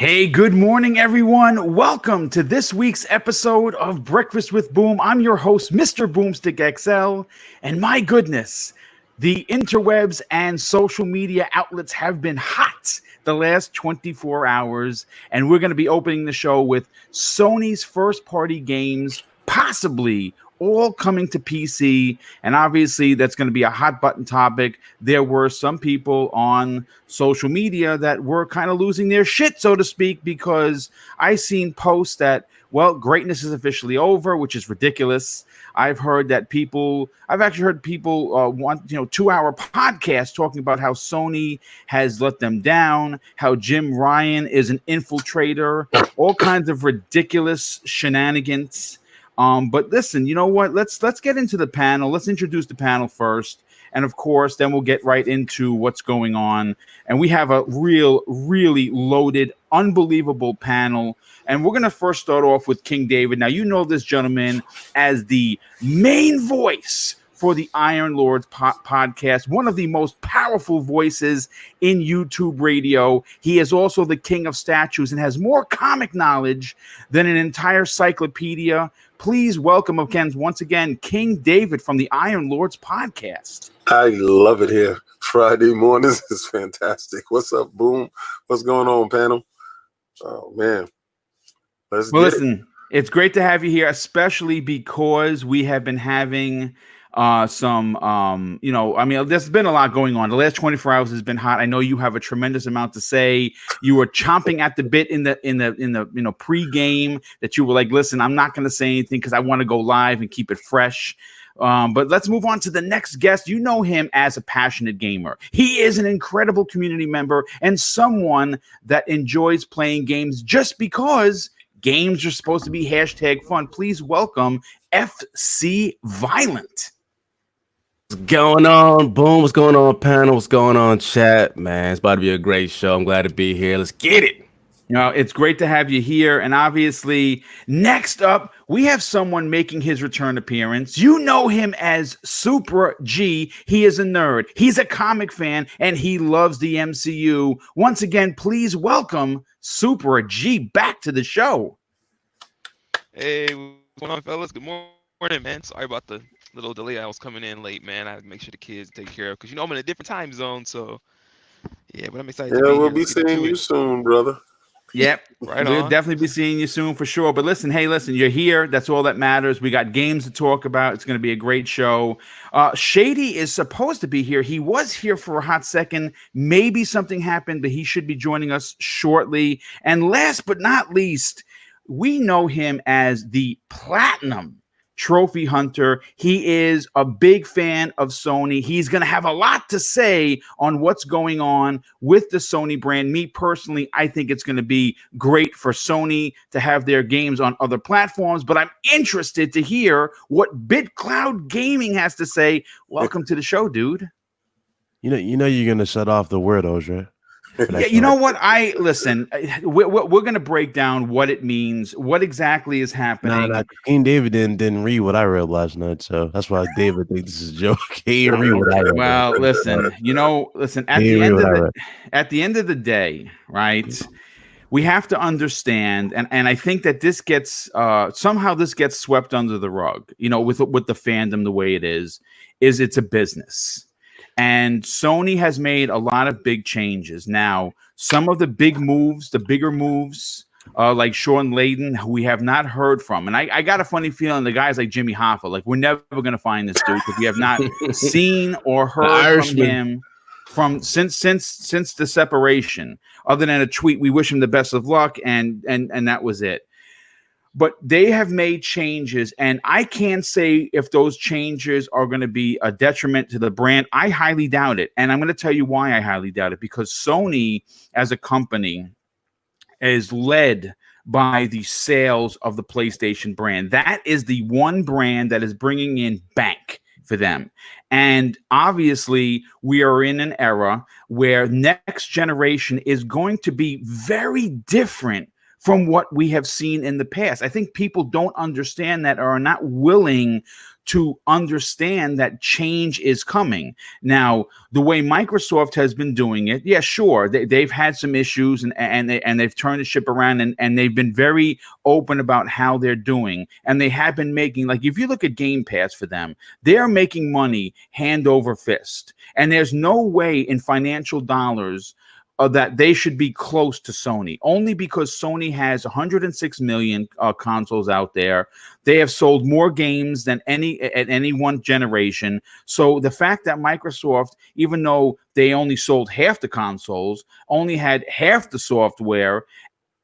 Hey, good morning, everyone. Welcome to this week's episode of Breakfast with Boom. I'm your host, Mr. Boomstick XL, and my goodness, the interwebs and social media outlets have been hot the last 24 hours, and we're going to be opening the show with Sony's first-party games, possibly all coming to PC, and obviously that's going to be a hot button topic. There were some people on social media that were kind of losing their shit, so to speak, because I seen posts that, well, greatness is officially over, which is ridiculous. I've actually heard people want 2-hour podcasts talking about how Sony has let them down, how Jim Ryan is an infiltrator, all kinds of ridiculous shenanigans. But listen, you know what? Let's get into the panel. Let's introduce the panel first. And of course, then we'll get right into what's going on. And we have a really loaded, unbelievable panel. And we're going to first start off with King David. Now, you know this gentleman as the main voice for the Iron Lords podcast, one of the most powerful voices in YouTube radio. He is also the king of statues and has more comic knowledge than an entire cyclopedia. Please welcome once again, King David from the Iron Lords podcast. I love it here. Friday mornings is fantastic. What's up, Boom? What's going on, panel? Oh, man. Listen, it's great to have you here, especially because we have been having there's been a lot going on. The last 24 hours has been hot. I know you have a tremendous amount to say. You were chomping at the bit in the pre-game that you were like, listen, I'm not going to say anything because I want to go live and keep it fresh. But let's move on to the next guest. You know him as a passionate gamer. He is an incredible community member and someone that enjoys playing games just because games are supposed to be #fun. Please welcome FC Violent. What's going on, Boom? What's going on, panel? What's going on, chat? Man, it's about to be a great show. I'm glad to be here. Let's get it. It's great to have you here. And obviously, next up, we have someone making his return appearance. You know him as Super G. He is a nerd. He's a comic fan, and he loves the MCU. Once again, please welcome Super G back to the show. Hey, what's going on, fellas? Good morning, man. Sorry about the little delay. I was coming in late, man. I had to make sure the kids take care of, because I'm in a different time zone. So yeah, but I'm excited. Yeah, we'll be seeing you soon, brother. Yep, we'll definitely be seeing you soon for sure. But listen, you're here. That's all that matters. We got games to talk about. It's going to be a great show. Shady is supposed to be here. He was here for a hot second. Maybe something happened, but he should be joining us shortly. And last but not least, we know him as the Platinum Trophy Hunter. He is a big fan of Sony. He's going to have a lot to say on what's going on with the Sony brand. Me personally, I think it's going to be great for Sony to have their games on other platforms, but I'm interested to hear what BitCloud Gaming has to say. Welcome to the show, dude. You know you're going to shut off the weirdos, right? Yeah, you know what? We're going to break down what it means, what exactly is happening. Nah, King David didn't read what I read last night, so that's why David thinks this is a joke. He didn't read what I read. Well, listen, at the end of the day, right? We have to understand, and I think that this gets somehow this gets swept under the rug, with the fandom the way it is it's a business. And Sony has made a lot of big changes. Now, some of the bigger moves, like Sean Layden, who we have not heard from. And I got a funny feeling the guys like Jimmy Hoffa, like we're never going to find this dude because we have not seen or heard from him since the separation, other than a tweet. We wish him the best of luck. And that was it. But they have made changes, and I can't say if those changes are going to be a detriment to the brand. I highly doubt it, and I'm going to tell you why I highly doubt it, because Sony as a company is led by the sales of the PlayStation brand. That is the one brand that is bringing in bank for them. And obviously, we are in an era where next generation is going to be very different from what we have seen in the past. I think people don't understand that, or are not willing to understand that change is coming. Now, the way Microsoft has been doing it, yeah, sure, they've had some issues, and they've turned the ship around, and they've been very open about how they're doing. And they have been making, like, if you look at Game Pass for them, they're making money hand over fist. And there's no way in financial dollars that they should be close to Sony, only because Sony has 106 million consoles out there. They have sold more games than any one generation. So the fact that Microsoft, even though they only sold half the consoles, only had half the software,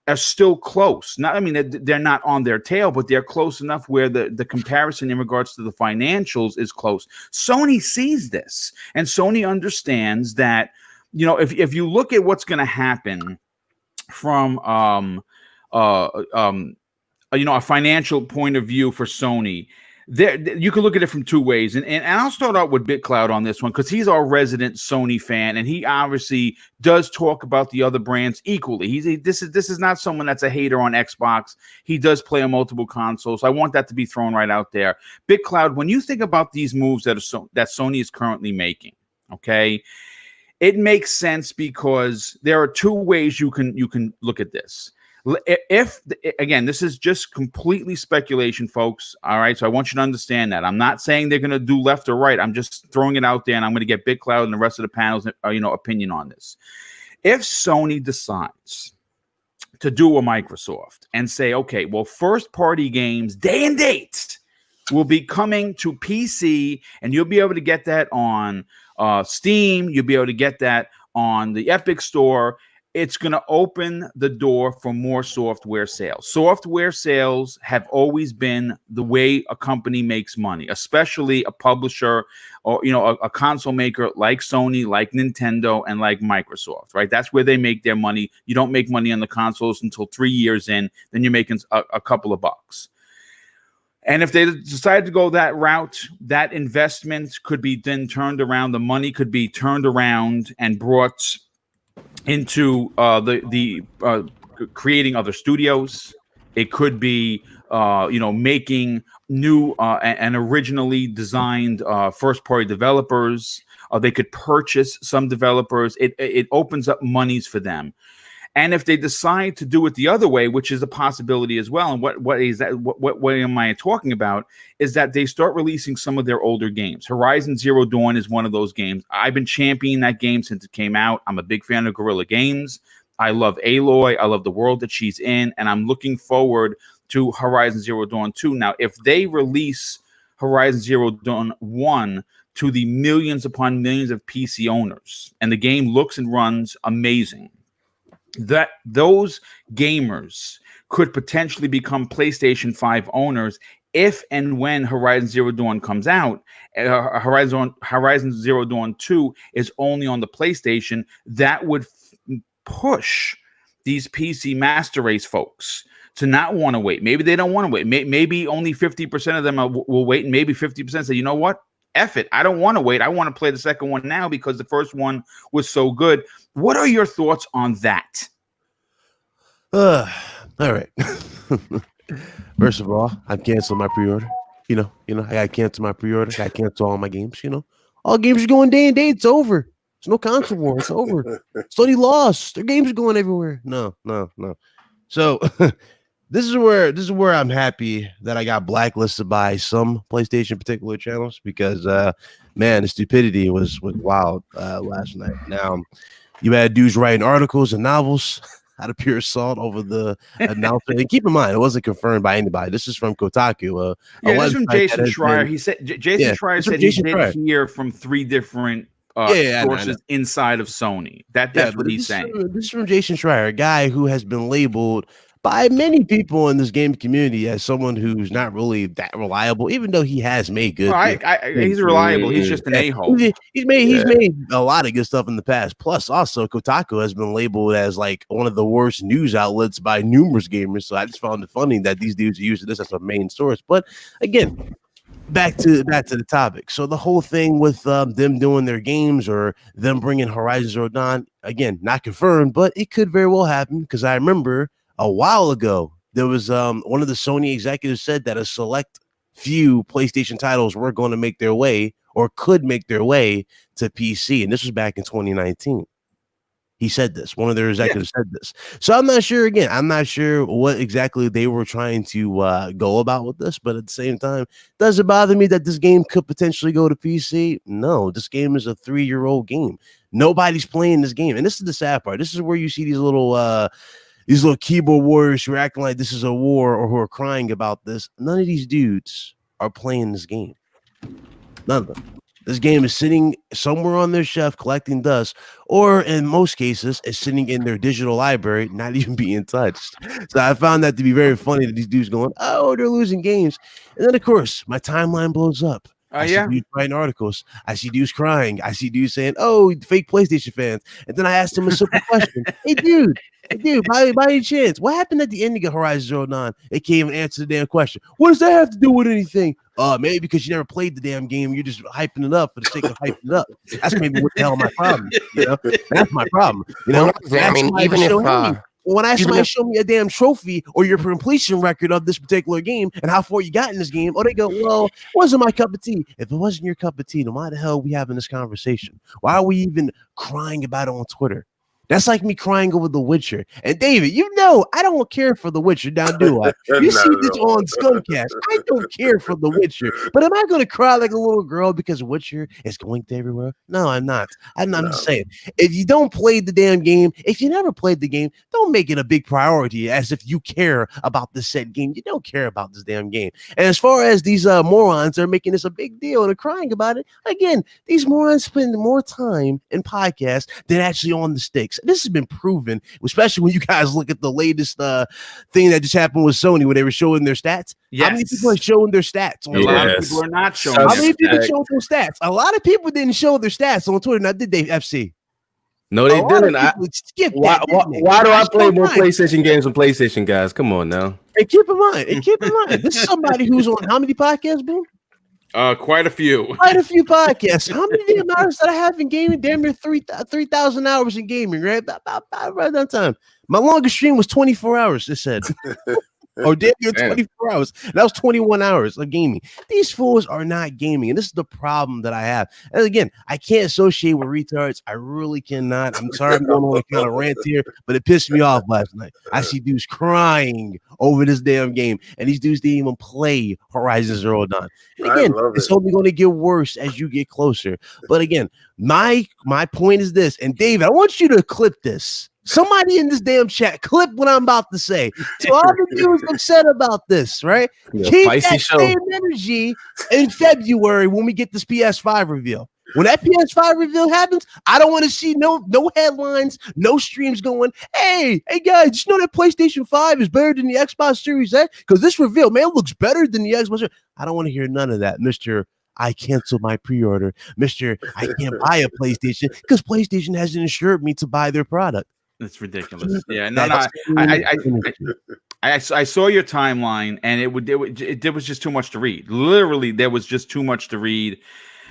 are still close. Not, I mean, they're not on their tail, but they're close enough where the comparison in regards to the financials is close. Sony sees this, and Sony understands that, you know, if you look at what's going to happen from you know, a financial point of view for Sony, there you can look at it from two ways. And I'll start out with BitCloud on this one, because he's our resident Sony fan, and he obviously does talk about the other brands equally. This is not someone that's a hater on Xbox. He does play on multiple consoles. I want that to be thrown right out there. BitCloud, when you think about these moves that Sony is currently making, okay, it makes sense because there are two ways you can look at this. If, again, this is just completely speculation, folks. All right, so I want you to understand that I'm not saying they're going to do left or right. I'm just throwing it out there, and I'm going to get BitCloud and the rest of the panel's opinion on this. If Sony decides to do a Microsoft and say, okay, well, first-party games, day and date, will be coming to PC, and you'll be able to get that on Steam. You'll be able to get that on the Epic Store. It's going to open the door for more software sales. Software sales have always been the way a company makes money, especially a publisher or, you know, a console maker like Sony, like Nintendo, and like Microsoft, right? That's where they make their money. You don't make money on the consoles until 3 years in, then you're making a couple of bucks. And if they decide to go that route, that investment could be then turned around. The money could be turned around and brought into creating other studios. It could be making new and originally designed first-party developers. They could purchase some developers. It opens up monies for them. And if they decide to do it the other way, which is a possibility as well, and what is that? What way am I talking about? Is that they start releasing some of their older games. Horizon Zero Dawn is one of those games. I've been championing that game since it came out. I'm a big fan of Guerrilla Games. I love Aloy. I love the world that she's in, and I'm looking forward to Horizon Zero Dawn 2. Now, if they release Horizon Zero Dawn 1 to the millions upon millions of PC owners, and the game looks and runs amazing, that those gamers could potentially become PlayStation 5 owners if and when Horizon Zero Dawn comes out. Horizon Zero Dawn 2 is only on the PlayStation. That would push these PC Master Race folks to not want to wait. Maybe they don't want to wait. Maybe only 50% of them will wait, and maybe 50% say, you know what? F it. I don't want to wait. I want to play the second one now because the first one was so good. What are your thoughts on that? All right. First of all, I've canceled my pre-order. You know, I got to cancel my pre-order. I got to cancel all my games. All games are going day and date. It's over. There's no console war. It's over. Sony lost. Their games are going everywhere. No. So this is where I'm happy that I got blacklisted by some PlayStation particular channels, because man, the stupidity was wild last night. Now, you had dudes writing articles and novels out of pure assault over the announcement. And keep in mind, it wasn't confirmed by anybody. This is from Kotaku. This is from Jason Schreier. He said Schreier said he did hear from 3 different sources inside of Sony. That's what he's saying. This is from Jason Schreier, a guy who has been labeled by many people in this game community as someone who's not really that reliable, even though he has made good. He's reliable. He's just an a-hole. He's made a lot of good stuff in the past. Plus, also, Kotaku has been labeled as like one of the worst news outlets by numerous gamers. So I just found it funny that these dudes are using this as a main source. But again, back to the topic. So the whole thing with them doing their games or them bringing Horizon Zero Dawn, again, not confirmed, but it could very well happen, because I remember a while ago, there was one of the Sony executives said that a select few PlayStation titles were going to make their way or could make their way to PC, and this was back in 2019. He said this. One of their executives said this. So I'm not sure. Again, I'm not sure what exactly they were trying to go about with this. But at the same time, does it bother me that this game could potentially go to PC? No, this game is a 3-year-old game. Nobody's playing this game, and this is the sad part. This is where you see these little keyboard warriors who are acting like this is a war or who are crying about this. None of these dudes are playing this game. None of them. This game is sitting somewhere on their shelf collecting dust, or in most cases, it's sitting in their digital library, not even being touched. So I found that to be very funny that these dudes going, oh, they're losing games. And then, of course, my timeline blows up. I see dudes writing articles. I see dudes crying. I see dudes saying, oh, fake PlayStation fans. And then I asked him a simple question. Hey, dude, by any chance, what happened at the ending of Horizon Zero Dawn? They can't even answer the damn question. What does that have to do with anything? Maybe because you never played the damn game. You're just hyping it up for the sake of hyping it up. That's maybe what the hell my problem is. You know? That's my problem. You know, I mean, even if when I somebody show me a damn trophy or your completion record of this particular game and how far you got in this game, or they go, well, it wasn't my cup of tea. If it wasn't your cup of tea, then why the hell are we having this conversation? Why are we even crying about it on Twitter? That's like me crying over The Witcher. And David, you know, I don't care for The Witcher, now do I? You see this on Scumcast. I don't care for The Witcher. But am I going to cry like a little girl because Witcher is going to everywhere? No, I'm not. I'm just saying, if you don't play the damn game, if you never played the game, don't make it a big priority as if you care about this said game. You don't care about this damn game. And as far as these morons are making this a big deal and are crying about it, again, these morons spend more time in podcasts than actually on the sticks. This has been proven, especially when you guys look at the latest thing that just happened with Sony when they were showing their stats. Yes. How many people are showing their stats? A lot of people are not showing. How many people showed their stats? A lot of people didn't show their stats on Twitter. Now, did they, FC? No, they didn't. Why do I play more PlayStation games than PlayStation guys? Come on now. Hey, keep in mind. This is somebody who's on how many podcasts, bro? Quite a few. Quite a few podcasts. How many damn hours that I have in gaming? Damn near 3,000 hours in gaming, right? About right that time. My longest stream was 24 hours, it said. Or damn near 24 hours. That was 21 hours of gaming. These fools are not gaming. And this is the problem that I have. And again, I can't associate with retards. I really cannot. I'm sorry I'm going on a kind of rant here, but it pissed me off last night. I see dudes crying over this damn game. And these dudes didn't even play Horizon Zero Dawn. And again, it's only going to get worse as you get closer. But again, my point is this. And David, I want you to clip this. Somebody in this damn chat, clip what I'm about to say. To all the dudes upset about this, right? Keep that same energy in February when we get this PS5 reveal. When that PS5 reveal happens, I don't want to see no headlines, no streams going, hey guys, you know that PlayStation 5 is better than the Xbox Series X? Because this reveal, man, looks better than the Xbox. I don't want to hear none of that, Mr. I canceled my pre-order. Mr. I can't buy a PlayStation because PlayStation hasn't insured me to buy their product. That's ridiculous. Yeah, no. I saw your timeline, and it was just too much to read. Literally, there was just too much to read.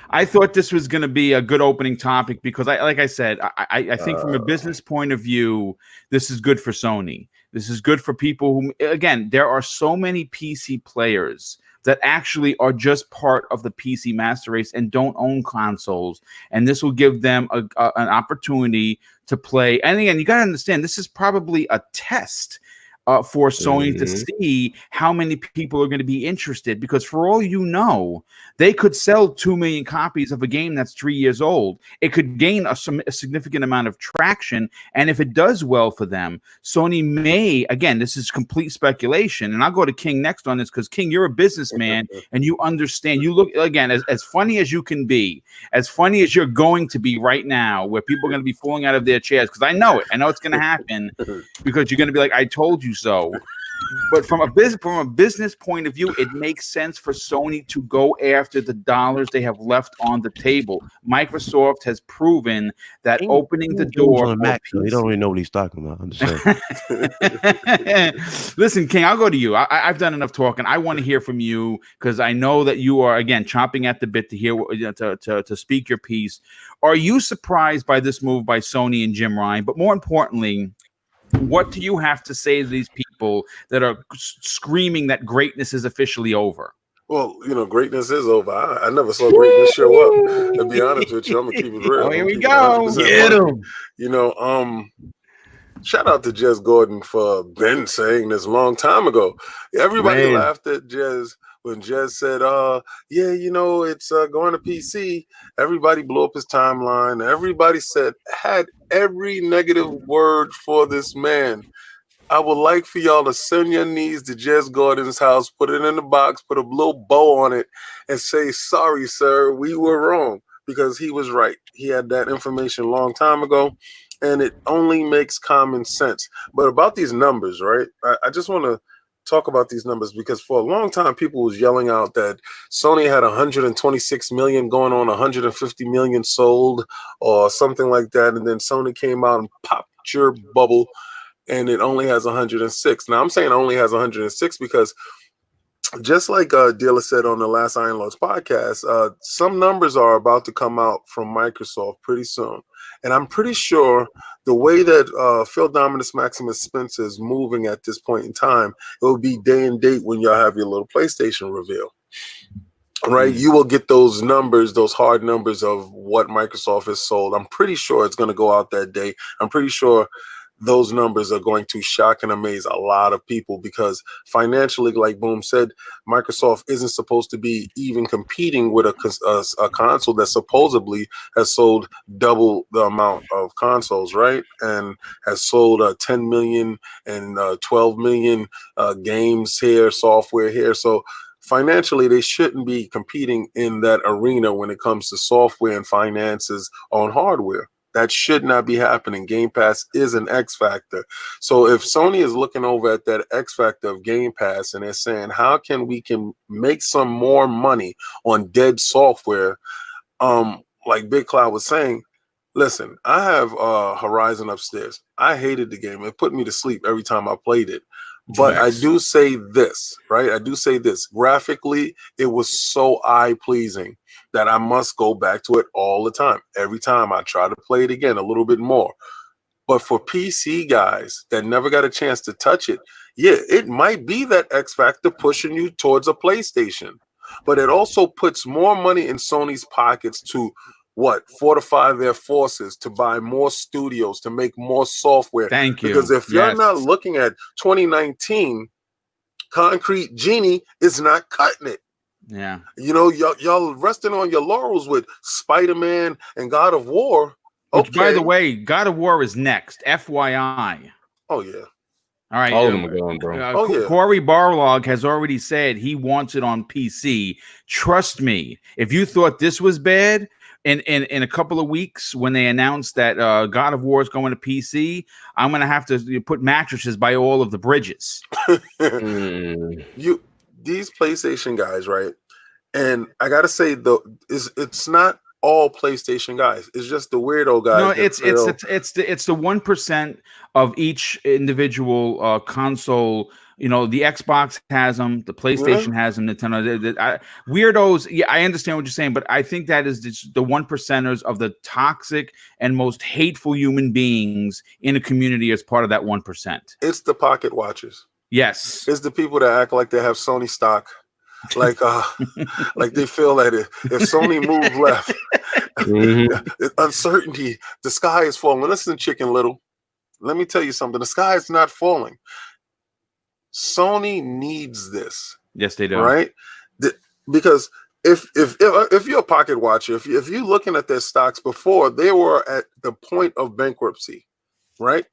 I thought this was going to be a good opening topic because, like I said, I think from a business point of view, this is good for Sony. This is good for people who, again, there are so many PC players that actually are just part of the PC master race and don't own consoles. And this will give them an opportunity to play. And again, you got to understand, this is probably a test for Sony to see how many people are going to be interested. Because for all you know, they could sell 2 million copies of a game that's 3 years old. It could gain a significant amount of traction. And if it does well for them, Sony may, again, this is complete speculation. And I'll go to King next on this because, King, you're a businessman and you understand. You look, again, as funny as you can be, as funny as you're going to be right now, where people are going to be falling out of their chairs. Because I know it. I know it's going to happen because you're going to be like, I told you so. But from a business point of view, it makes sense for Sony to go after the dollars they have left on the table. Microsoft has proven that opening the door. On Mac, so you don't really know what he's talking about. I'm just saying. Listen, King, I'll go to you. I've done enough talking. I want to hear from you because I know that you are, again, chomping at the bit to hear to speak your piece. Are you surprised by this move by Sony and Jim Ryan? But more importantly, What do you have to say to these people that are screaming that greatness is officially over? Well, greatness is over. I never saw greatness show up. To be honest with you, I'm gonna keep it real. Oh, here I'm we keeping go. 100% Get money. him. Shout out to Jez Gordon for Ben saying this a long time ago. Everybody Man. laughed at Jez when Jez said, yeah, it's going to PC. Everybody blew up his timeline. Everybody had every negative word for this man. I would like for y'all to send your knees to Jez Gordon's house, put it in the box, put a little bow on it, and say, sorry, sir, we were wrong, because he was right. He had that information a long time ago, and it only makes common sense. But about these numbers, right? I just want to talk about these numbers, because for a long time, people was yelling out that Sony had 126 million going on 150 million sold or something like that. And then Sony came out and popped your bubble, and it only has 106. Now, I'm saying it only has 106 because just like Dealer said on the last Iron Lords podcast, some numbers are about to come out from Microsoft pretty soon. And I'm pretty sure the way that Phil Dominus Maximus Spencer is moving at this point in time, it will be day and date when y'all have your little PlayStation reveal. Right? You will get those numbers, those hard numbers of what Microsoft has sold. I'm pretty sure it's going to go out that day. I'm pretty sure those numbers are going to shock and amaze a lot of people, because financially, like Boom said, Microsoft isn't supposed to be even competing with a console that supposedly has sold double the amount of consoles, right? And has sold 10 million and 12 million games here, software here. So financially, they shouldn't be competing in that arena when it comes to software and finances on hardware. That should not be happening. Game Pass is an X factor. So if Sony is looking over at that X factor of Game Pass and they're saying, how can we make some more money on dead software? Like Big Cloud was saying, listen, I have Horizon upstairs. I hated the game. It put me to sleep every time I played it. But I do say this, right? I do say this. Graphically, it was so eye-pleasing that I must go back to it all the time. Every time I try to play it again a little bit more. But for PC guys that never got a chance to touch it, yeah, it might be that X factor pushing you towards a PlayStation. But it also puts more money in Sony's pockets to fortify their forces, to buy more studios, to make more software. Thank you. Because if you're not looking at 2019, Concrete Genie is not cutting it. Yeah. Y'all resting on your laurels with Spider-Man and God of War. Which, by the way, God of War is next. FYI. Oh, yeah. All right. All of them are going, bro. Corey Barlog has already said he wants it on PC. Trust me, if you thought this was bad, in a couple of weeks when they announced that God of War is going to PC, I'm going to have to put mattresses by all of the bridges. These PlayStation guys, right? And I got to say, though, it's not all PlayStation guys. It's just the weirdo guys. No, it's the 1% of each individual console. The Xbox has them, the PlayStation has them, Nintendo. Weirdos. Yeah, I understand what you're saying, but I think that is the 1%ers of the toxic and most hateful human beings in a community as part of that 1%. It's the pocket watchers. Yes, it's the people that act like they have Sony stock. Like they feel that if Sony moves left, uncertainty, the sky is falling. Listen, Chicken Little, let me tell you something. The sky is not falling. Sony needs this. Yes, they do. Right? Because if you're a pocket watcher, if you're looking at their stocks before, they were at the point of bankruptcy, right?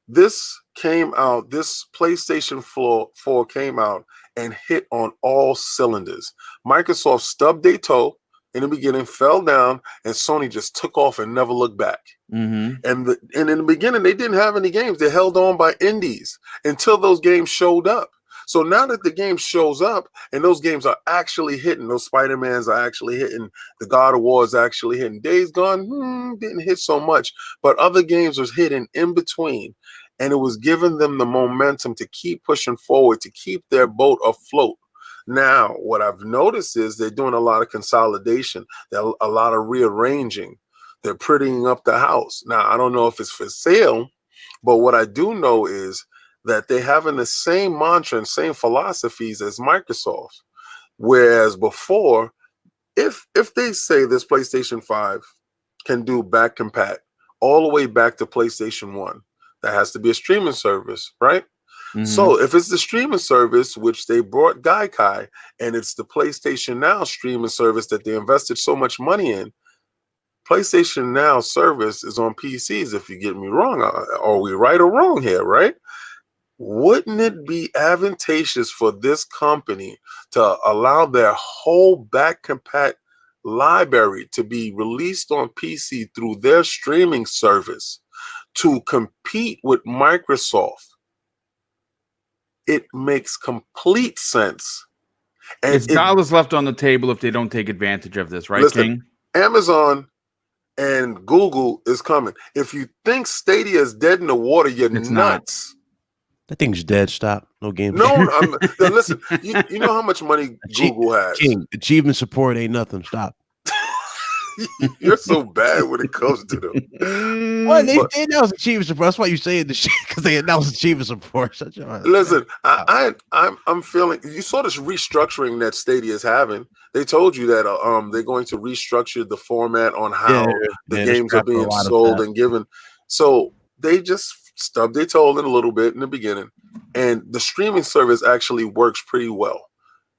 This came out, this PlayStation 4 came out and hit on all cylinders. Microsoft stubbed their toe in the beginning, fell down, and Sony just took off and never looked back. And in the beginning, they didn't have any games. They held on by indies until those games showed up. So now that the game shows up and those games are actually hitting, those Spider-Mans are actually hitting, the God of War is actually hitting. Days Gone didn't hit so much, but other games was hitting in between. And it was giving them the momentum to keep pushing forward, to keep their boat afloat. Now, what I've noticed is they're doing a lot of consolidation, a lot of rearranging. They're prettying up the house. Now, I don't know if it's for sale But what I do know is that they having the same mantra and same philosophies as Microsoft. Whereas before, if they say this PlayStation 5 can do back compat all the way back to PlayStation 1, that has to be a streaming service, right? Mhm. So if it's the streaming service, which they brought Gaikai, and it's the PlayStation Now streaming service that they invested so much money in, PlayStation Now service is on PCs, if you get me wrong. Are we right or wrong here, right? Wouldn't it be advantageous for this company to allow their whole back compat library to be released on PC through their streaming service to compete with Microsoft? It makes complete sense. And It's dollars left on the table if they don't take advantage of this, right, Listen, King? Amazon and Google is coming. If you think Stadia is dead in the water, you're It's not. nuts. That thing's dead. Stop. No games. No, listen, you know how much money Google has. King, achievement support ain't nothing. Stop. You're so bad when it comes to them. What they announced achievement support. That's why you saying the shit, because they announced achievement support. Listen, I'm feeling. You saw this restructuring that Stadia is having. They told you that they're going to restructure the format on how the games are being sold and given. So they just stubbed their toe in a little bit in the beginning, and the streaming service actually works pretty well.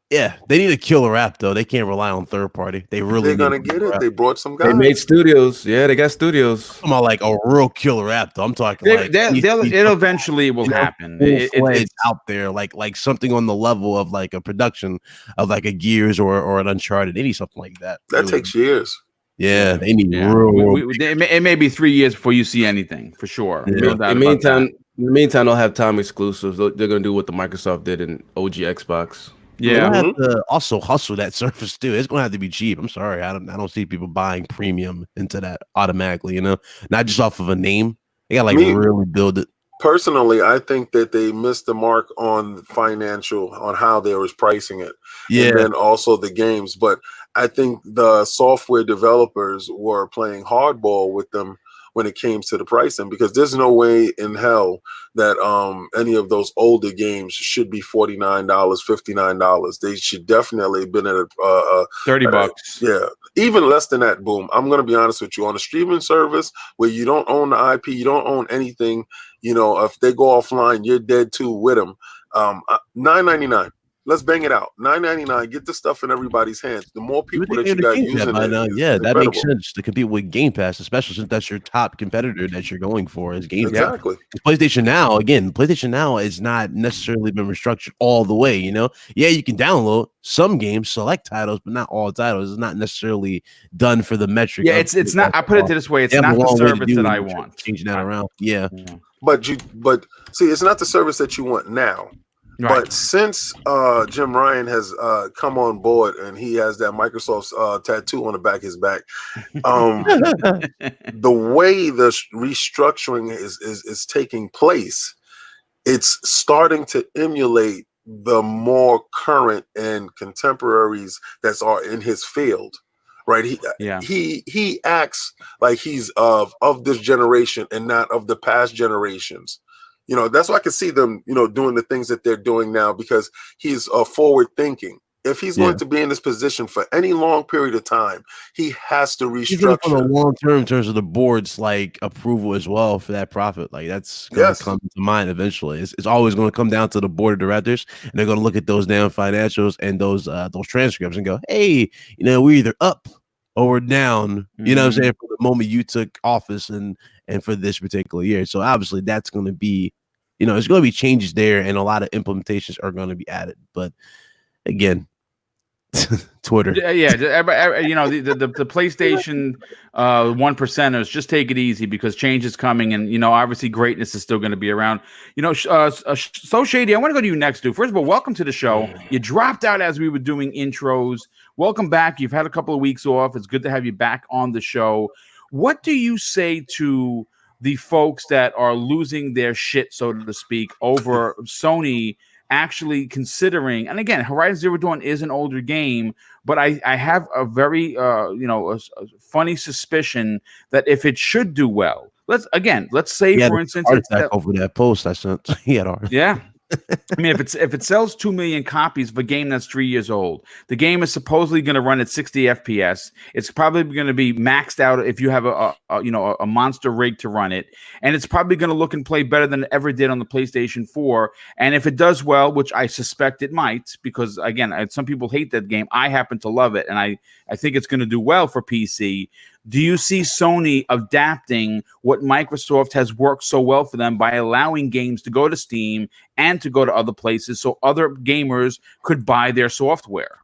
Yeah, they need a killer app though. They can't rely on third party. They're gonna get it. They brought some guys. They made studios. Yeah, they got studios. I'm like a real killer app though. I'm talking it eventually will happen. It's out there, like something on the level of like a production of like a Gears or an Uncharted. They need something like that. That takes years. Yeah, they need it may be 3 years before you see anything for sure. Yeah. In the meantime, they'll have time exclusives. They're gonna do what the Microsoft did in OG Xbox. Yeah, they have to also hustle that surface too. It's gonna have to be cheap. I'm sorry, I don't see people buying premium into that automatically. You know, not just off of a name. They got really build it. Personally, I think that they missed the mark on financial, on how they was pricing it. Yeah, and then also the games. But I think the software developers were playing hardball with them when it came to the pricing, because there's no way in hell that any of those older games should be $49, $59. They should definitely have been at $30. Yeah, even less than that. Boom. I'm gonna be honest with you. On a streaming service where you don't own the IP, you don't own anything. You know, if they go offline, you're dead too with them. $9.99. Let's bang it out. $9.99. Get the stuff in everybody's hands. The more people that you got using it, that makes sense to compete with Game Pass, especially since that's your top competitor that you're going for is Game Pass. Exactly. PlayStation Now is not necessarily been restructured all the way. You know, yeah, you can download some games, select titles, but not all titles. It's not necessarily done for the metric. Yeah, it's not. I put it this way: it's not the service that I want. Changing that around. Yeah. But see, it's not the service that you want now. Right. But since Jim Ryan has come on board and he has that Microsoft's tattoo on the back of his back, the way the restructuring is taking place, it's starting to emulate the more current and contemporaries that are in his field. Right. He acts like he's of this generation and not of the past generations. You know, that's why I can see them, you know, doing the things that they're doing now, because he's forward thinking. If he's going to be in this position for any long period of time, he has to restructure for the long term in terms of the board's like approval as well for that profit. Like that's going to come to mind eventually. It's always going to come down to the board of directors, and they're going to look at those damn financials and those transcripts and go, hey, you know, we're either up or we're down. You know what I'm saying, for the moment you took office and for this particular year. So obviously that's going to be, you know, there's going to be changes there and a lot of implementations are going to be added. But again, Twitter. Yeah. You know, the PlayStation 1%ers, just take it easy because change is coming. And, you know, obviously greatness is still going to be around. You know, So Shady, I want to go to you next, dude. First of all, welcome to the show. You dropped out as we were doing intros. Welcome back. You've had a couple of weeks off. It's good to have you back on the show. What do you say to the folks that are losing their shit, so to speak, over Sony actually considering, and again, Horizon Zero Dawn is an older game, but I have a very, a funny suspicion that if it should do well, let's say, He had for a instance, heart attack over that post I sent. He had a yeah. I mean, if it sells 2 million copies of a game that's 3 years old, the game is supposedly going to run at 60 FPS. It's probably going to be maxed out if you have a monster rig to run it, and it's probably going to look and play better than it ever did on the PlayStation 4. And if it does well, which I suspect it might, because again, some people hate that game, I happen to love it, and I think it's going to do well for PC. Do you see Sony adapting what Microsoft has worked so well for them by allowing games to go to Steam and to go to other places so other gamers could buy their software?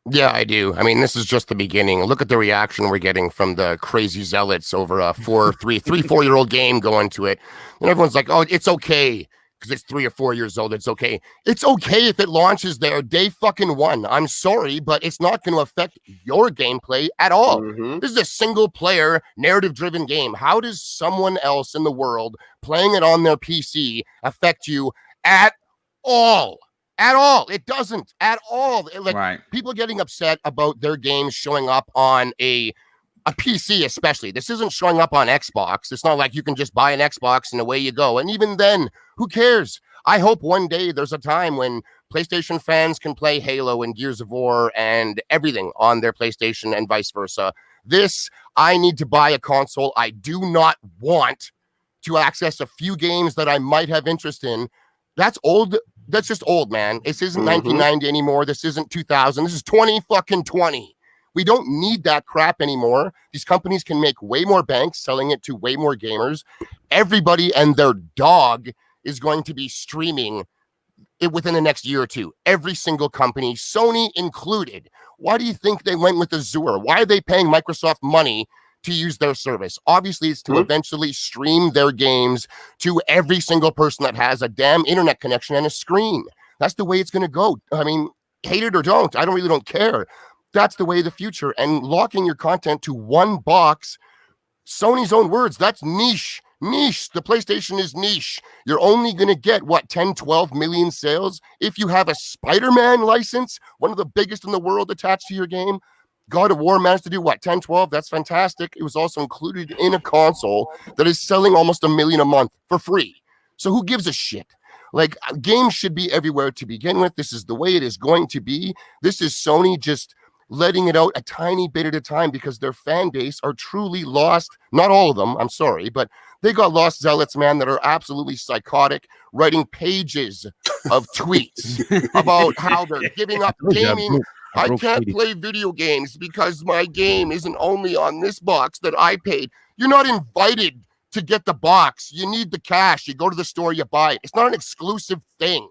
Yeah, I do. I mean, this is just the beginning. Look at the reaction we're getting from the crazy zealots over a 4-year-old game going to it. And everyone's like, oh, it's okay because it's 3 or 4 years old. It's okay. It's okay if it launches there day fucking one. I'm sorry, but it's not going to affect your gameplay at all. Mhm. This is a single player narrative driven game. How does someone else in the world playing it on their PC affect you at all? At all. It doesn't at all. Right. People getting upset about their games showing up on a PC, especially. This isn't showing up on Xbox. It's not like you can just buy an Xbox and away you go. And even then, who cares? I hope one day there's a time when PlayStation fans can play Halo and Gears of War and everything on their PlayStation and vice versa. I need to buy a console. I do not want to access a few games that I might have interest in. That's old. That's just old, man. This isn't 1990 anymore. This isn't 2000. This is 2020. We don't need that crap anymore. These companies can make way more bank selling it to way more gamers. Everybody and their dog is going to be streaming it within the next year or two. Every single company, Sony included. Why do you think they went with Azure? Why are they paying Microsoft money to use their service? Obviously, it's to eventually stream their games to every single person that has a damn internet connection and a screen. That's the way it's going to go. I mean, hate it or don't. I really don't care. That's the way of the future. And locking your content to one box, Sony's own words, that's niche. Niche. The PlayStation is niche. You're only going to get, 10, 12 million sales if you have a Spider-Man license, one of the biggest in the world attached to your game. God of War managed to do 10, 12. That's fantastic. It was also included in a console that is selling almost 1 million a month for free. So who gives a shit? Like, games should be everywhere to begin with. This is the way it is going to be. This is Sony just letting it out a tiny bit at a time because their fan base are truly lost. Not all of them, I'm sorry, but they got lost zealots, man, that are absolutely psychotic, writing pages of tweets about how they're giving up gaming. I can't play video games because my game isn't only on this box that I paid. You're not invited to get the box. You need the cash. You go to the store, you buy it. It's not an exclusive thing.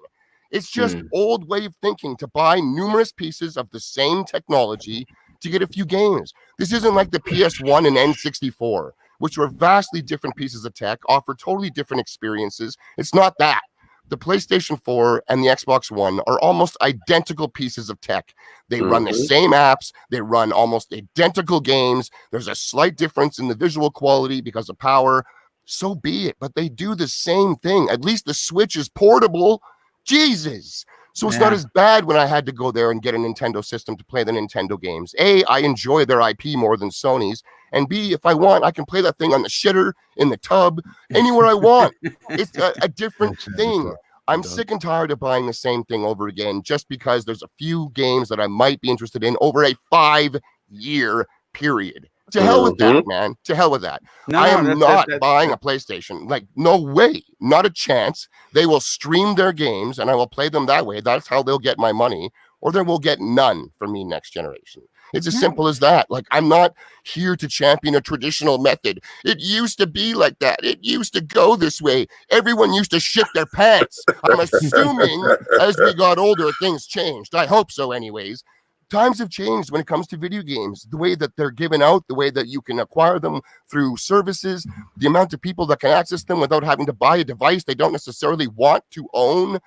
It's just old way of thinking to buy numerous pieces of the same technology to get a few games. This isn't like the PS1 and N64, which were vastly different pieces of tech, offer totally different experiences. It's not that. The PlayStation 4 and the Xbox One are almost identical pieces of tech. They run the same apps. They run almost identical games. There's a slight difference in the visual quality because of power. So be it. But they do the same thing. At least the Switch is portable. Jesus. So it's not as bad when I had to go there and get a Nintendo system to play the Nintendo games. A, I enjoy their IP more than Sony's. And B, if I want, I can play that thing on the shitter, in the tub, anywhere I want. It's a different thing. I'm sick and tired of buying the same thing over again just because there's a few games that I might be interested in over a 5-year period. To hell with that, man. To hell with that. I am not buying a PlayStation. Like, no way. Not a chance. They will stream their games, and I will play them that way. That's how they'll get my money, or they will get none from me next generation. It's as simple as that. Like, I'm not here to champion a traditional method. It used to be like that. It used to go this way. Everyone used to shit their pants. I'm assuming as we got older, things changed. I hope so anyways. Times have changed when it comes to video games. The way that they're given out, the way that you can acquire them through services, the amount of people that can access them without having to buy a device they don't necessarily want to own.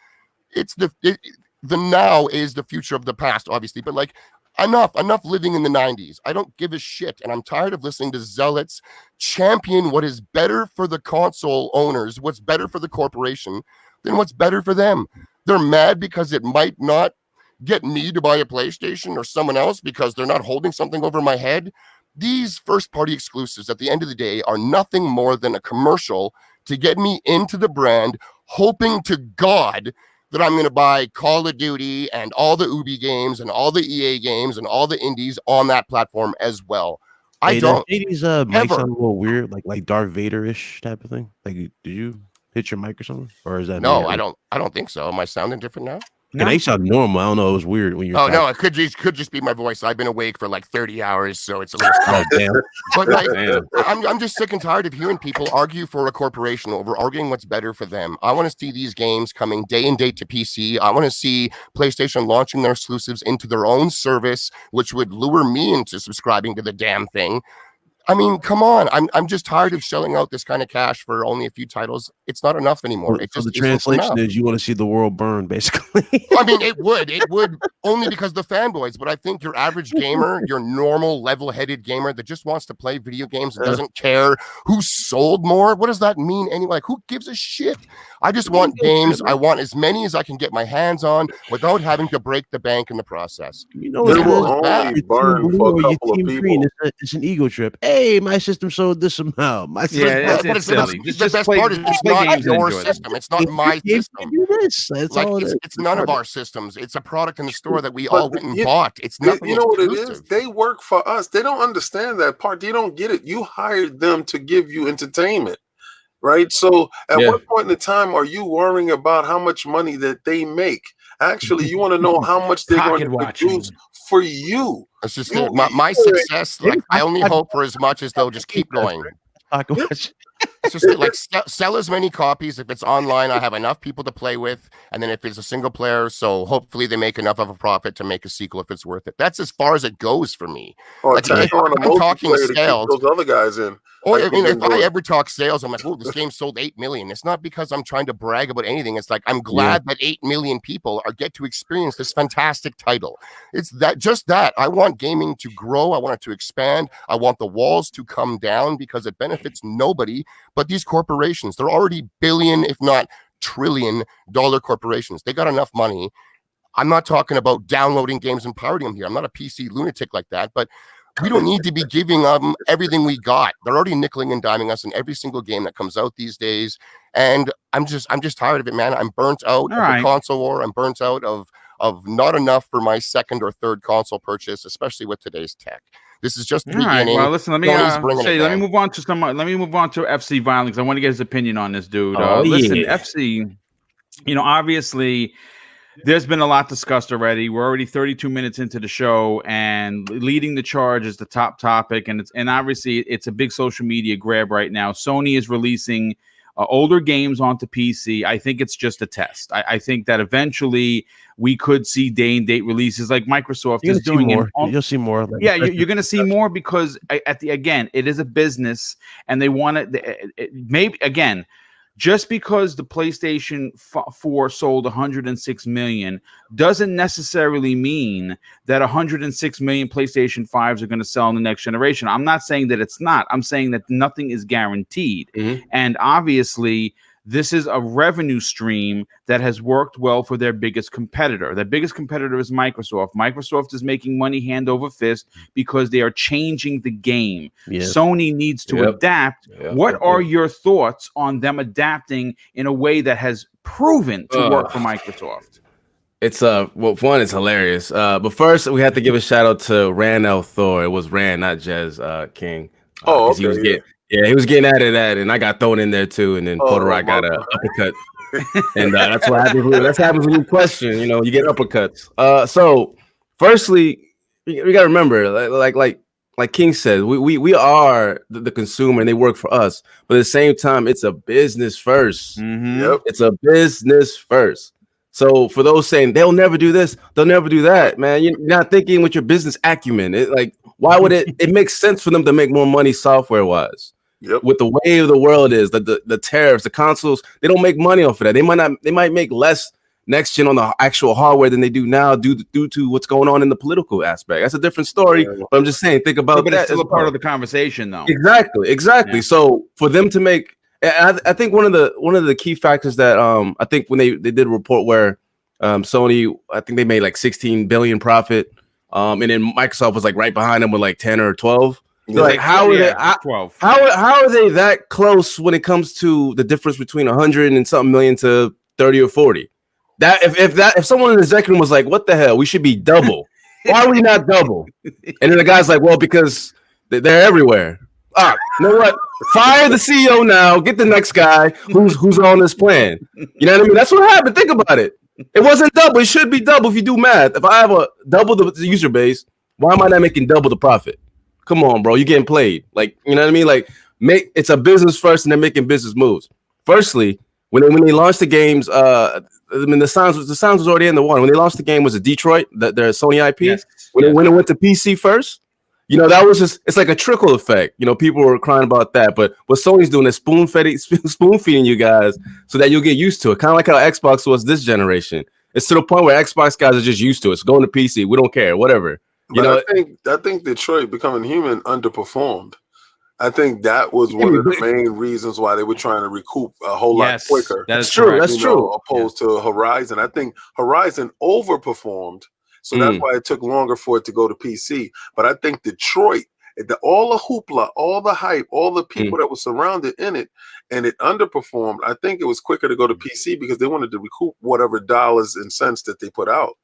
The now is the future of the past, obviously. But like, enough living in the 90s. I don't give a shit. And I'm tired of listening to zealots champion what is better for the console owners, what's better for the corporation than what's better for them. They're mad because it might not get me to buy a PlayStation or someone else because they're not holding something over my head. These first-party exclusives at the end of the day are nothing more than a commercial to get me into the brand, hoping to God that I'm going to buy Call of Duty and all the Ubi games and all the EA games and all the indies on that platform as well. I don't. These might sound a little weird, like Darth Vader-ish type of thing. Like, did you hit your mic or something? Or is that no? I don't think so. Am I sounding different now? No. They sound normal. I don't know. It was weird when you. Oh no, it could just be my voice. I've been awake for like 30 hours, so it's a little. Oh damn! But like, I'm just sick and tired of hearing people argue for a corporation over arguing what's better for them. I want to see these games coming day and date to PC. I want to see PlayStation launching their exclusives into their own service, which would lure me into subscribing to the damn thing. I mean, come on. I'm just tired of shelling out this kind of cash for only a few titles. It's not enough anymore. So the translation is you want to see the world burn, basically. I mean, it would only because the fanboys, but I think your average gamer, your normal level-headed gamer that just wants to play video games and doesn't care who sold more. What does that mean anyway? Like, who gives a shit? I just want games. I want as many as I can get my hands on without having to break the bank in the process. You know, they will only burn for a couple of people. It's an ego trip. Hey, my system sold this amount. My system, it's silly. The best part is it's not your system. It's not my system. It's none of our systems. It's a product in the store that we all went and bought. It's nothing. You know what it is? They work for us. They don't understand that part. They don't get it. You hired them to give you entertainment. Right. So at what point in the time are you worrying about how much money that they make? Actually, you want to know how much they're going to produce for you. It's just my success. Like, I only hope for as much as they'll just keep going. It's just like sell as many copies. If it's online, I have enough people to play with. And then if it's a single player, so hopefully they make enough of a profit to make a sequel if it's worth it. That's as far as it goes for me. Or like, I'm talking sales. Those other guys in. Or I mean, if I ever talk sales, I'm like, oh, this game sold 8 million. It's not because I'm trying to brag about anything. It's like, I'm glad that 8 million people get to experience this fantastic title. It's that. I want gaming to grow. I want it to expand. I want the walls to come down because it benefits nobody but these corporations. They're already billion, if not trillion-dollar corporations. They got enough money. I'm not talking about downloading games and pirating them here. I'm not a PC lunatic like that, but we don't need to be giving them everything we got. They're already nickeling and diming us in every single game that comes out these days. And I'm just tired of it, man. I'm burnt out of the console war. I'm burnt out of not enough for my second or third console purchase, especially with today's tech. This is just the beginning. Well, listen, let me move on to FC Violence. I want to get his opinion on this, dude. FC, obviously there's been a lot discussed already. We're already 32 minutes into the show, and leading the charge is the top topic, and obviously it's a big social media grab right now. Sony is releasing older games onto PC. I think it's just a test. I think that eventually we could see day and date releases like Microsoft is doing. You'll see more. You're going to see more because it is a business, and they want it. Maybe again. Just because the PlayStation 4 sold 106 million doesn't necessarily mean that 106 million PlayStation 5s are going to sell in the next generation. I'm not saying that it's not. I'm saying that nothing is guaranteed. And obviously, this is a revenue stream that has worked well for their biggest competitor. Their biggest competitor is Microsoft. Microsoft is making money hand over fist because they are changing the game. Sony needs to adapt. What are your thoughts on them adapting in a way that has proven to work for Microsoft? It's one, it's hilarious. But first, we have to give a shout out to Rand L. Thor. It was Rand, not Jez King. Okay. He was getting at it, and I got thrown in there too. And then Porter Rock got an uppercut, and that's what happens. That's happens when you question. You get uppercuts. So, firstly, we got to remember, like King said, we are the consumer, and they work for us. But at the same time, it's a business first. It's a business first. So for those saying they'll never do this, they'll never do that, man, you're not thinking with your business acumen. Why would it makes sense for them to make more money software wise? With the way of the world is, the tariffs, the consoles, they don't make money off of that. They might make less next gen on the actual hardware than they do now due to what's going on in the political aspect. That's a different story. But I'm just saying, think about that. But it's still a part of the conversation, though. Exactly. Yeah. So for them to make, I think one of the key factors that I think when they did a report where Sony, I think they made like 16 billion profit, and then Microsoft was like right behind them with like 10 or 12. So like, how are they? 12. How are they that close when it comes to the difference between 100 and something million to 30 or 40? That if someone in the executive room was like, "What the hell? We should be double. Why are we not double?" And then the guy's like, "Well, because they're everywhere." You know what? Fire the CEO now. Get the next guy who's on this plan. You know what I mean? That's what happened. Think about it. It wasn't double. It should be double if you do math. If I have a double the user base, why am I not making double the profit? Come on, bro. You're getting played. Like, you know what I mean? Like, it's a business first, and they're making business moves. Firstly, when they launched the games, I mean, the sounds was already in the one. When they launched the game, was it Detroit, their Sony IP? Yes. When it went to PC first, you know, that was just, it's like a trickle effect. You know, people were crying about that. But what Sony's doing is spoon feeding you guys so that you'll get used to it. Kind of like how Xbox was this generation. It's to the point where Xbox guys are just used to it. It's going to PC. We don't care, whatever. You know, I think Detroit Becoming Human underperformed. I think that was one of the main reasons why they were trying to recoup a whole lot quicker. That's true. That's true. Opposed to Horizon. I think Horizon overperformed. So that's why it took longer for it to go to PC. But I think Detroit, all the hoopla, all the hype, all the people that were surrounded in it, and it underperformed. I think it was quicker to go to PC because they wanted to recoup whatever dollars and cents that they put out.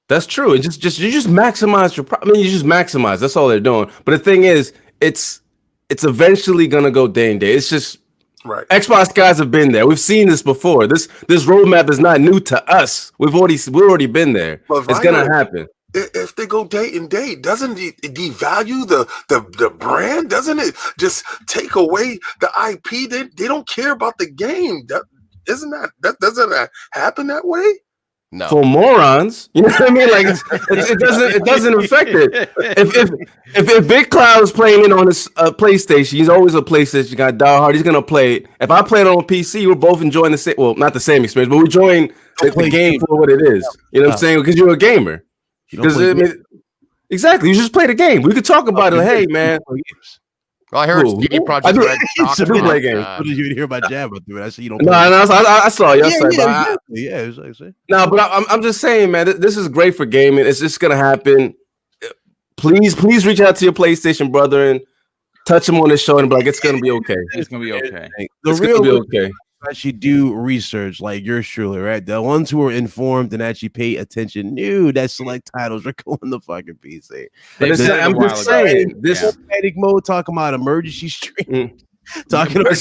That's true. It you just maximize your. You just maximize. That's all they're doing. But the thing is, it's eventually gonna go day and day. It's just right. Xbox guys have been there. We've seen this before. This roadmap is not new to us. We've already been there. But it's gonna happen. If they go day and day, doesn't it devalue the brand? Doesn't it just take away the IP? They don't care about the game. Doesn't that happen that way? No. For morons, you know what I mean? Like it doesn't affect it. If Big Cloud is playing it on his PlayStation, he's always a PlayStation guy. Die hard, he's gonna play it. If I play it on PC, we're both enjoying the same. Well, not the same experience, but we're enjoying the game for what it is. You know what I'm saying? Because you're a gamer. Exactly, you just play the game. We could talk about it. Like, hey, man. Well, I heard CD Projekt Red. I do play games. What did you even hear about Jabba? I said you don't. No, I saw you. Exactly. No, but I'm just saying, man. This is great for gaming. It's just gonna happen. Please reach out to your PlayStation brother and touch him on the shoulder and be like, it's gonna be okay. It's gonna be okay. It's gonna be okay. Actually do research like yours truly, right? The ones who are informed and actually pay attention knew that select titles are going to fucking PC. I'm just saying this panic mode, talking about emergency stream, talking about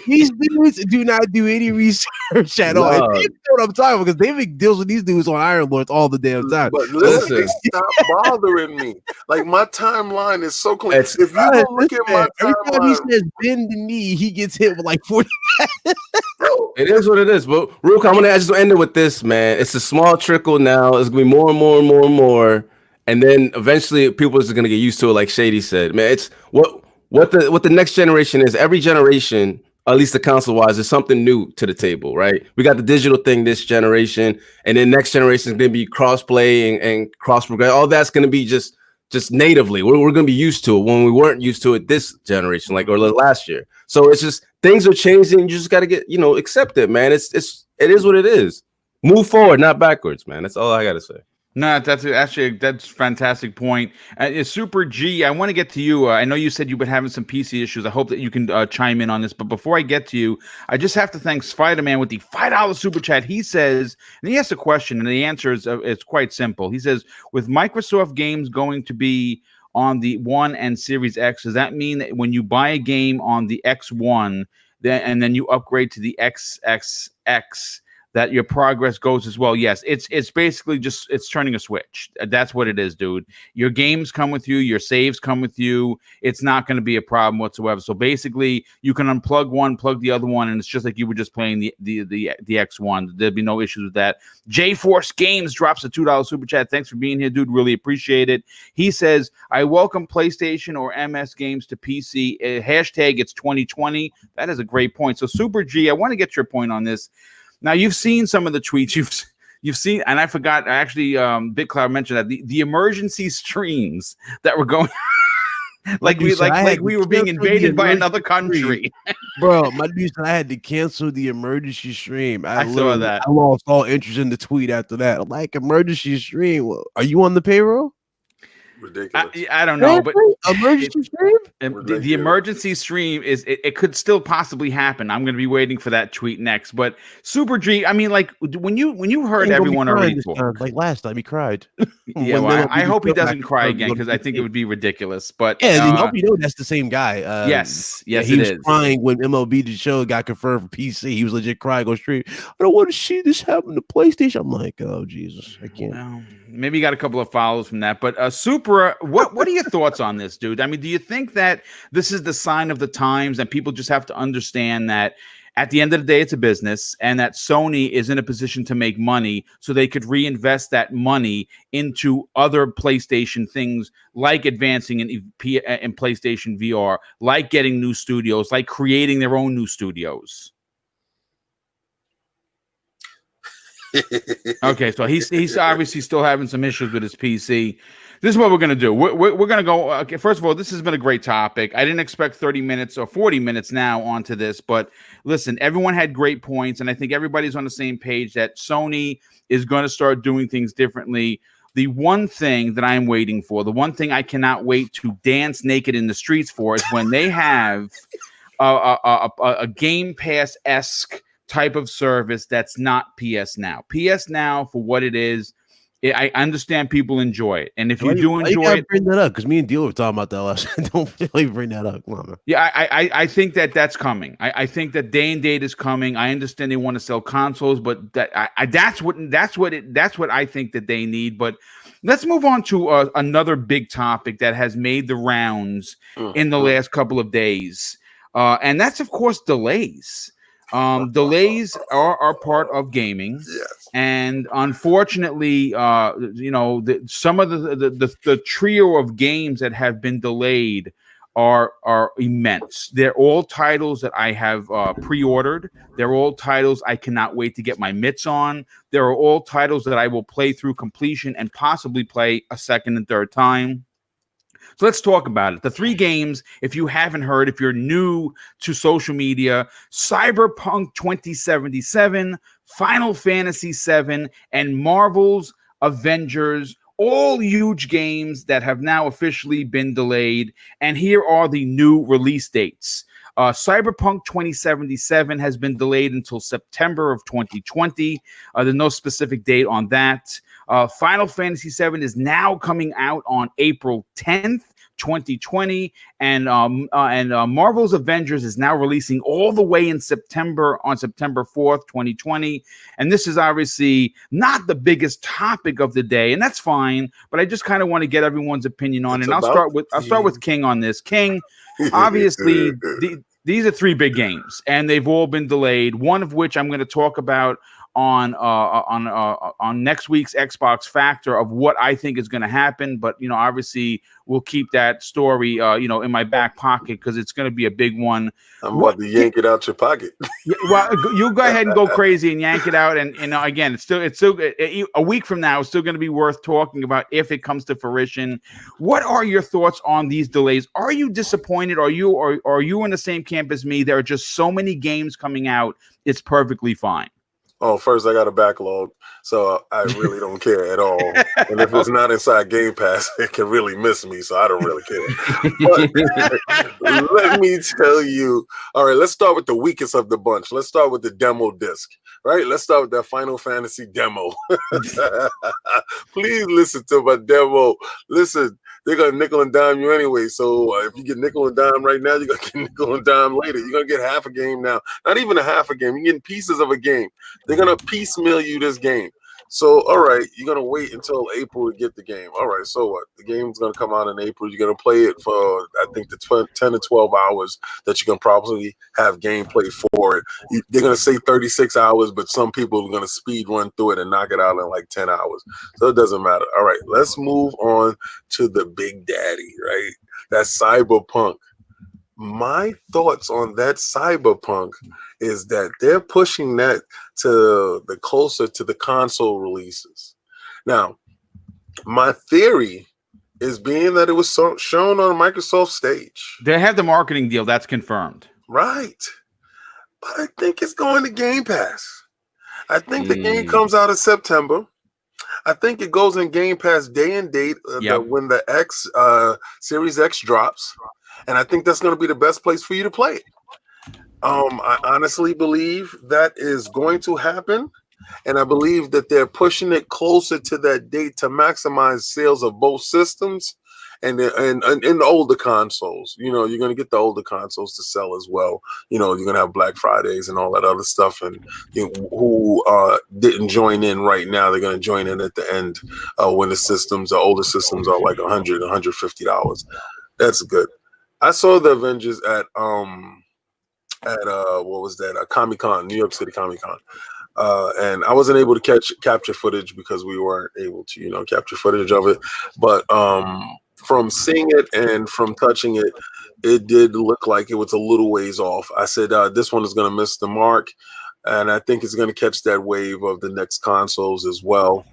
these dudes do not do any research at all. And they know what I'm talking about because David deals with these dudes on Iron Lords all the damn time. But listen, stop bothering me. Like my timeline is so clean. If you go look at my every timeline, time he says bend the knee, he gets hit with like 40. It is what it is. But real quick, I'm gonna just end it with this, man. It's a small trickle now. It's gonna be more and more and more and more, and then eventually people are just gonna get used to it. Like Shady said, man, it's what the next generation is. Every generation, at least the console wise, is something new to the table, right? We got the digital thing this generation, and then next generation is gonna be cross-play and cross-progress. All that's gonna be just natively. We're gonna be used to it when we weren't used to it this generation, like or last year. So it's just things are changing. You just gotta get, accept it, man. It is what it is. Move forward, not backwards, man. That's all I gotta say. No, that's a fantastic point. Super G, I want to get to you. I know you said you've been having some PC issues. I hope that you can chime in on this. But before I get to you, I just have to thank Spider-Man with the $5 super chat. He says, and he asked a question, and the answer is it's quite simple. He says, with Microsoft games going to be on the One and Series X, does that mean that when you buy a game on the X1, and then you upgrade to the XXX, that your progress goes as well? Yes, it's basically just it's turning a switch. That's what it is, dude. Your games come with you, your saves come with you. It's not going to be a problem whatsoever. So basically, you can unplug one, plug the other one, and it's just like you were just playing the X1. There'd be no issues with that. J Force Games drops a $2 super chat. Thanks for being here, dude. Really appreciate it. He says, I welcome PlayStation or MS games to PC. Hashtag it's 2020. That is a great point. So Super G, I want to get your point on this. Now, you've seen some of the tweets you've seen, and I forgot, actually, Big Cloud mentioned that the emergency streams that were going like we were being invaded by another country. Bro, my dude said I had to cancel the emergency stream. I saw that. I lost all interest in the tweet after that. I'm like, emergency stream? Are you on the payroll? Ridiculous. I don't know, but emergency stream. The emergency stream is it could still possibly happen. I'm going to be waiting for that tweet next. But Super G, I mean, like when you heard everyone already talk, like last time he cried. Yeah, well, I hope he doesn't cry again because I think it would be ridiculess. But yeah, I hope you know that's the same guy. Yes, he it was is. crying when MLB The Show got confirmed for PC. He was legit crying on stream. I don't want to see this happen to PlayStation. I'm like, oh Jesus, I can't. Well, maybe you got a couple of follows from that. But Super, what are your thoughts on this, dude? I mean, do you think that this is the sign of the times and people just have to understand that at the end of the day, it's a business and that Sony is in a position to make money so they could reinvest that money into other PlayStation things like advancing in PlayStation VR, like getting new studios, like creating their own new studios? Okay, so he's obviously still having some issues with his PC. This is what we're going to do. We're going to go. Okay, first of all, this has been a great topic. I didn't expect 30 minutes or 40 minutes now onto this, but listen, everyone had great points, and I think everybody's on the same page that Sony is going to start doing things differently. The one thing that I'm waiting for, the one thing I cannot wait to dance naked in the streets for, is when they have a Game Pass-esque type of service that's not PS Now. PS Now, for what it is, I understand people enjoy it, and if you do enjoy it, bring that up because me and Deal were talking about that last. Don't really bring that up. Come on, man. Yeah, I think that's coming. I think that day and date is coming. I understand they want to sell consoles, but that's what I think that they need. But let's move on to another big topic that has made the rounds in the last couple of days, and that's of course delays. Delays are part of gaming, yes. And unfortunately, some of the trio of games that have been delayed are immense. They're all titles that I have pre-ordered. They're all titles I cannot wait to get my mitts on. There are all titles that I will play through completion and possibly play a second and third time. So let's talk about it. The three games, if you haven't heard, if you're new to social media, Cyberpunk 2077, Final Fantasy VII, and Marvel's Avengers, all huge games that have now officially been delayed. And here are the new release dates. Cyberpunk 2077 has been delayed until September of 2020. There's no specific date on that. Final Fantasy VII is now coming out on April 10th, 2020, and Marvel's Avengers is now releasing all the way in September on September 4th, 2020. And this is obviously not the biggest topic of the day, and that's fine. But I just kind of want to get everyone's opinion on it. And I'll start with King on this. King, obviously, these are three big games, and they've all been delayed. One of which I'm going to talk about on next week's Xbox Factor of what I think is going to happen. But obviously we'll keep that story in my back pocket because it's going to be a big one. I'm about to yank it out your pocket. Well, you go ahead and go crazy and yank it out. And again, it's still a week from now. It's still going to be worth talking about if it comes to fruition. What are your thoughts on these delays? Are you disappointed? Are you in the same camp as me? There are just so many games coming out. It's perfectly fine. Oh, first I got a backlog, so I really don't care at all. And if it's not inside Game Pass, it can really miss me, so I don't really care. But let me tell you. All right, let's start with the weakest of the bunch. Let's start with the demo disc, right? Let's start with that Final Fantasy demo. Please listen to my demo. Listen, they're going to nickel and dime you anyway. So if you get nickel and dime right now, you're going to get nickel and dime later. You're going to get half a game now. Not even a half a game. You're getting pieces of a game. They're going to piecemeal you this game. So, all right, you're going to wait until April to get the game. All right, so what? The game's going to come out in April. You're going to play it for, I think, the 10 to 12 hours that you can probably have gameplay for it. They're going to say 36 hours, but some people are going to speed run through it and knock it out in like 10 hours. So it doesn't matter. All right, let's move on to the big daddy, right? That's Cyberpunk. My thoughts on that Cyberpunk is that they're pushing that to the closer to the console releases. Now, my theory is being that it was shown on a Microsoft stage. They have the marketing deal. That's confirmed. Right. But I think it's going to Game Pass. I think the game comes out in September. I think it goes in Game Pass day and date when the X Series X drops, and I think that's going to be the best place for you to play it. I honestly believe that is going to happen, and I believe that they're pushing it closer to that date to maximize sales of both systems and in the older consoles. You know, you're going to get the older consoles to sell as well. You know, you're going to have Black Fridays and all that other stuff, and who didn't join in right now, they're going to join in at the end when the older systems are like $100, $150. That's good. I saw the Avengers at what was that? Comic-Con, New York City Comic-Con. And I wasn't able to capture footage because we weren't able to, capture footage of it. But from seeing it and from touching it, it did look like it was a little ways off. I said, this one is going to miss the mark. And I think it's going to catch that wave of the next consoles as well.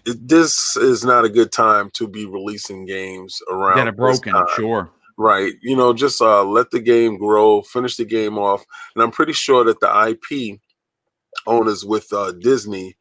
This is not a good time to be releasing games around that are broken, sure. Right. Just let the game grow, finish the game off. And I'm pretty sure that the IP owners with Disney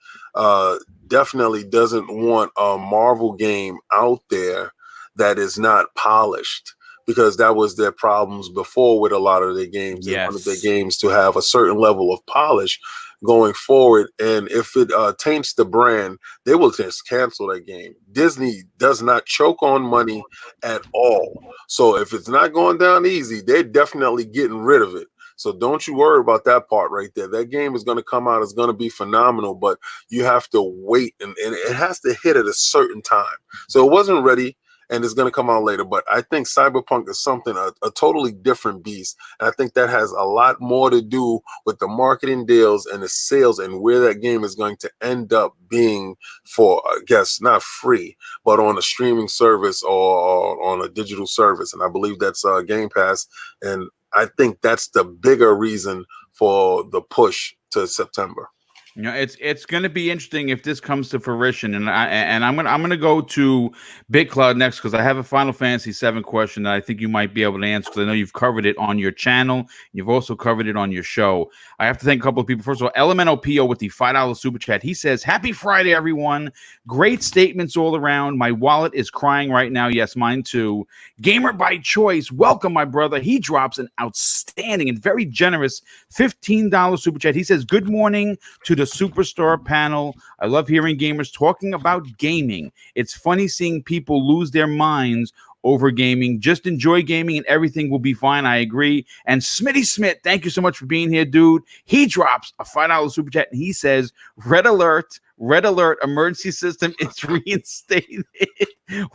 definitely doesn't want a Marvel game out there that is not polished, because that was their problems before with a lot of their games. They wanted their games to have a certain level of polish going forward, and if it taints the brand, they will just cancel that game. Disney does not choke on money at all, so if it's not going down easy, they're definitely getting rid of it. So don't you worry about that part right there. That game is going to come out. It's going to be phenomenal, but you have to wait, and it has to hit at a certain time. So it wasn't ready, and it's going to come out later. But I think Cyberpunk is something, a totally different beast. And I think that has a lot more to do with the marketing deals and the sales and where that game is going to end up being for, I guess, not free, but on a streaming service or on a digital service. And I believe that's Game Pass. And I think that's the bigger reason for the push to September. It's going to be interesting if this comes to fruition, and I'm gonna go to Big Cloud next, because I have a Final Fantasy VII question that I think you might be able to answer, because I know you've covered it on your channel. You've also covered it on your show. I have to thank a couple of people. First of all, Elemental PO with the $5 super chat. He says, "Happy Friday, everyone. Great statements all around. My wallet is crying right now. Yes, mine too. Gamer by choice. Welcome, my brother." He drops an outstanding and very generous $15 super chat. He says, "Good morning to the Superstar panel. I love hearing gamers talking about gaming. It's funny seeing people lose their minds over gaming. Just enjoy gaming and everything will be fine. I agree." And Smitty Smith, thank you so much for being here, dude. He drops a $5 super chat and he says, red alert, emergency system is reinstated.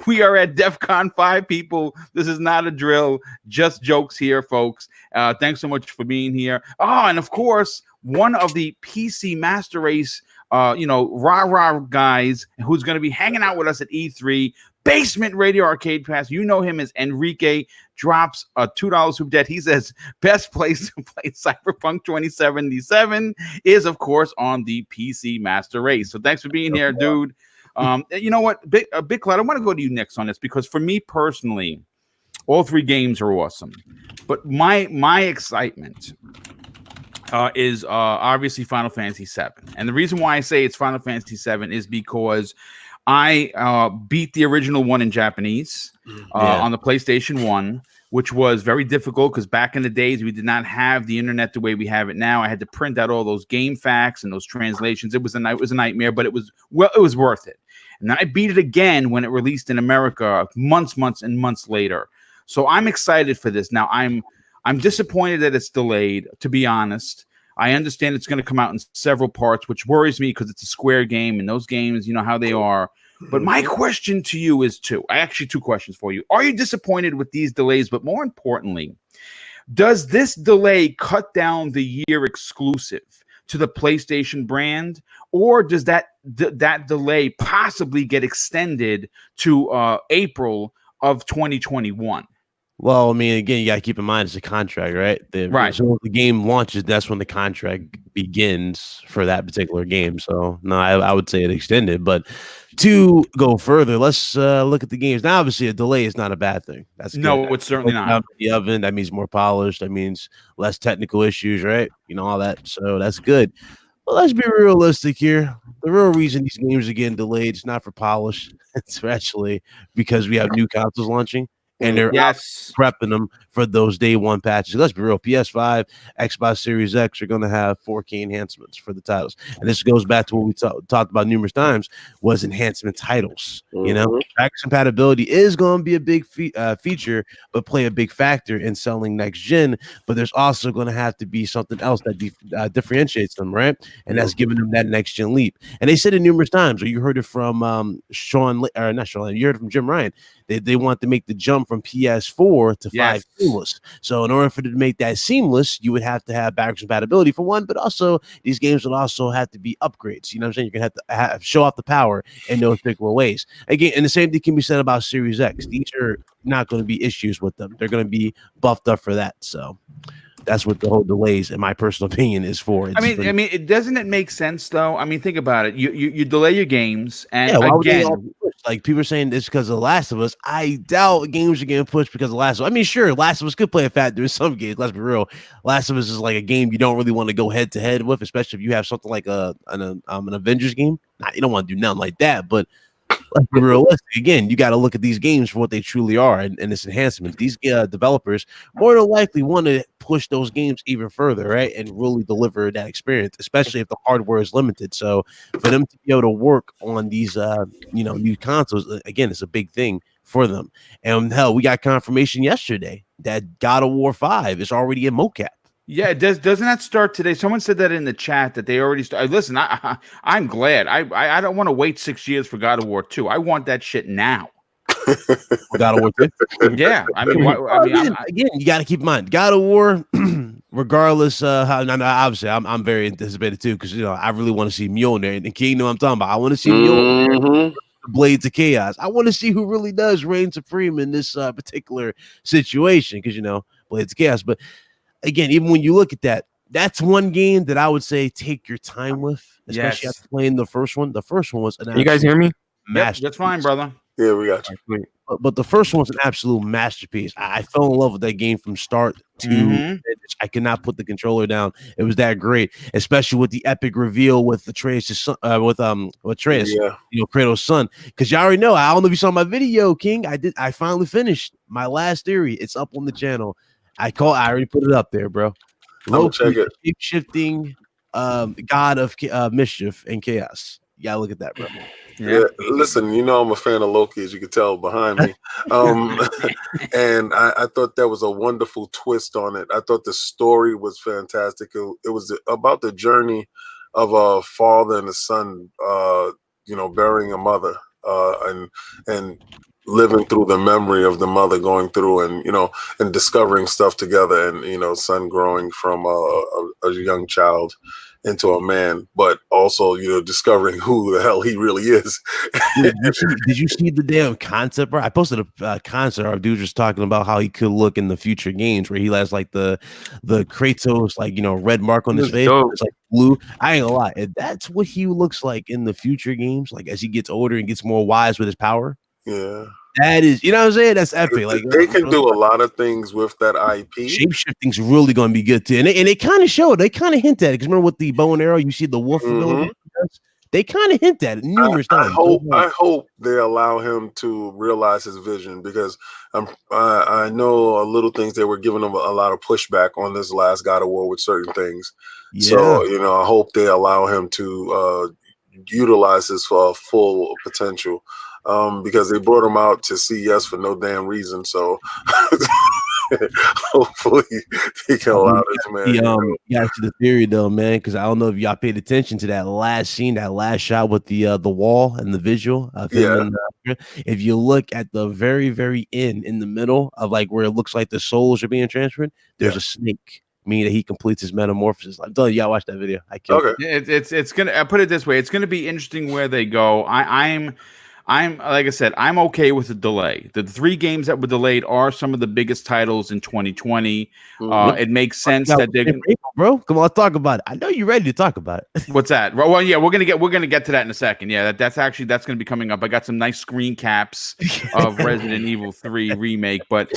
We are at DEFCON 5, people. This is not a drill. Just jokes here, folks. Thanks so much for being here. Oh, and of course, one of the PC Master Race, rah-rah guys who's going to be hanging out with us at E3, Basement Radio Arcade Pass. You know him as Enrique, drops a $2 super chat. He says, best place to play Cyberpunk 2077 is, of course, on the PC Master Race. So thanks for being here, dude. You know what, Big Cloud, I want to go to you next on this, because for me personally, all three games are awesome. But my excitement is obviously Final Fantasy VII. And the reason why I say it's Final Fantasy VII is because I beat the original one in Japanese on the PlayStation 1, which was very difficult because back in the days, we did not have the internet the way we have it now. I had to print out all those game facts and those translations. It was a nightmare, but it was worth it. And I beat it again when it released in America months and months later. So I'm excited for this. Now, I'm disappointed that it's delayed, to be honest. I understand it's going to come out in several parts, which worries me because it's a Square game, and those games, you know how they are. But my question to you is two questions for you. Are you disappointed with these delays? But more importantly, does this delay cut down the year exclusive to the PlayStation brand, or does that delay possibly get extended to April of 2021? Well, I mean, again, you got to keep in mind it's a contract, right? Right. So when the game launches, that's when the contract begins for that particular game. So, no, I would say it extended. But to go further, let's look at the games. Now, obviously, a delay is not a bad thing. That's no, good. It's certainly not. The oven, that means more polished. That means less technical issues, right? You know, all that. So that's good. Well, let's be realistic here. The real reason these games are getting delayed is not for polish. It's actually because we have new consoles launching, and they're Yes. prepping them for those day one patches. Let's be real. PS5, Xbox Series X are going to have 4K enhancements for the titles. And this goes back to what we talked about numerous times was enhancement titles. You know, backwards compatibility is going to be a big feature, but play a big factor in selling next gen. But there's also going to have to be something else that differentiates them, right? And that's giving them that next gen leap. And they said it numerous times, or you heard it from not Sean, you heard it from Jim Ryan. They want to make the jump from PS4 to 5 seamless. So in order for them to make that seamless, you would have to have backwards compatibility for one, but also these games would also have to be upgrades. You know what I'm saying? You're going to have to show off the power in those particular ways. Again, and the same thing can be said about Series X. These are not going to be issues with them. They're going to be buffed up for that. So that's what the whole delays, in my personal opinion, is for. I mean, doesn't it make sense though? I mean, think about it. You delay your games, and like people are saying this because of The Last of Us. I doubt games are getting pushed because of Last of Us. I mean, sure, Last of Us could play a factor in some games. Let's be real. Last of Us is like a game you don't really want to go head to head with, especially if you have something like an Avengers game. Nah, you don't want to do nothing like that, but. Let's be realistic. Again, you got to look at these games for what they truly are and its enhancements. These developers more than likely want to push those games even further, right? And really deliver that experience, especially if the hardware is limited. So for them to be able to work on these, new consoles, again, it's a big thing for them. And hell, we got confirmation yesterday that God of War 5 is already in mocap. Yeah, doesn't that start today? Someone said that in the chat that they already started. Listen, I'm glad. I don't want to wait 6 years for God of War 2. I want that shit now. God of War 2? Yeah, I mean, again, you got to keep in mind, God of War, regardless how. Obviously, I'm very anticipated too because I really want to see Mjolnir and the Kingdom. I'm talking about. I want to see Mjolnir. Blades of Chaos. I want to see who really does reign supreme in this particular situation because Blades of Chaos, but. Again, even when you look at that, that's one game that I would say take your time with, especially after playing the first one. The first one was an you guys hear me? Yep, that's fine, brother. Yeah, we got you. But the first one was an absolute masterpiece. I fell in love with that game from start to finish. I could not put the controller down. It was that great, especially with the epic reveal with Atreus' son, Kratos' son. Because you already know. I don't know if you saw my video, King. I finally finished my last theory. It's up on the channel. I already put it up there, bro. Check it. Shape-shifting god of mischief and chaos. You gotta look at that, bro. Yeah, listen, I'm a fan of Loki, as you can tell behind me. And I thought that was a wonderful twist on it. I thought the story was fantastic. It was about the journey of a father and a son, burying a mother, and living through the memory of the mother going through and discovering stuff together and son growing from a young child into a man, but also discovering who the hell he really is. Did you see the damn concept, bro? I posted a concept. Our dude was talking about how he could look in the future games where he has like the Kratos red mark on his face. It's like blue. I ain't gonna lie, if that's what he looks like in the future games, like as he gets older and gets more wise with his power. Yeah. That is, what I'm saying? That's epic. Like they can do a lot of things with that IP. Shape-shifting's really going to be good too, and they kind of show it. They kind of hint at it. Because remember with the bow and arrow, you see the wolf ability. They kind of hint at it numerous times. I hope they allow him to realize his vision because I know a little things they were giving him a lot of pushback on this last God of War with certain things. Yeah. So I hope they allow him to utilize his full potential. Because they brought him out to CES for no damn reason. So hopefully he can allow this man. Yeah, to the theory though, man, because I don't know if y'all paid attention to that last scene, that last shot with the wall and the visual of him. If you look at the very, very end in the middle of like where it looks like the souls are being transferred, there's a snake. Meaning that he completes his metamorphosis. I'm telling you, y'all watch that video. I can't. Okay. It's gonna. I put it this way. It's gonna be interesting where they go. like I said, I'm okay with the delay. The 3 games that were delayed are some of the biggest titles in 2020. It makes sense that they're bro. Come on, let's talk about it. I know you're ready to talk about it. What's that? Well, yeah, we're gonna get to that in a second. Yeah, that's gonna be coming up. I got some nice screen caps of Resident Evil 3 remake, but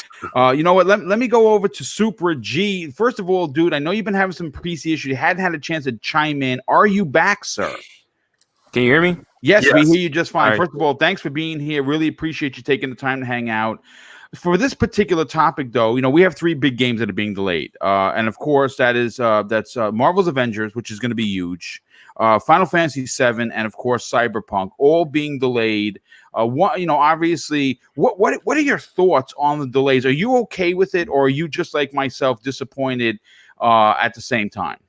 you know what? Let me go over to Super G. First of all, dude, I know you've been having some PC issues. You hadn't had a chance to chime in. Are you back, sir? Can you hear me? Yes, we hear you just fine. Right. First of all, thanks for being here. Really appreciate you taking the time to hang out. For this particular topic, though, you know, we have 3 big games that are being delayed, and of course, that's Marvel's Avengers, which is going to be huge, Final Fantasy VII, and of course, Cyberpunk, all being delayed. Obviously, what are your thoughts on the delays? Are you okay with it, or are you just like myself, disappointed at the same time?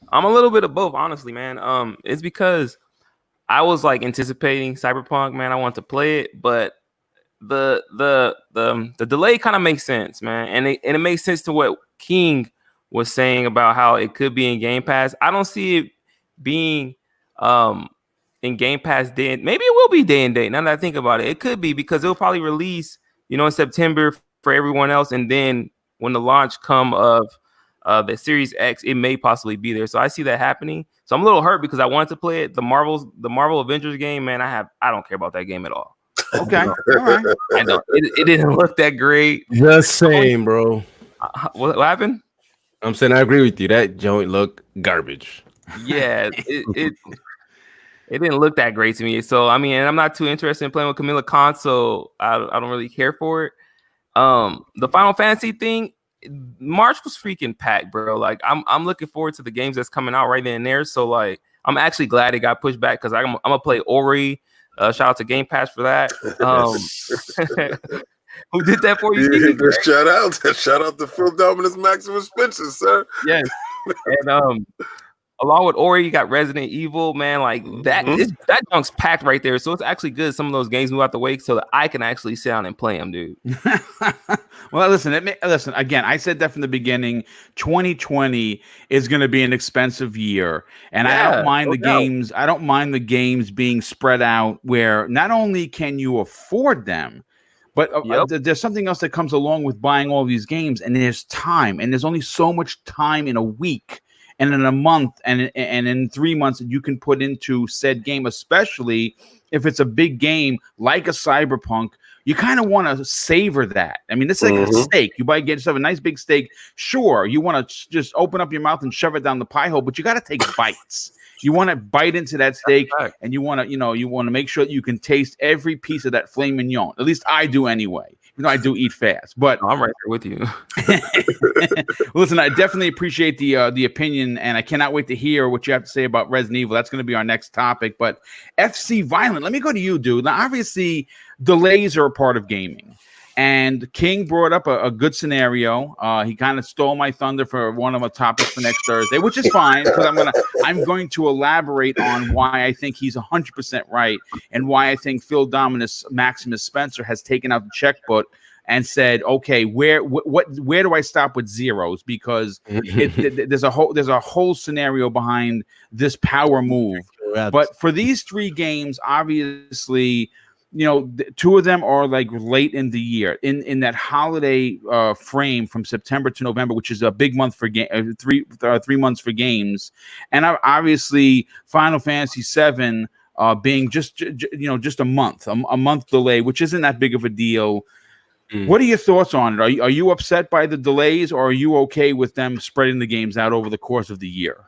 I'm a little bit of both, honestly, man. It's because I was like anticipating Cyberpunk, man. I want to play it, but the delay kind of makes sense, man, and it makes sense to what King was saying about how it could be in Game Pass. I don't see it being in Game Pass day. Maybe it will be day and date. Now that I think about it, it could be because it'll probably release, in September for everyone else, and then when the launch come of the Series X, it may possibly be there. So I see that happening. So I'm a little hurt because I wanted to play it. The Marvel Avengers game, man. I don't care about that game at all. Okay, all right. I know it didn't look that great. The same, bro. What happened? I'm saying I agree with you. That joint looked garbage. Yeah, it didn't look that great to me. So I mean, and I'm not too interested in playing with Camilla Khan, so I don't really care for it. The Final Fantasy thing, March was freaking packed, bro. Like I'm looking forward to the games that's coming out right then and there. So like I'm actually glad it got pushed back because I'm gonna play Ori. Shout out to Game Pass for that. Who did that for you? Shout out to Phil Dominus Maximus Spencer, sir. Yes. And along with Ori, you got Resident Evil, man. Like that junk's packed right there. So it's actually good. Some of those games move out the way so that I can actually sit down and play them, dude. Well, listen. Again, I said that from the beginning. 2020 is going to be an expensive year, and I don't mind the games. I don't mind the games being spread out where not only can you afford them, but there's something else that comes along with buying all these games, and there's time, and there's only so much time in a week. And in a month and in 3 months that you can put into said game, especially if it's a big game like a Cyberpunk, you kind of want to savor that. I mean, it's like a steak. Get yourself a nice big steak. Sure, you want to just open up your mouth and shove it down the pie hole, but you got to take bites. You want to bite into that steak, and you want to make sure that you can taste every piece of that filet mignon. At least I do anyway. I do eat fast, but I'm right there with you. Listen, I definitely appreciate the opinion, and I cannot wait to hear what you have to say about Resident Evil. That's going to be our next topic. But FC Violent, let me go to you, dude. Now, obviously, delays are a part of gaming, and King brought up a good scenario. He kind of stole my thunder for one of the topics for next Thursday, which is fine because I'm going to elaborate on why I think he's 100% right and why I think Phil Dominus Maximus Spencer has taken out the checkbook and said, okay, where do I stop with zeros? Because there's a whole scenario behind this power move. But for these 3 games, obviously, 2 of them are like late in the year, in that holiday frame from September to November, which is a big month for 3 months for games, and obviously Final Fantasy VII being just a month delay, which isn't that big of a deal. What are your thoughts on it? Are you upset by the delays, or are you okay with them spreading the games out over the course of the year?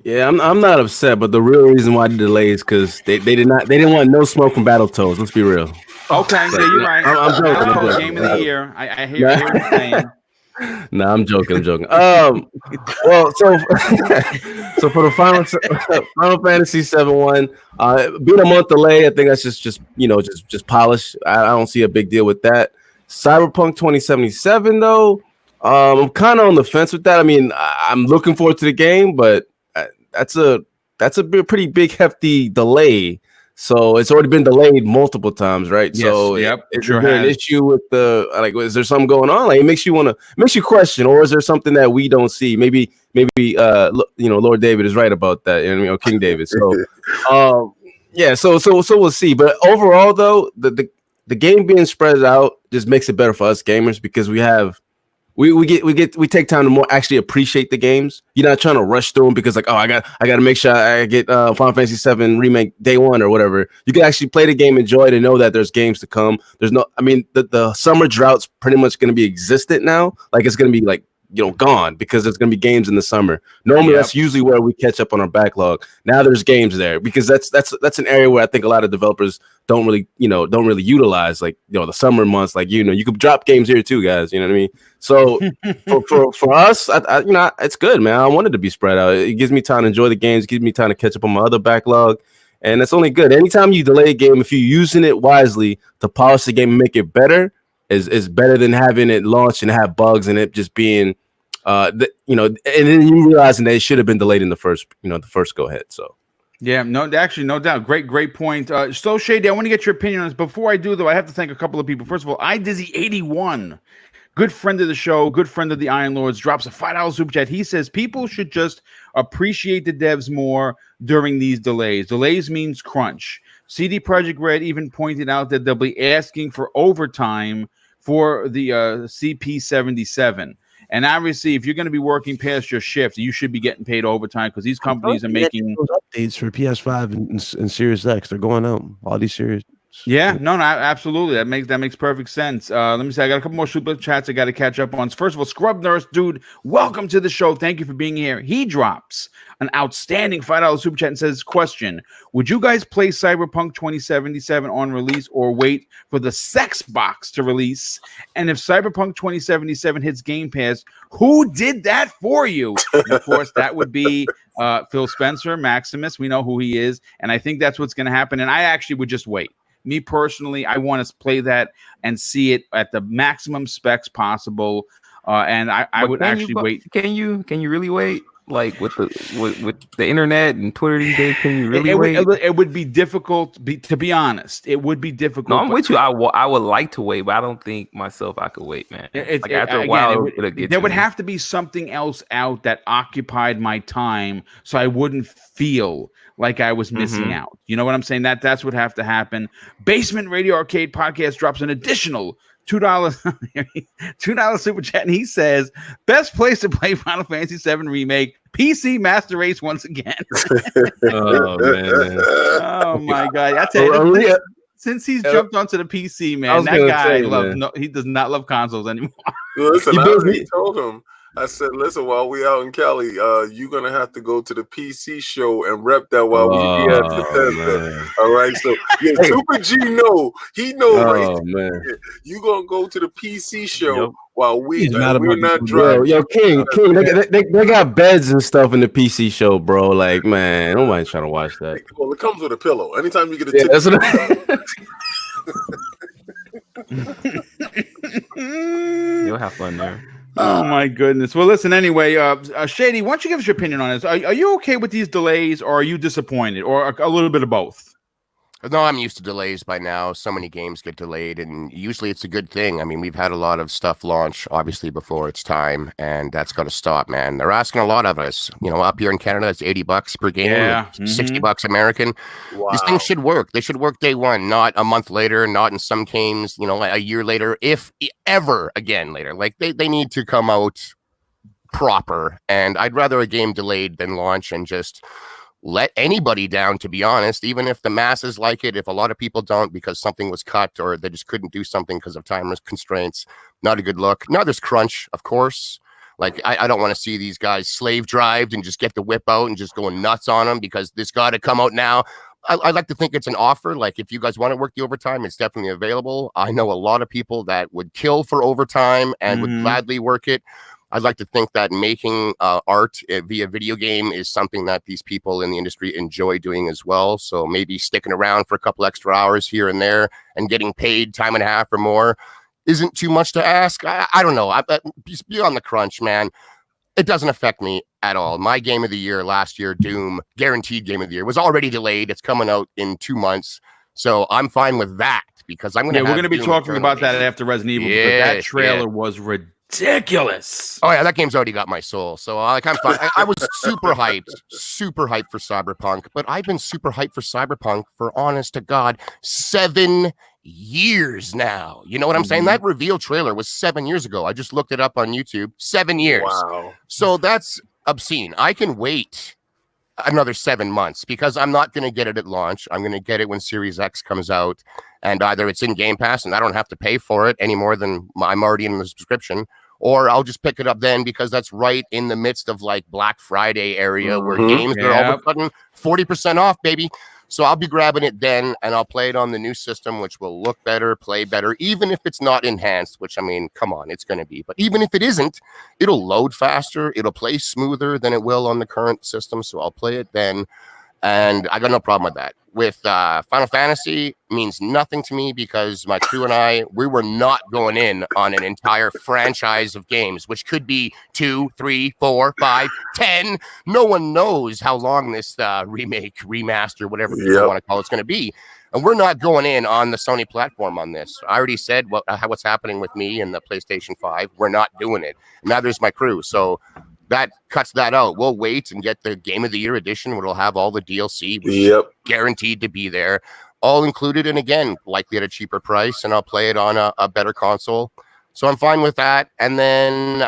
Yeah, I'm not upset, but the real reason why the delay is because they didn't want no smoke from Battletoads. Let's be real. Okay, so you're right. I'm joking. Game of the year. I hear what you're saying. No, I'm joking. Well, so for the Final Fantasy VII one, being a month delay, I think that's just polish. I don't see a big deal with that. Cyberpunk 2077 though, I'm kind of on the fence with that. I mean, I'm looking forward to the game, but that's a pretty big hefty delay. So it's already been delayed multiple times, right? Yes, so it sure an issue with is there something going on? Like it makes you question, or is there something that we don't see? Maybe Lord David is right about that, King David. So Yeah, so we'll see. But overall, though, the game being spread out just makes it better for us gamers because we take time to more actually appreciate the games. You're not trying to rush through them because like, oh, I got to make sure I get Final Fantasy VII Remake day one or whatever. You can actually play the game, enjoy it, and know that there's games to come. There's no, I mean, the summer drought's pretty much going to be existent now. Like it's going to be like, gone because there's going to be games in the summer. Normally, that's usually where we catch up on our backlog. Now there's games there because that's an area where I think a lot of developers don't really utilize, like, the summer months. Like, you could drop games here too, guys. You know what I mean? So for us, I it's good, man. I want it to be spread out. It gives me time to enjoy the games, gives me time to catch up on my other backlog. And it's only good. Anytime you delay a game, if you're using it wisely to polish the game and make it better, is better than having it launched and have bugs and it just being, and then you realizing that it should have been delayed in the first go ahead. So. Yeah, no doubt. Great point. So Shady, I want to get your opinion on this. Before I do, though, I have to thank a couple of people. First of all, iDizzy81, good friend of the show, good friend of the Iron Lords, drops a $5 super chat. He says people should just appreciate the devs more during these delays. Delays means crunch. CD Projekt Red even pointed out that they'll be asking for overtime for the CP77. And obviously, if you're going to be working past your shift, you should be getting paid overtime because these companies are making those updates for PS5 and Series X. They're going out. All these series. Yeah, no, absolutely. That makes perfect sense. Let me see. I got a couple more super chats I got to catch up on. First of all, Scrub Nurse, dude, welcome to the show. Thank you for being here. He drops an outstanding $5 super chat and says, question, would you guys play Cyberpunk 2077 on release or wait for the sex box to release? And if Cyberpunk 2077 hits Game Pass, who did that for you? And of course, that would be Phil Spencer, Maximus. We know who he is. And I think that's what's going to happen. And I actually would just wait. Me personally, I want to play that and see it at the maximum specs possible. And I would actually wait. Can you really wait? Like with the internet and Twitter these days, can you really wait? It would be difficult. To be honest, it would be difficult. No, I'm with you. I would like to wait, but I don't think myself I could wait, man. After a while, there would have to be something else out that occupied my time, so I wouldn't feel like I was missing out. You know what I'm saying? That's what have to happen. Basement Radio Arcade Podcast drops an additional $2 super chat, and he says, best place to play Final Fantasy VII Remake, PC Master Race once again. Oh, man. Oh, my God. I tell you, since he's jumped onto the PC, man, that guy he does not love consoles anymore. Listen, I already told him. I said, listen, while we out in Cali, you're going to have to go to the PC show and rep that while we be at Bethesda. All right? So, yeah, Super G he knows. Man. You're going to go to the PC show while we're not driving. Yo, King, they got beds and stuff in the PC show, bro. Like, man, nobody's trying to watch that. Well, it comes with a pillow. Anytime you get a tip. That's what You'll have fun there. Oh my goodness. Well, listen, anyway, Shady, why don't you give us your opinion on this? Are you okay with these delays, or are you disappointed, or a little bit of both? No, I'm used to delays by now. So many games get delayed, and usually it's a good thing. I mean, we've had a lot of stuff launch, obviously, before it's time, and that's got to stop, man. They're asking a lot of us. Up here in Canada, it's $80 per game, $60 American. Wow. These things should work. They should work day one, not a month later, not in some games, a year later, if ever again later. Like, they need to come out proper, and I'd rather a game delayed than launch and just let anybody down, to be honest, even if the masses like it. If a lot of people don't because something was cut or they just couldn't do something because of time constraints, not a good look. Now there's crunch, of course. Like, I don't want to see these guys slave drived and just get the whip out and just going nuts on them because this got to come out now. I like to think it's an offer. Like, if you guys want to work the overtime, it's definitely available. I know a lot of people that would kill for overtime and would gladly work it. I'd like to think that making art via video game is something that these people in the industry enjoy doing as well. So maybe sticking around for a couple extra hours here and there and getting paid time and a half or more isn't too much to ask. I don't know. Beyond the crunch, man, it doesn't affect me at all. My game of the year last year, Doom, guaranteed game of the year, was already delayed. It's coming out in 2 months. So I'm fine with that because I'm going to. Yeah, we're going to be talking about that after Resident Evil. Because that trailer was ridiculous. ridiculous. Oh yeah, that game's already got my soul. So like I'm fine. I was super hyped for Cyberpunk, but I've been super hyped for Cyberpunk for honest to God 7 years now. You know what I'm saying? That reveal trailer was 7 years ago. I just looked it up on YouTube. 7 years. Wow. So that's obscene. I can wait another 7 months because I'm not going to get it at launch. I'm going to get it when Series X comes out, and either it's in Game Pass and I don't have to pay for it any more than I'm already in the subscription, or I'll just pick it up then because that's right in the midst of like Black Friday area where games are all of a sudden 40% off, baby. So I'll be grabbing it then, and I'll play it on the new system, which will look better, play better, even if it's not enhanced, which, I mean, come on, it's going to be. But even if it isn't, it'll load faster. It'll play smoother than it will on the current system, so I'll play it then. And I got no problem with that. With Final Fantasy, means nothing to me because my crew and we were not going in on an entire franchise of games, which could be 2, 3, 4, 5, 10. No one knows how long this remake, remaster, whatever you want to call it's going to be. And we're not going in on the Sony platform on this. I already said what's happening with me and the PlayStation 5. We're not doing it. Now there's my crew. So that cuts that out. We'll wait and get the Game of the Year edition, where it'll have all the DLC, which is guaranteed to be there, all included. And again, likely at a cheaper price, and I'll play it on a better console. So I'm fine with that. And then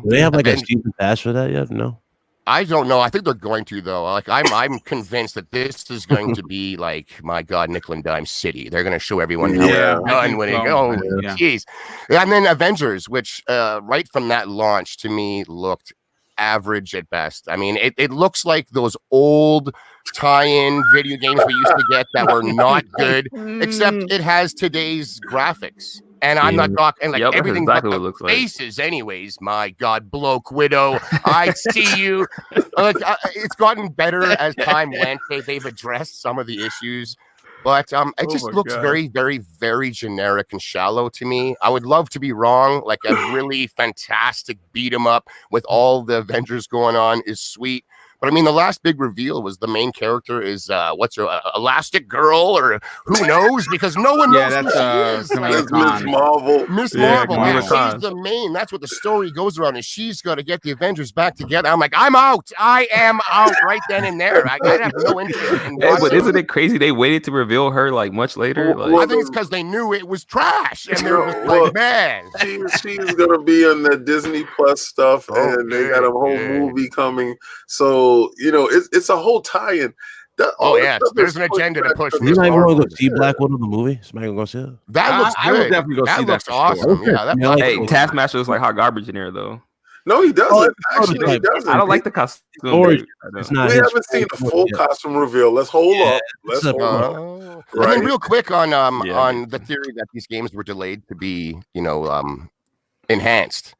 do they have like a season pass for that yet? No. I don't know. I think they're going to, though. Like I'm convinced that this is going to be like, my God, nickel and dime city. They're going to show everyone how it's done when it goes. Jeez. And then Avengers, which right from that launch to me looked average at best. I mean, it looks like those old tie-in video games we used to get that were not good, except it has today's graphics. And I'm not talking like everything exactly but the looks faces, like. Anyways, my God, Bloke Widow, I see you. It's gotten better as time went. They've addressed some of the issues. But it just looks very, very, very generic and shallow to me. I would love to be wrong. Like a really fantastic beat 'em up with all the Avengers going on is sweet. But I mean, the last big reveal was the main character is what's her Elastic Girl, or who knows? Because no one knows who she is. Like, Miss Marvel. Miss Marvel. She's the main. That's what the story goes around. Is she's got to get the Avengers back together. I'm like, I'm out. I am out right then and there. I have no interest in but isn't it crazy they waited to reveal her like much later? Like, I think it's because they knew it was trash, and they're just like, man, she's gonna be on the Disney Plus stuff, and they got a whole movie coming. So you know, it's a whole tie-in. There's an agenda to push. You might want to go see Black Widow the movie. Somebody gonna go see it. That looks good. I would definitely go see that. Looks awesome. Sure. Yeah, hey, Taskmaster looks like hot garbage in here though. No, he doesn't. Actually, he doesn't. I don't like the costume. It's not we haven't seen the full costume reveal. Let's hold up. Let's hold up. Right. And then real quick on the theory that these games were delayed to be, enhanced.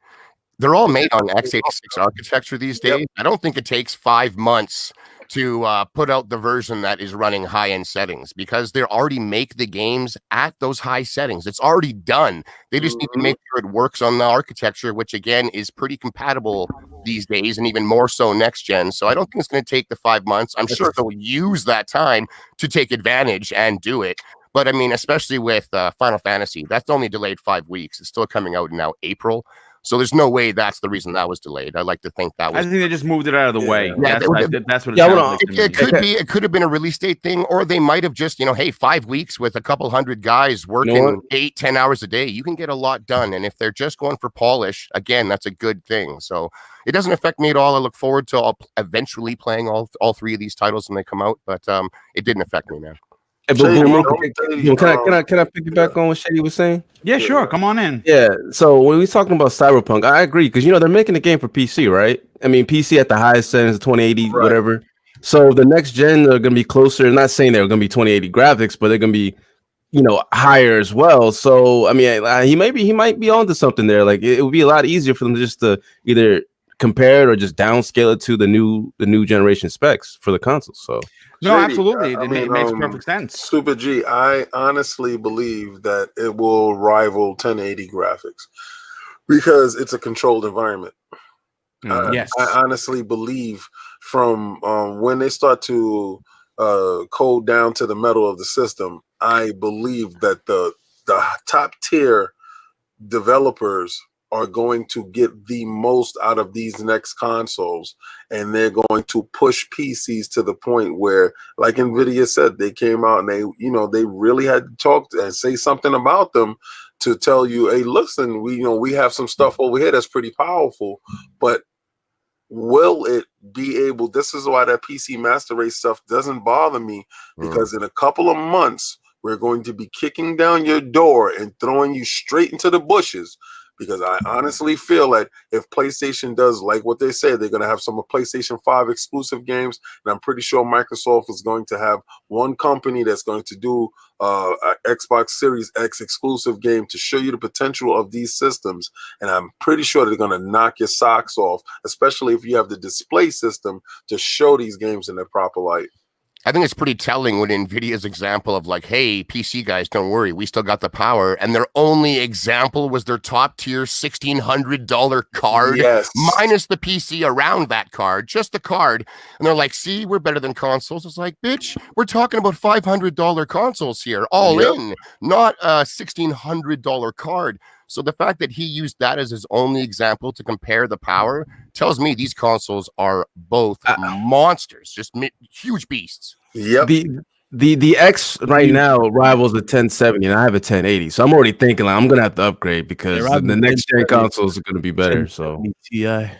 They're all made on x86 architecture these days. I don't think it takes 5 months to put out the version that is running high-end settings, because they already make the games at those high settings. It's already done. They just need to make sure it works on the architecture, which again is pretty compatible these days, and even more so next gen. So I don't think it's going to take the 5 months. I'm sure they'll use that time to take advantage and do it. But I mean, especially with Final Fantasy, that's only delayed 5 weeks. It's still coming out in now April. So there's no way that's the reason that was delayed. I like to think that was. I think they just moved it out of the way. Yeah, that's what it sounds like. It could be. It could have been a release date thing, or they might have just, hey, 5 weeks with a couple hundred guys working 8-10 hours a day. You can get a lot done. And if they're just going for polish, again, that's a good thing. So it doesn't affect me at all. I look forward to eventually playing all 3 of these titles when they come out. But it didn't affect me, man. Hey, can I piggyback on what Shady was saying? Yeah, sure. Come on in. Yeah. So when we talking about Cyberpunk, I agree, because they're making the game for PC, right? I mean, PC at the highest settings, 2080, whatever. So the next gen are going to be closer. I'm not saying they're going to be 2080 graphics, but they're going to be, higher as well. So I mean, he might be onto something there. Like it would be a lot easier for them just to either compare it or just downscale it to the new generation specs for the console. So. No, absolutely. It makes perfect sense. Super G, I honestly believe that it will rival 1080 graphics because it's a controlled environment. Yes. I honestly believe from when they start to code down to the metal of the system, I believe that the top tier developers are going to get the most out of these next consoles, and they're going to push PCs to the point where, like Nvidia said, they came out and they really had to talk and say something about them to tell you, hey, listen, we have some stuff over here that's pretty powerful, but will it be able? This is why that PC Master Race stuff doesn't bother me, because in a couple of months we're going to be kicking down your door and throwing you straight into the bushes. Because I honestly feel like if PlayStation does like what they say, they're going to have some PlayStation 5 exclusive games, and I'm pretty sure Microsoft is going to have one company that's going to do an Xbox Series X exclusive game to show you the potential of these systems, and I'm pretty sure they're going to knock your socks off, especially if you have the display system to show these games in their proper light. I think it's pretty telling with NVIDIA's example of like, hey, PC guys, don't worry, we still got the power. And their only example was their top tier $1,600 card, minus the PC around that card, just the card. And they're like, see, we're better than consoles. It's like, bitch, we're talking about $500 consoles here, all in, not a $1,600 card. So the fact that he used that as his only example to compare the power tells me these consoles are both monsters, just huge beasts. Yep. The X right now rivals the 1070, and I have a 1080. So I'm already thinking like I'm gonna have to upgrade because the next gen consoles are gonna be better. So yeah,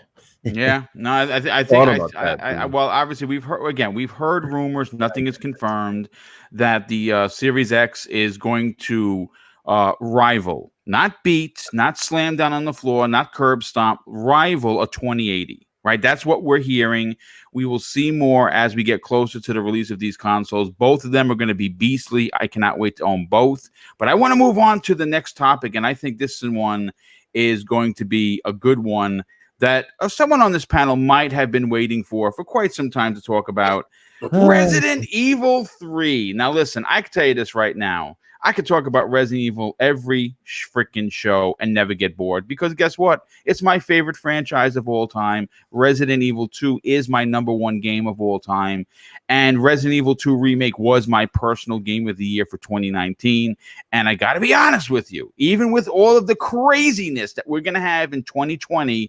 no, I think well, obviously we've heard rumors. Nothing is confirmed that the Series X is going to rival, not beat, not slam down on the floor, not curb stomp, rival a 2080. Right, that's what we're hearing. We will see more as we get closer to the release of these consoles. Both of them are going to be beastly. I cannot wait to own both. But I want to move on to the next topic, and I think this one is going to be a good one that someone on this panel might have been waiting for quite some time to talk about. Resident Evil 3. Now, listen, I can tell you this right now. I could talk about Resident Evil every freaking show and never get bored, because guess what? It's my favorite franchise of all time. Resident Evil 2 is my #1 game of all time. And Resident Evil 2 Remake was my personal game of the year for 2019. And I got to be honest with you, even with all of the craziness that we're going to have in 2020,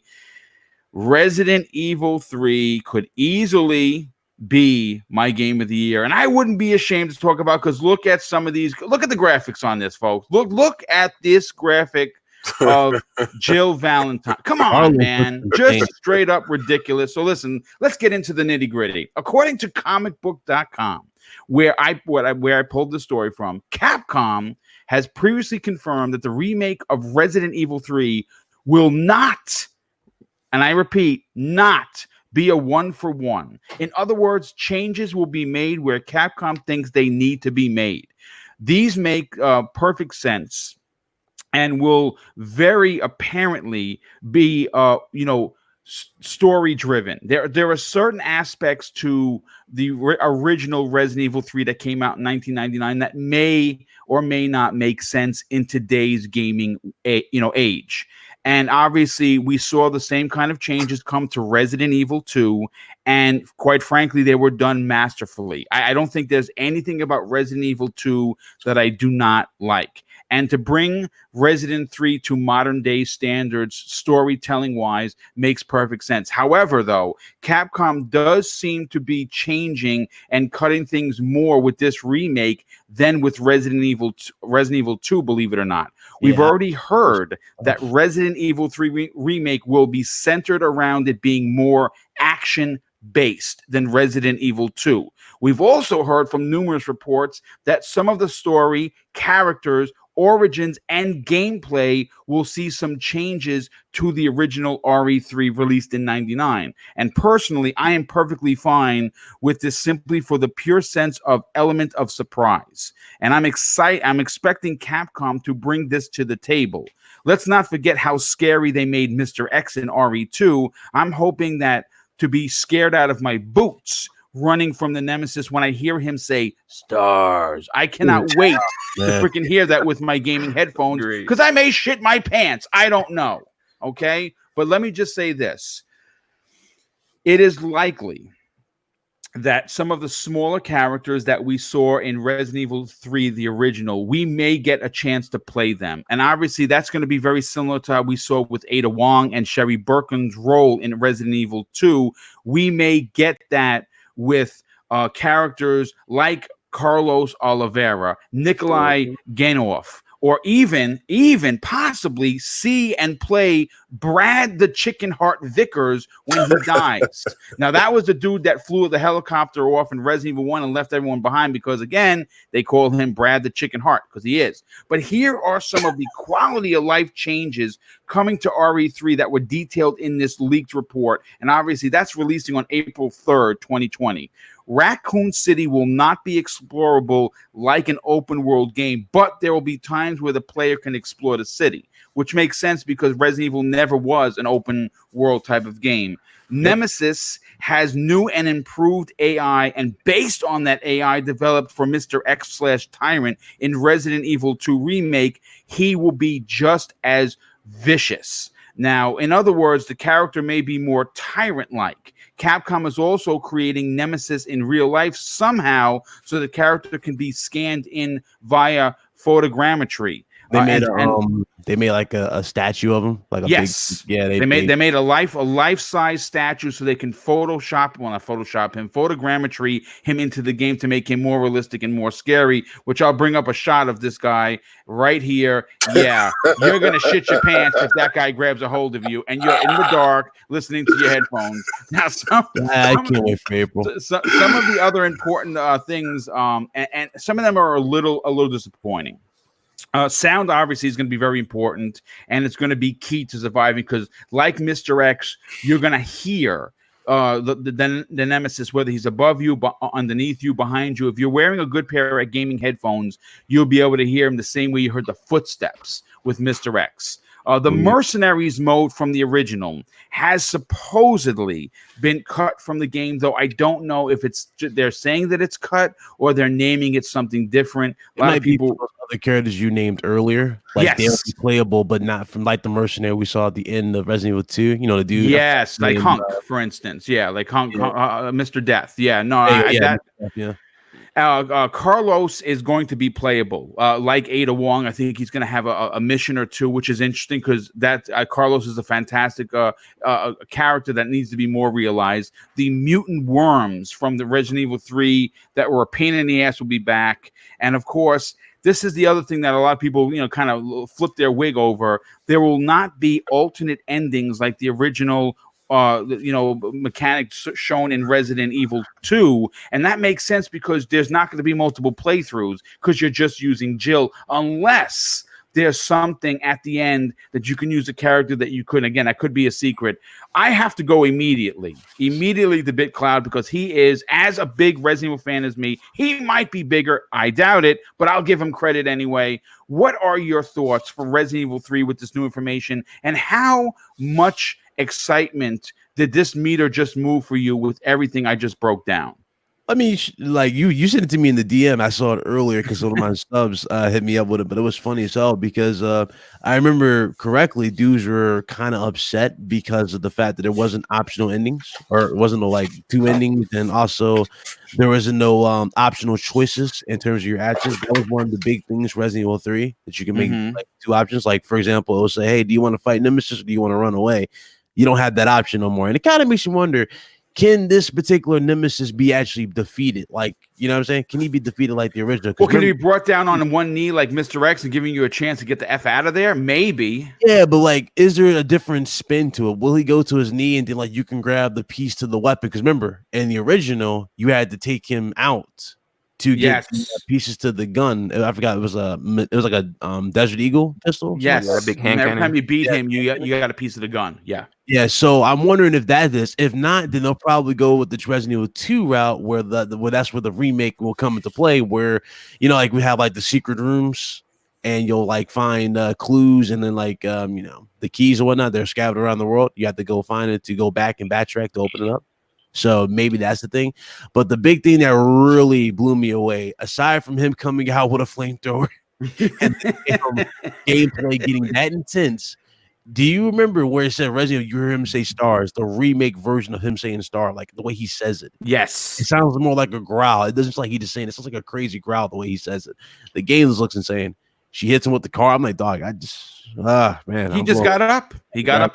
Resident Evil 3 could easily be my game of the year, and I wouldn't be ashamed to talk about, because look at some of these. Look at the graphics on this, folks. Look at this graphic of Jill Valentine. Come on, man, just straight up ridiculous. So listen, let's get into the nitty gritty. According to comicbook.com, where I pulled the story from, Capcom has previously confirmed that the remake of Resident Evil 3 will not, and I repeat, not be a 1-for-1. In other words, changes will be made where Capcom thinks they need to be made. These make perfect sense and will very apparently be, story driven. There are certain aspects to the original Resident Evil 3 that came out in 1999 that may or may not make sense in today's gaming age. And obviously, we saw the same kind of changes come to Resident Evil 2. And quite frankly, they were done masterfully. I don't think there's anything about Resident Evil 2 that I do not like. And to bring Resident 3 to modern day standards, storytelling-wise, makes perfect sense. However, though, Capcom does seem to be changing and cutting things more with this remake than with Resident Evil 2, believe it or not. We've already heard that Resident Evil 3 remake will be centered around it being more action-based than Resident Evil 2. We've also heard from numerous reports that some of the story, characters, origins, and gameplay will see some changes to the original RE3 released in 99. And personally, I am perfectly fine with this simply for the pure sense of element of surprise. And I'm expecting Capcom to bring this to the table. Let's not forget how scary they made Mr. X in RE2. I'm hoping that to be scared out of my boots running from the Nemesis when I hear him say stars. I cannot wait to freaking hear that with my gaming headphones, because I may shit my pants. I don't know. Okay. But let me just say this. It is likely that some of the smaller characters that we saw in Resident Evil 3, the original, we may get a chance to play them. And obviously, that's going to be very similar to how we saw with Ada Wong and Sherry Birkin's role in Resident Evil 2. We may get that with characters like Carlos Oliveira, Nikolai Genov, or even possibly see and play Brad the Chicken Heart Vickers when he dies. Now, that was the dude that flew the helicopter off in Resident Evil 1 and left everyone behind because, again, they call him Brad the Chicken Heart because he is. But here are some of the quality of life changes coming to RE3 that were detailed in this leaked report. And obviously, that's releasing on April 3rd, 2020. Raccoon City will not be explorable like an open world game, but there will be times where the player can explore the city, which makes sense because Resident Evil never was an open world type of game. Nemesis has new and improved AI, and based on that AI developed for Mr. X/Tyrant in Resident Evil 2 Remake, he will be just as vicious. Now, in other words, the character may be more tyrant-like. Capcom is also creating Nemesis in real life somehow so the character can be scanned in via photogrammetry. They made like a statue of him, like a yes, big, they made a life-size statue so they can photogrammetry him into the game to make him more realistic and more scary. Which I'll bring up a shot of this guy right here. Yeah, you're gonna shit your pants if that guy grabs a hold of you and you're in the dark listening to your headphones. Now, I can't wait for April. Some of the other important things, and some of them are a little disappointing. Sound obviously is going to be very important, and it's going to be key to surviving because, like Mr. X, you're going to hear the Nemesis, whether he's above you, underneath you, behind you. If you're wearing a good pair of gaming headphones, you'll be able to hear him the same way you heard the footsteps with Mr. X. The Mercenaries mode from the original has supposedly been cut from the game, though I don't know if they're saying that it's cut or they're naming it something different. A lot of people, other characters you named earlier, like they'll be playable, but not from like the Mercenary we saw at the end of Resident Evil 2. You know, the dude. Yes, like Hunk, for instance. Yeah, like Hunk, Mr. Death. Yeah, no, Carlos is going to be playable. Like Ada Wong, I think he's going to have a mission or two, which is interesting because that Carlos is a fantastic character that needs to be more realized. The mutant worms from the Resident Evil 3 that were a pain in the ass will be back. And of course, this is the other thing that a lot of people, kind of flip their wig over. There will not be alternate endings like the original mechanics shown in Resident Evil 2, and that makes sense because there's not going to be multiple playthroughs because you're just using Jill, unless there's something at the end that you can use a character that you couldn't. Again, that could be a secret. I have to go immediately to BitCloud because he is, as a big Resident Evil fan as me, he might be bigger. I doubt it, but I'll give him credit anyway. What are your thoughts for Resident Evil 3 with this new information, and how much excitement did this meter just move for you with everything I just broke down? I mean, like you sent it to me in the DM. I saw it earlier because one of my subs hit me up with it, but it was funny as hell because I remember correctly, dudes were kind of upset because of the fact that there wasn't optional endings, or it wasn't no like two endings, and also there wasn't no optional choices in terms of your actions. That was one of the big things Resident Evil 3 that you can make like two options. Like for example, it will say, "Hey, do you want to fight Nemesis or do you want to run away?" You don't have that option no more, and it kind of makes you wonder. Can this particular Nemesis be actually defeated? Like, you know what I'm saying? Can he be defeated like the original? Well, can he be brought down on one knee like Mr. X and giving you a chance to get the F out of there? Maybe. Yeah, but like, is there a different spin to it? Will he go to his knee and then like you can grab the piece to the weapon? Because remember, in the original, you had to take him out to get pieces to the gun. I forgot it was like a Desert Eagle pistol. Yes, a big hand every cannon. time you beat him, you got a piece of the gun. Yeah. Yeah, so I'm wondering if that is. If not, then they'll probably go with the Resident Evil 2 route, where that's where the remake will come into play. Where like we have like the secret rooms, and you'll like find clues, and then like the keys or whatnot. They're scattered around the world. You have to go find it to go back and backtrack to open it up. So maybe that's the thing. But the big thing that really blew me away, aside from him coming out with a flamethrower and the gameplay getting that intense, Do you remember where it said Resident Evil, you hear him say stars, the remake version of him saying star, like the way he says it? It Yes. sounds more like a growl. It doesn't sound like he just saying it. It sounds like a crazy growl the way he says it. The game looks insane. She hits him with the car. I'm like, dog, man. He just got up. He got up.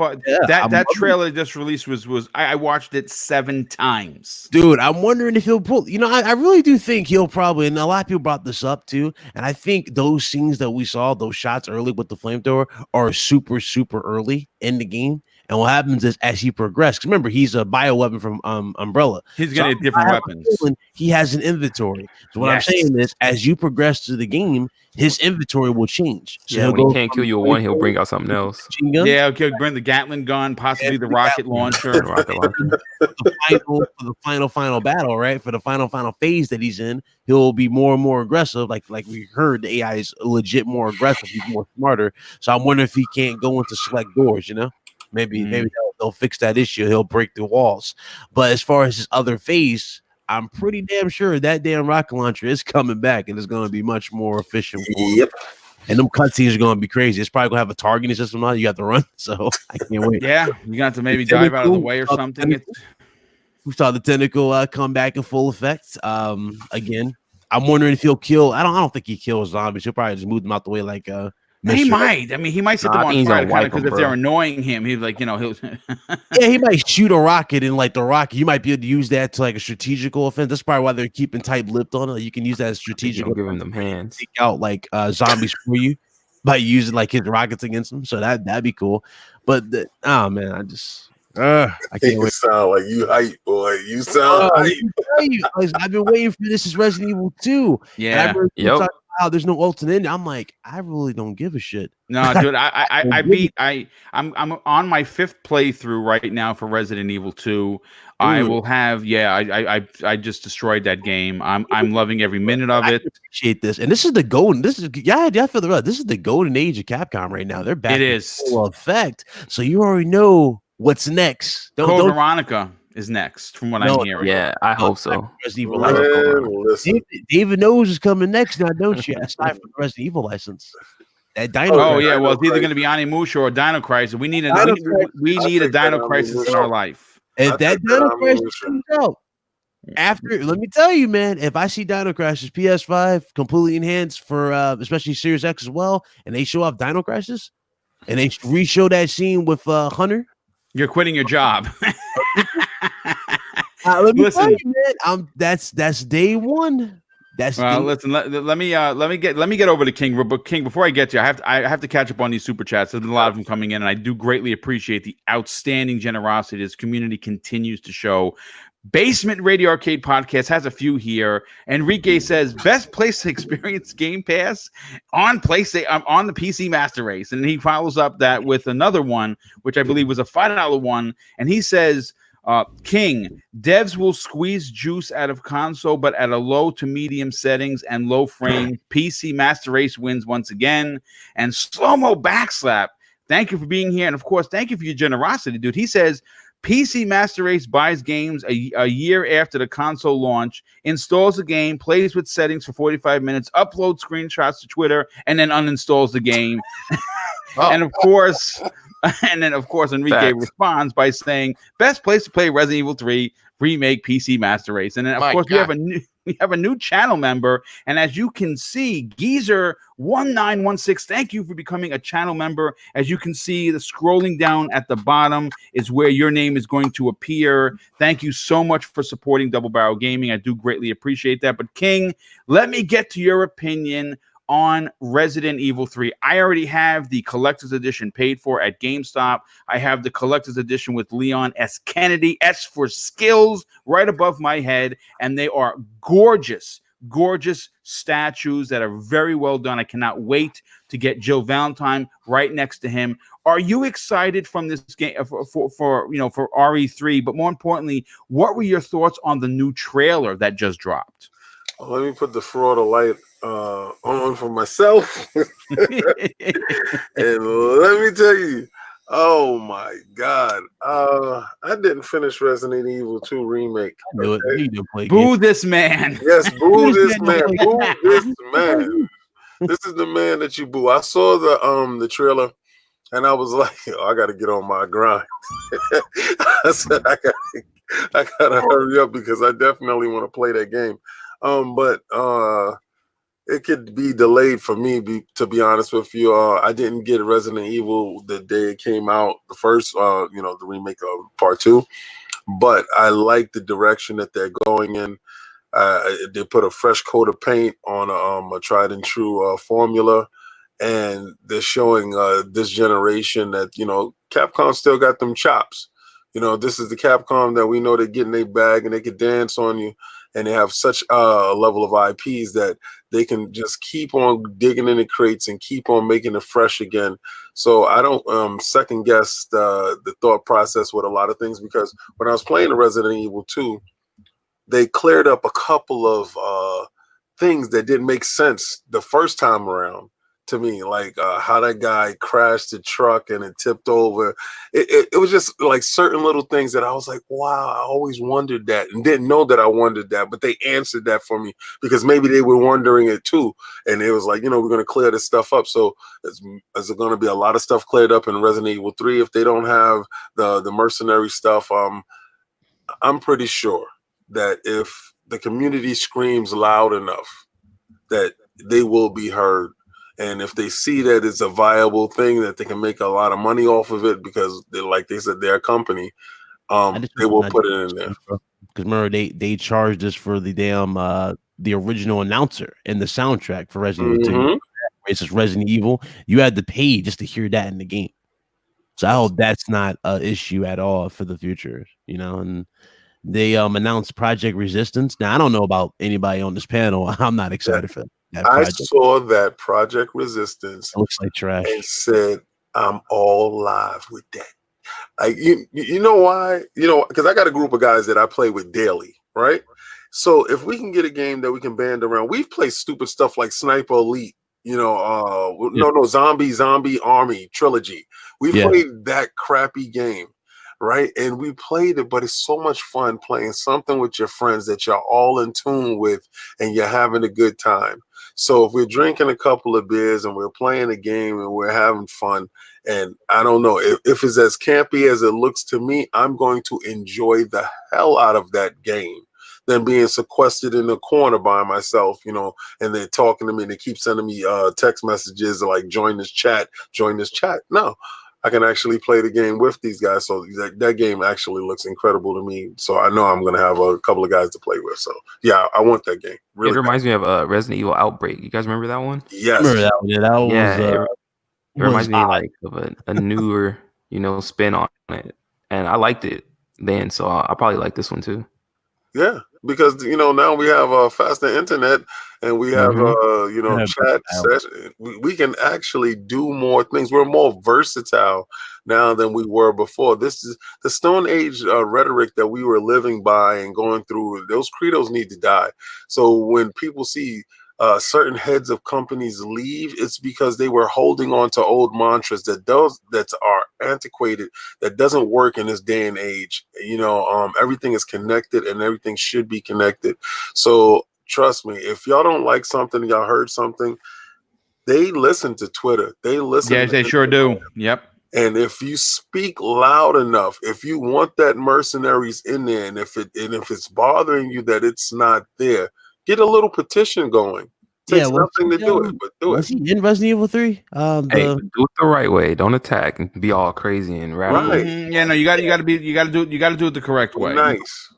That I'm trailer just released was I watched it 7 times. Dude, I'm wondering if he'll pull. I really do think he'll probably, and a lot of people brought this up too. And I think those scenes that we saw, those shots early with the flamethrower, are super, super early in the game. And what happens is as he progresses, remember, he's a bioweapon from Umbrella. He's gonna get different weapons. He has an inventory. So what I'm saying is, as you progress through the game, his inventory will change. So when he can't kill you with one, he'll bring out something else. Yeah, he'll bring the Gatling gun, possibly the rocket launcher. The final battle, right? For the final phase that he's in, he'll be more and more aggressive. Like we heard, the AI is legit more aggressive. He's more smarter. So I'm wondering if he can't go into select doors. Maybe they'll fix that issue. He'll break the walls. But as far as his other phase, I'm pretty damn sure that damn rocket launcher is coming back and it's going to be much more efficient. Yep. And them cutscenes are going to be crazy. It's probably going to have a targeting system now. You got to run. So I can't wait. Yeah, you got to maybe dive out of the way or something. We saw the tentacle come back in full effect. Again, I'm wondering if he'll kill. I don't think he kills zombies. He'll probably just move them out the way like he might. I mean, he might set them on fire because if they're annoying him, he's like, he'll. Yeah, he might shoot a rocket and like the rocket. You might be able to use that to like a strategical offense. That's probably why they're keeping tight-lipped on it. You can use that as strategical. Give him them hands. Take out like zombies for you by using like his rockets against them. So that'd be cool. But man, I can't wait. Sound like you hype, boy. You sound hype. I've been waiting for this. Is Resident Evil 2. Yeah. Wow, there's no alternate ending. I'm like, I really don't give a shit. No, dude, I'm on my 5th playthrough right now for Resident Evil 2. I will have, I just destroyed that game. I'm loving every minute of it. I appreciate this. And this is the golden, this is the golden age of Capcom right now. They're back. It is full effect. So you already know what's next. Code Veronica is next, from what I'm hearing. Yeah, I hope so. David knows is coming next now, don't you? Aside from the Resident Evil license. That Dino yeah, well, it's either going to be Animusha or Dino Crisis. We need a Dino Crisis in our life. If that Dino Crisis comes out, let me tell you, man, if I see Dino Crisis PS5 completely enhanced for especially Series X as well, and they show off Dino Crisis, and they re-show that scene with Hunter, you're quitting your job. Let me tell you, man, that's day one. Listen. Let me get over to King. But King, before I get to you, I have to catch up on these super chats. There's a lot of them coming in, and I do greatly appreciate the outstanding generosity this community continues to show. Basement Radio Arcade Podcast has a few here. Enrique says best place to experience Game Pass on PlayStation on the PC Master Race, and he follows up that with another one, which I believe was a $5 one, and he says. King, devs will squeeze juice out of console, but at a low to medium settings and low frame. PC Master Race wins once again. And Slow-Mo Backslap, thank you for being here. And of course, thank you for your generosity, dude. He says, PC Master Race buys games a year after the console launch, installs the game, plays with settings for 45 minutes, uploads screenshots to Twitter, and then uninstalls the game. And of course... And then, of course, Enrique responds by saying, "Best place to play Resident Evil 3 Remake PC Master Race." And then, of course, we have a new channel member. And as you can see, Geezer1916, thank you for becoming a channel member. As you can see, the scrolling down at the bottom is where your name is going to appear. Thank you so much for supporting Double Barrel Gaming. I do greatly appreciate that. But King, let me get to your opinion on Resident Evil 3. I already have the collector's edition paid for at GameStop. I have the collector's edition with Leon S. Kennedy, S for skills, right above my head. And they are gorgeous statues that are very well done. I cannot wait to get Jill Valentine right next to him. Are you excited from this game for RE3? But more importantly, what were your thoughts on the new trailer that just dropped? Let me put the fraud of light on for myself. And let me tell you, oh my God. I didn't finish Resident Evil 2 Remake. Okay? Boo this man. Yes, boo this man. Boo this man. This is the man that you boo. I saw the trailer And I was like, I got to get on my grind. I said, I gotta hurry up because I definitely want to play that game. But it could be delayed for me, to be honest with you. I didn't get Resident Evil the day it came out, the first, the remake of Part 2. But I like the direction that they're going in. They put a fresh coat of paint on a tried and true formula, and they're showing this generation that Capcom still got them chops. This is the Capcom that we know they get in their bag and they can dance on you, and they have such a level of IPs that they can just keep on digging in the crates and keep on making it fresh again. So I don't second guess the thought process with a lot of things, because when I was playing the Resident Evil 2, they cleared up a couple of things that didn't make sense the first time around to me, like how that guy crashed the truck and it tipped over. It was just like certain little things that I was like, wow, I always wondered that and didn't know that I wondered that, but they answered that for me because maybe they were wondering it too. And it was like, we're going to clear this stuff up. So is there going to be a lot of stuff cleared up in Resident Evil 3 if they don't have the mercenary stuff? I'm pretty sure that if the community screams loud enough, that they will be heard. And if they see that it's a viable thing, that they can make a lot of money off of it, because like they said, they're a company, they will put it in there. Because remember, they charged us for the damn the original announcer and the soundtrack for Resident Evil 2. It's just Resident Evil. You had to pay just to hear that in the game. So I hope that's not an issue at all for the future, and they announced Project Resistance. Now, I don't know about anybody on this panel. I'm not excited for that project. I saw that Project Resistance. It looks like trash. And said, I'm all live with that. Like, you know why? Because I got a group of guys that I play with daily, right? So if we can get a game that we can band around, we've played stupid stuff like Sniper Elite, Zombie Army Trilogy. We played that crappy game. Right. And we played it, but it's so much fun playing something with your friends that you're all in tune with and you're having a good time. So if we're drinking a couple of beers and we're playing a game and we're having fun, and I don't know if it's as campy as it looks to me, I'm going to enjoy the hell out of that game than being sequestered in a corner by myself, and they're talking to me and they keep sending me text messages like, join this chat. No. I can actually play the game with these guys. So that game actually looks incredible to me. So I know I'm going to have a couple of guys to play with. So yeah, I want that game. Really, it reminds me of Resident Evil Outbreak. You guys remember that one? Yes. Remember that one? Yeah, it reminds me like of a newer, spin on it. And I liked it then. So I'll probably like this one too. Yeah, because now we have faster internet and we have chat session. We can actually do more things. We're more versatile now than we were before. This is the Stone Age rhetoric that we were living by and going through. Those credos need to die. So when people see certain heads of companies leave, it's because they were holding on to old mantras that are antiquated, that doesn't work in this day and age. Everything is connected and everything should be connected. So trust me, if y'all don't like something, y'all heard something, they listen to Twitter. They listen. Yes, they sure do. Yep. And if you speak loud enough, if you want that mercenaries in there, and if it's bothering you that it's not there, get a little petition going. Takes nothing to do it, but do it. Was he in Resident Evil 3? Hey, do it the right way. Don't attack and be all crazy and radical. Right. Yeah, no, you got to do it the correct way. Nice.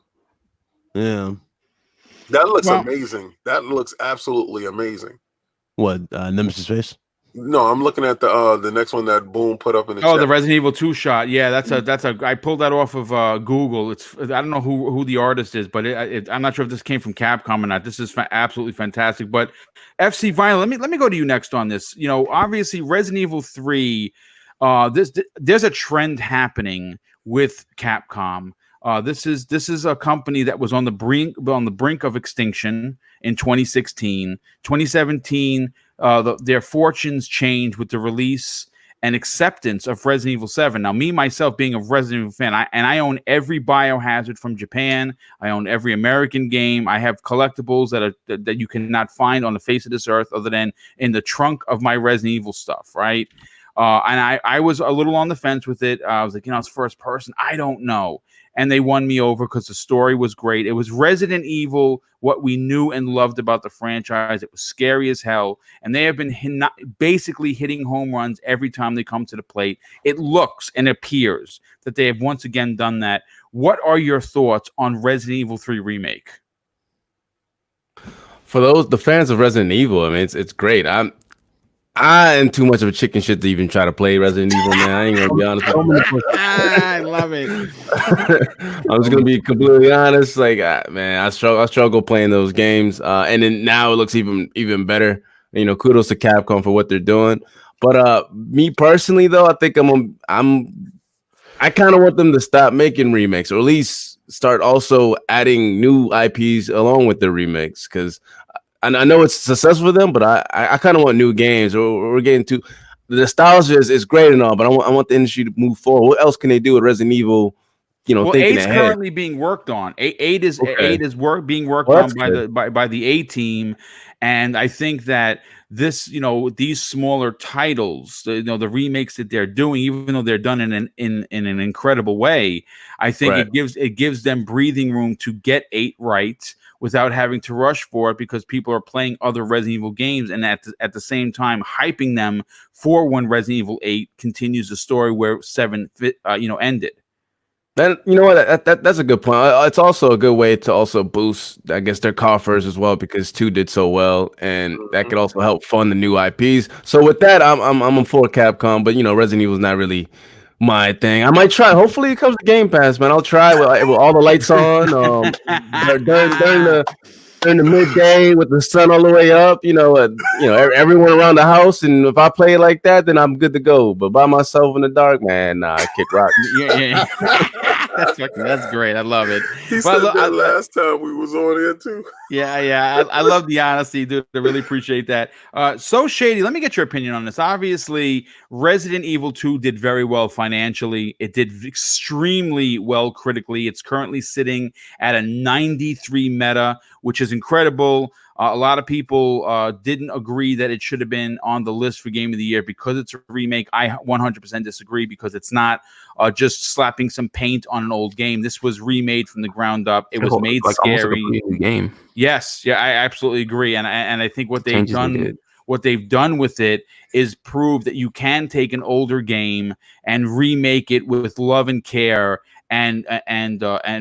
Yeah. That looks amazing. That looks absolutely amazing. What, Nemesis face? No, I'm looking at the next one that Boom put up in the chat. The Resident Evil 2 shot. Yeah, that's a. I pulled that off of Google. I don't know who the artist is, but I'm not sure if this came from Capcom or not. This is absolutely fantastic. But FC Vinyl, let me go to you next on this. Obviously Resident Evil 3. There's a trend happening with Capcom. This is a company that was on the brink of extinction in 2016, 2017. Their fortunes changed with the release and acceptance of Resident Evil 7. Now, me, myself, being a Resident Evil fan, I own every Biohazard from Japan. I own every American game. I have collectibles that you cannot find on the face of this earth other than in the trunk of my Resident Evil stuff, right? And I was a little on the fence with it. I was like, it's first person. I don't know. And they won me over because the story was great. It was Resident Evil, what we knew and loved about the franchise. It was scary as hell. And they have been basically hitting home runs every time they come to the plate. It looks and appears that they have once again done that. What are your thoughts on Resident Evil 3 Remake? For the fans of Resident Evil, I mean, it's great. I am too much of a chicken shit to even try to play Resident Evil, man. I ain't gonna be honest. I love it. I'm just gonna be completely honest. Like, man, I struggle playing those games. And then now it looks even better. Kudos to Capcom for what they're doing. But me personally, though, I think I kind of want them to stop making remakes, or at least start also adding new IPs along with the remakes, because I know it's successful for them, but I kind of want new games. We're getting to the nostalgia is great and all, but I want the industry to move forward. What else can they do with Resident Evil? Well, thinking 8's ahead. currently being worked on. Eight is being worked Well, on by the A team, and I think that this, these smaller titles, the remakes that they're doing, even though they're done in an incredible way, I think it gives them breathing room to get 8 right without having to rush for it, because people are playing other Resident Evil games, and at the same time hyping them for when Resident Evil 8 continues the story where 7 ended. Then that's a good point. It's also a good way to also boost, I guess, their coffers as well, because 2 did so well, and that could also help fund the new IPs. So with that, I'm for Capcom, but Resident Evil is not really my thing. I might try. Hopefully, it comes to Game Pass, man. I'll try with all the lights on during the midday with the sun all the way up. Everyone around the house, and if I play it like that, then I'm good to go. But by myself in the dark, man, nah, I kick rock. Yeah. That's great. I love it. He said that last time we was on here too. Yeah. I love the honesty, dude. I really appreciate that. So Shady, let me get your opinion on this. Obviously, Resident Evil 2 did very well financially. It did extremely well critically. It's currently sitting at a 93 meta, which is incredible. A lot of people didn't agree that it should have been on the list for Game of the Year because it's a remake. I 100% disagree, because it's not just slapping some paint on an old game. This was remade from the ground up. It was made scary. Like a new game. Yes, yeah, I absolutely agree, and I think what they've done with it is prove that you can take an older game and remake it with love and care, and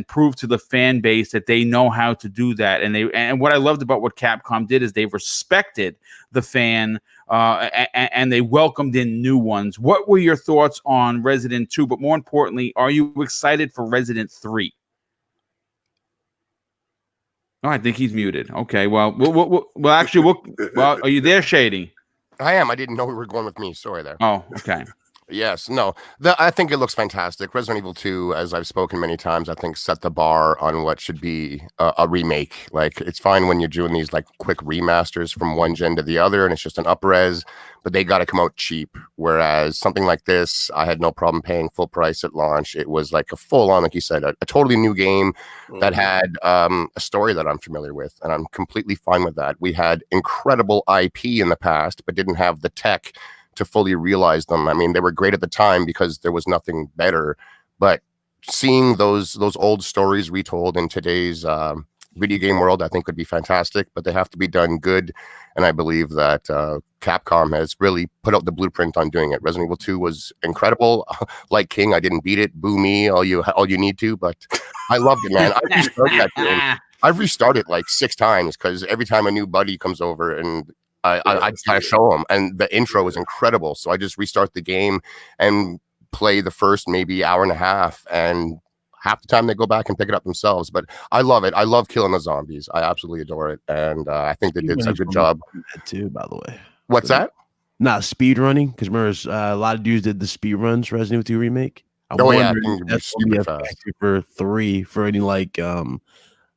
prove to the fan base that they know how to do that. And what I loved about what Capcom did is they respected the fan, and they welcomed in new ones. What were your thoughts on Resident 2? But more importantly, are you excited for Resident 3? Oh, I think he's muted. Okay, well, are you there, Shady? I am. I didn't know we were going with me. Sorry there. Oh, okay. Yes, no. I think it looks fantastic. Resident Evil 2, as I've spoken many times, I think set the bar on what should be a remake. Like, it's fine when you're doing these like quick remasters from one gen to the other, and it's just an up-res, but they got to come out cheap. Whereas something like this, I had no problem paying full price at launch. It was like a full-on, like you said, a totally new game that had a story that I'm familiar with, and I'm completely fine with that. We had incredible IP in the past, but didn't have the tech to fully realize them. I mean, they were great at the time because there was nothing better, but seeing those old stories retold in today's video game world, I think would be fantastic, but they have to be done good. And I believe that Capcom has really put out the blueprint on doing it. Resident Evil 2 was incredible. Like King, I didn't beat it. Boo me, all you need to, but I loved it, man. I restarted that game. I've restarted like 6 times because every time a new buddy comes over and I kind of show them, and the intro is incredible. So I just restart the game and play the first maybe hour and a half, and half the time they go back and pick it up themselves. But I love it. I love killing the zombies. I absolutely adore it, and I think they did such a good job. Too, by the way. What's that? Not speed running, because remember a lot of dudes did the speed runs Resident Evil 2 remake. I think that's gonna be a factor for 3 for any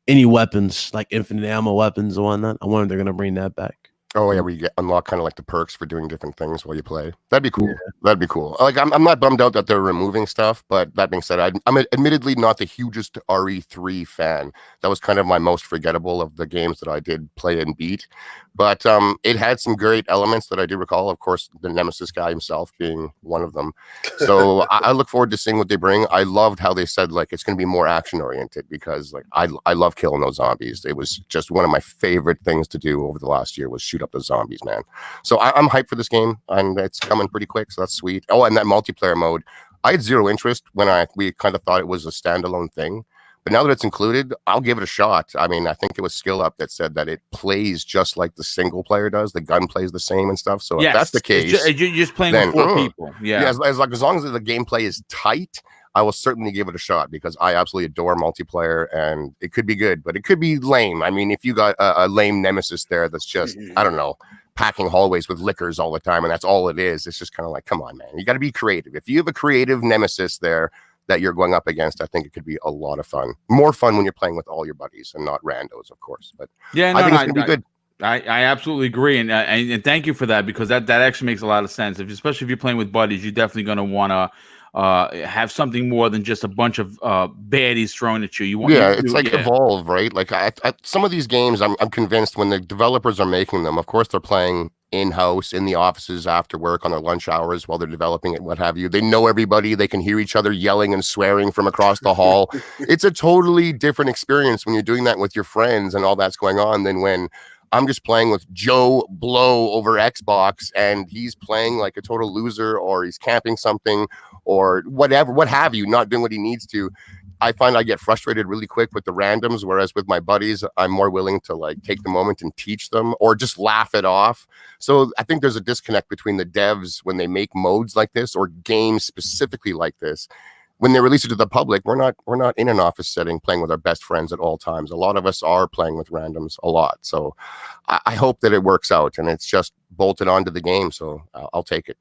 any weapons like infinite ammo weapons and whatnot. I wonder if they're gonna bring that back. Oh yeah, where you get unlock kind of like the perks for doing different things while you play. That'd be cool. That'd be cool. Like I'm not bummed out that they're removing stuff, but that being said, I'm admittedly not the hugest RE3 fan. That was kind of my most forgettable of the games that I did play and beat. But it had some great elements that I do recall. Of course, the Nemesis guy himself being one of them. So I look forward to seeing what they bring. I loved how they said like it's going to be more action oriented because like I love killing those zombies. It was just one of my favorite things to do over the last year was shoot up the zombies, man. So I'm hyped for this game, and it's coming pretty quick. So that's sweet. Oh, and that multiplayer mode, I had zero interest when we kind of thought it was a standalone thing. But now that it's included, I'll give it a shot. I mean, I think it was Skill Up that said that it plays just like the single player does. The gun plays the same and stuff. So if that's the case, you're just playing with 4 people. Yeah, as long as the gameplay is tight, I will certainly give it a shot because I absolutely adore multiplayer, and it could be good, but it could be lame. I mean, if you got a lame Nemesis there that's just, I don't know, packing hallways with liquors all the time, and that's all it is, it's just kind of like, come on, man. You got to be creative. If you have a creative Nemesis there that you're going up against, I think it could be a lot of fun. More fun when you're playing with all your buddies and not randos, of course. But yeah, I think it's going to be good. I absolutely agree, and thank you for that because that actually makes a lot of sense. Especially if you're playing with buddies, you're definitely going to want to have something more than just a bunch of baddies thrown at you. It's like Evolve, right? Like some of these games, I'm convinced when the developers are making them, of course they're playing in-house in the offices after work on their lunch hours while they're developing it, what have you. They know everybody. They can hear each other yelling and swearing from across the hall. It's a totally different experience when you're doing that with your friends and all that's going on than when I'm just playing with Joe Blow over Xbox and he's playing like a total loser, or he's camping something or whatever, what have you, not doing what he needs to. I find I get frustrated really quick with the randoms, whereas with my buddies, I'm more willing to like take the moment and teach them or just laugh it off. So I think there's a disconnect between the devs when they make modes like this or games specifically like this. When they release it to the public, we're not in an office setting playing with our best friends at all times. A lot of us are playing with randoms a lot. So I hope that it works out and it's just bolted onto the game. So I'll take it.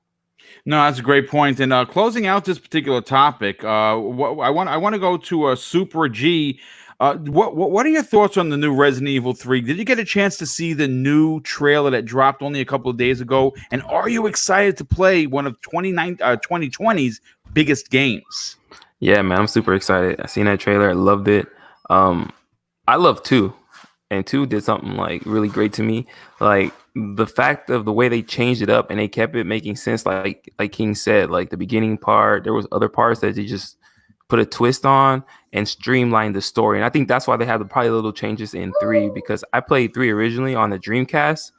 No, that's a great point. And closing out this particular topic, I want to go to Super G. What are your thoughts on the new Resident Evil 3? Did you get a chance to see the new trailer that dropped only a couple of days ago? And are you excited to play one of 2020's biggest games? Yeah, man, I'm super excited. I seen that trailer. I loved it. I love 2. And 2 did something like really great to me. Like the fact of the way they changed it up and they kept it making sense. Like King said, like the beginning part, there was other parts that they just put a twist on and streamlined the story. And I think that's why they have probably little changes in 3, because I played 3 originally on the Dreamcast.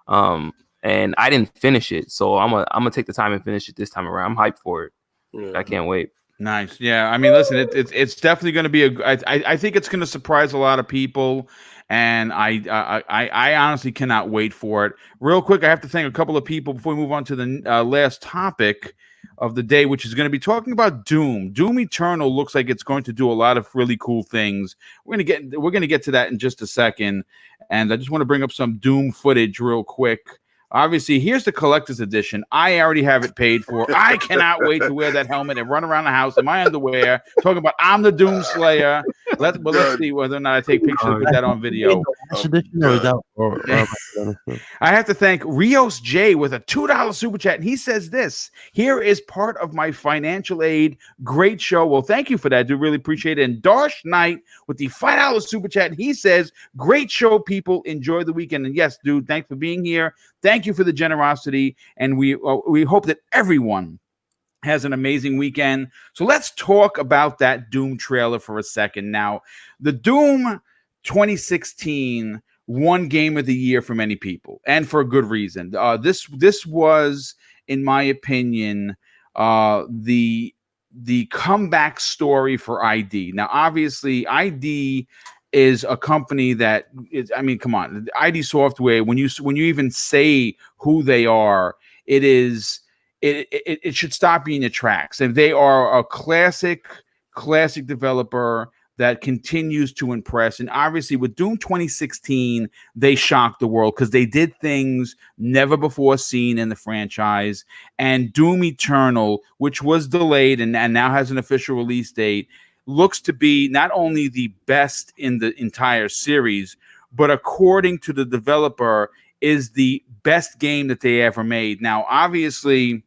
And I didn't finish it. So I'm gonna take the time and finish it this time around. I'm hyped for it. Yeah. I can't wait. Nice. Yeah. I mean, listen, it's definitely going to be I think it's going to surprise a lot of people. And I honestly cannot wait for it. Real quick, I have to thank a couple of people before we move on to the last topic of the day, which is going to be talking about Doom. Doom Eternal looks like it's going to do a lot of really cool things. We're going to get to that in just a second. And I just want to bring up some Doom footage real quick. Obviously, here's the collector's edition. I already have it paid for. I cannot wait to wear that helmet and run around the house in my underwear, talking about I'm the Doom Slayer. Let's see whether or not I take pictures and put that on video. I have to thank Rios J with a $2 super chat, and he says this: "Here is part of my financial aid. Great show." Well, thank you for that. I do really appreciate it. And Darsh Knight with the $5 super chat, and he says, "Great show, people. Enjoy the weekend." And yes, dude, thanks for being here. Thank you for the generosity, and we hope that everyone has an amazing weekend. So let's talk about that Doom trailer for a second. Now, the Doom 2016 won Game of the Year for many people, and for a good reason. This was, in my opinion, the comeback story for ID. Now, obviously, ID is a company that is, I mean, come on, ID Software, when you even say who they are, it should stop you in your tracks. And they are a classic developer that continues to impress. And obviously with Doom 2016, they shocked the world because they did things never before seen in the franchise. And Doom Eternal, which was delayed and now has an official release date, looks to be not only the best in the entire series, but according to the developer, is the best game that they ever made. Now, obviously,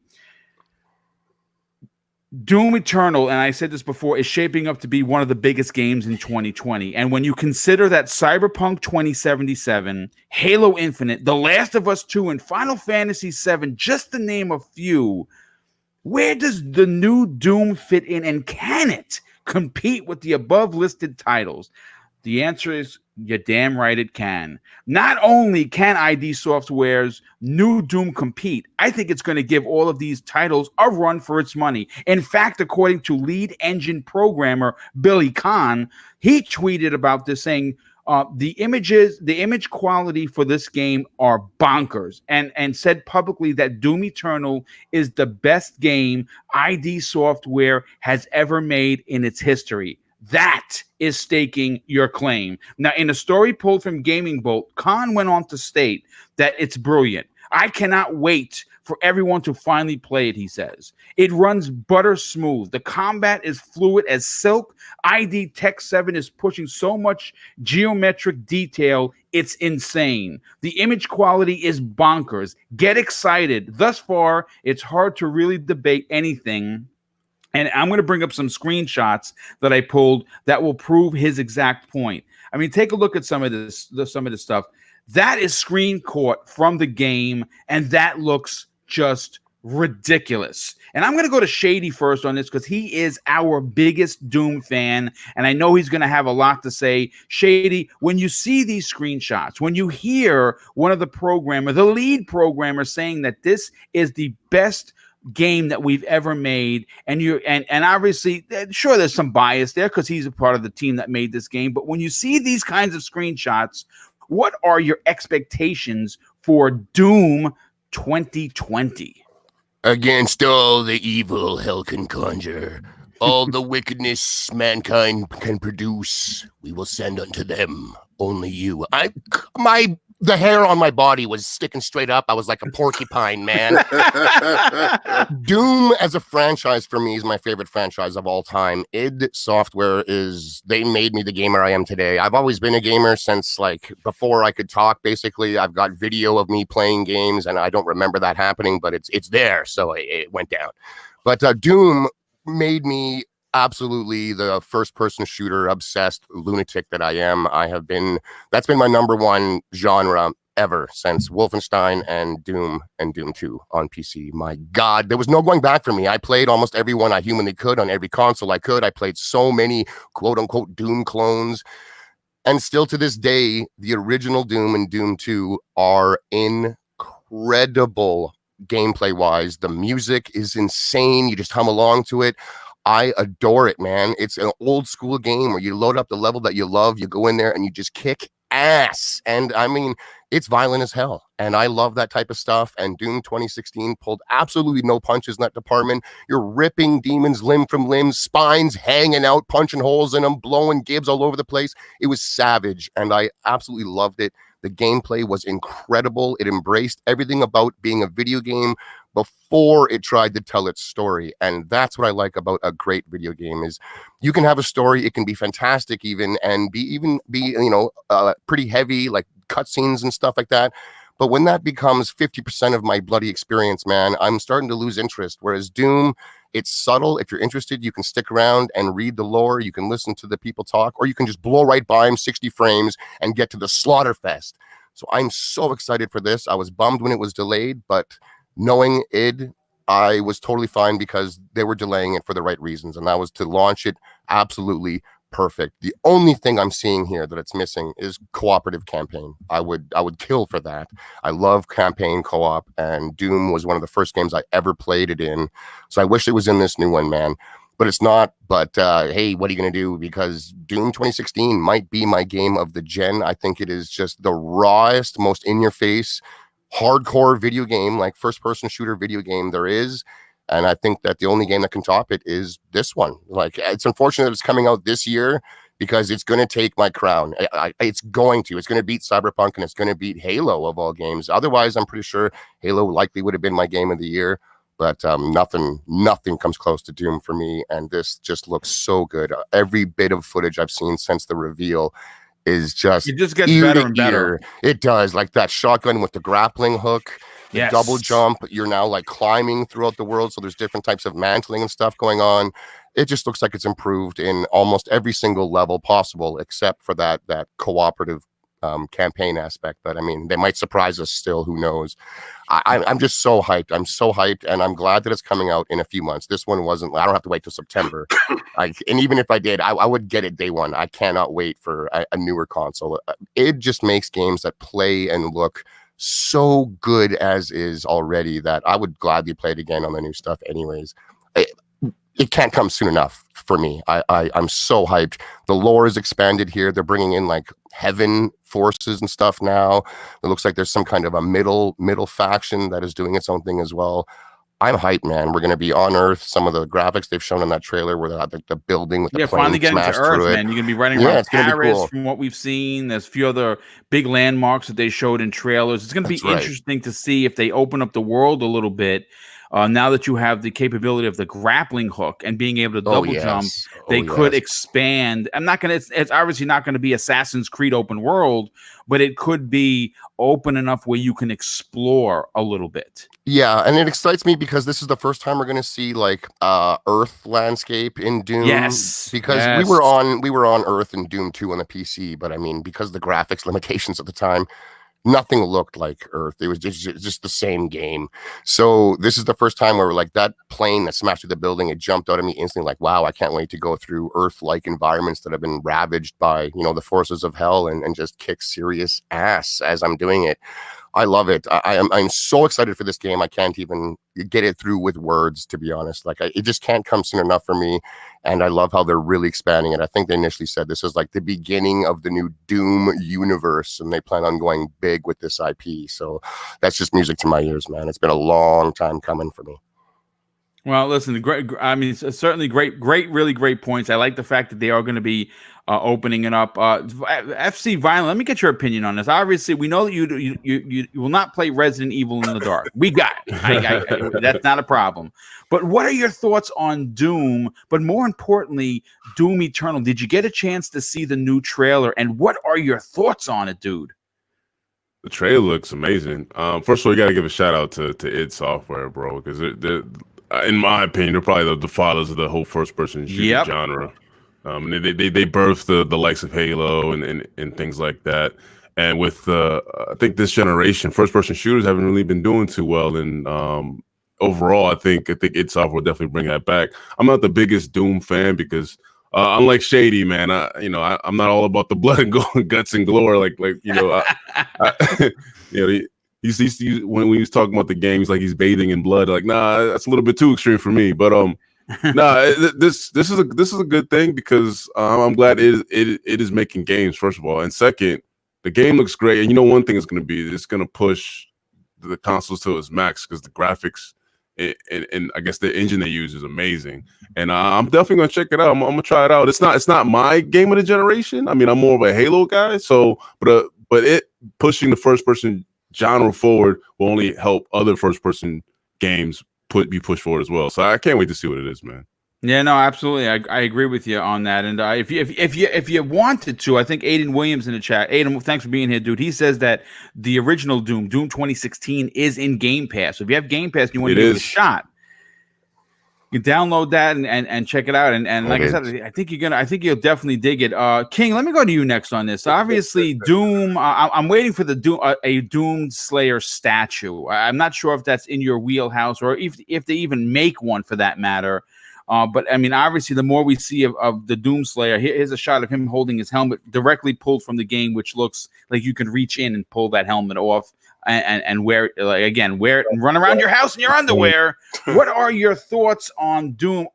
Doom Eternal, and I said this before, is shaping up to be one of the biggest games in 2020. And when you consider that Cyberpunk 2077, Halo Infinite, The Last of Us 2, and Final Fantasy VII, just to name a few, where does the new Doom fit in, and can it compete with the above listed titles? The answer is you're damn right it can. Not only can ID Software's new Doom compete, I think it's going to give all of these titles a run for its money. In fact, according to lead engine programmer Billy Kahn, he tweeted about this saying, the image quality for this game are bonkers, and said publicly that Doom Eternal is the best game ID Software has ever made in its history. That is staking your claim. Now, in a story pulled from Gaming Bolt, Khan went on to state that it's brilliant. I cannot wait for everyone to finally play it, he says. It runs butter smooth. The combat is fluid as silk. ID Tech 7 is pushing so much geometric detail, it's insane. The image quality is bonkers. Get excited. Thus far, it's hard to really debate anything. And I'm going to bring up some screenshots that I pulled that will prove his exact point. I mean, take a look at some of this stuff. That is screen caught from the game, and that looks just ridiculous. And I'm going to go to Shady first on this because he is our biggest Doom fan, and I know he's going to have a lot to say. Shady, when you see these screenshots, when you hear one of the lead programmer saying that this is the best game that we've ever made, and obviously, sure, there's some bias there because he's a part of the team that made this game, but when you see these kinds of screenshots, what are your expectations for Doom 2020? Against all the evil hell can conjure, all the wickedness mankind can produce, we will send unto them only you. The hair on my body was sticking straight up. I was like a porcupine, man. Doom as a franchise for me is my favorite franchise of all time. id Software they made me the gamer I am today. I've always been a gamer since like before I could talk, basically. I've got video of me playing games and I don't remember that happening, but it's there. So it went down. But Doom made me absolutely the first-person shooter obsessed lunatic that I am. That's been my number one genre ever since Wolfenstein and Doom 2 on PC. My God, there was no going back for me. I played almost every one I humanly could on every console I could. I played so many quote-unquote Doom clones. And still to this day, the original Doom and Doom 2 are incredible gameplay-wise. The music is insane. You just hum along to it. I adore it, man. It's an old school game where you load up the level that you love, you go in there and you just kick ass. And I mean, it's violent as hell. And I love that type of stuff. And Doom 2016 pulled absolutely no punches in that department. You're ripping demons limb from limb, spines hanging out, punching holes in them, blowing gibs all over the place. It was savage. And I absolutely loved it. The gameplay was incredible. It embraced everything about being a video game before it tried to tell its story. And that's what I like about a great video game is you can have a story. It can be fantastic even be pretty heavy, like cutscenes and stuff like that. But when that becomes 50% of my bloody experience, man, I'm starting to lose interest. Whereas Doom, it's subtle. If you're interested, you can stick around and read the lore. You can listen to the people talk, or you can just blow right by them 60 frames and get to the slaughterfest. So I'm so excited for this. I was bummed when it was delayed, but knowing id, I was totally fine because they were delaying it for the right reasons, and that was to launch it absolutely perfect. The only thing I'm seeing here that it's missing is cooperative campaign. I would kill for that. I love campaign co-op, and Doom was one of the first games I ever played it in. So I wish it was in this new one, man. But it's not. But hey, what are you going to do? Because Doom 2016 might be my game of the gen. I think it is just the rawest, most in-your-face, hardcore video game, like first-person shooter video game there is. And I think that the only game that can top it is this one. Like, it's unfortunate that it's coming out this year because it's going to take my crown. It's going to beat Cyberpunk, and it's going to beat Halo of all games. Otherwise, I'm pretty sure Halo likely would have been my game of the year. But nothing comes close to Doom for me. And this just looks so good. Every bit of footage I've seen since the reveal is just It just gets ear better to and better. ear. It does, like that shotgun with the grappling hook, the double jump. You're now like climbing throughout the world, so there's different types of mantling and stuff going on. It just looks like it's improved in almost every single level possible, except for that cooperative campaign aspect. But I mean, they might surprise us still. Who knows? I'm just so hyped. I'm so hyped, and I'm glad that it's coming out in a few months. This one wasn't. I don't have to wait till September. And even if I did, I would get it day one. I cannot wait for a newer console. It just makes games that play and look so good as is already that I would gladly play it again on the new stuff. Anyways, it can't come soon enough for me. I'm so hyped. The lore is expanded here. They're bringing in like heaven forces and stuff now. It looks like there's some kind of a middle faction that is doing its own thing as well. I'm hyped, man. We're going to be on Earth. Some of the graphics they've shown in that trailer where the building with the plane finally getting to Earth, man. You're going to be running around Paris cool. from what we've seen. There's a few other big landmarks that they showed in trailers. It's going to be interesting to see if they open up the world a little bit. Now that you have the capability of the grappling hook and being able to double jump, they could expand. It's obviously not going to be Assassin's Creed open world, but it could be open enough where you can explore a little bit. Yeah, and it excites me because this is the first time we're going to see like Earth landscape in Doom. Yes, because we were on Earth in Doom 2 on the PC, but I mean, because of the graphics limitations at the time, nothing looked like Earth. It was just the same game. So this is the first time where like that plane that smashed through the building, it jumped out at me instantly like, wow, I can't wait to go through Earth-like environments that have been ravaged by, the forces of hell and just kick serious ass as I'm doing it. I love it. I'm so excited for this game. I can't even get it through with words, to be honest. Like it just can't come soon enough for me. And I love how they're really expanding it. I think they initially said this is like the beginning of the new Doom universe, and they plan on going big with this IP. So that's just music to my ears, man. It's been a long time coming for me. Well, listen, great. I mean, certainly really great points. I like the fact that they are going to be opening it up. FFVII, let me get your opinion on this. Obviously, we know that you will not play Resident Evil in the dark. We got it. That's not a problem. But what are your thoughts on Doom? But more importantly, Doom Eternal. Did you get a chance to see the new trailer? And what are your thoughts on it, dude? The trailer looks amazing. First of all, you got to give a shout out to id Software, bro, because in my opinion, they're probably the fathers of the whole first-person shooter genre. They birthed the likes of Halo and things like that. And with I think this generation, first-person shooters haven't really been doing too well. And overall, I think id Software will definitely bring that back. I'm not the biggest Doom fan because unlike Shady, man, I'm not all about the blood and guts and gore. When we was talking about the game, he's like he's bathing in blood. Like, nah, that's a little bit too extreme for me. But this is a good thing because I'm glad it is making games, first of all, and second, the game looks great. And one thing it's going to push the consoles to its max because the graphics and I guess the engine they use is amazing. And I'm definitely gonna check it out. I'm gonna try it out. It's not my game of the generation. I mean, I'm more of a Halo guy. So, but it pushing the first person genre forward will only help other first person games be pushed forward as well. So I can't wait to see what it is, man. Yeah, no, absolutely. I agree with you on that. And if you wanted to, I think Aiden Williams in the chat. Aiden, thanks for being here, dude. He says that the original Doom 2016, is in Game Pass. So if you have Game Pass and you want to give it a shot, you can download that and check it out. And like I said, I think you'll definitely dig it. King, let me go to you next on this. Obviously, Doom. I'm waiting for the a Doom Slayer statue. I'm not sure if that's in your wheelhouse or if they even make one for that matter. But I mean, obviously, the more we see of the Doom Slayer, here's a shot of him holding his helmet directly pulled from the game, which looks like you can reach in and pull that helmet off and wear it, wear it and run around your house in your underwear. What are your thoughts on Doom?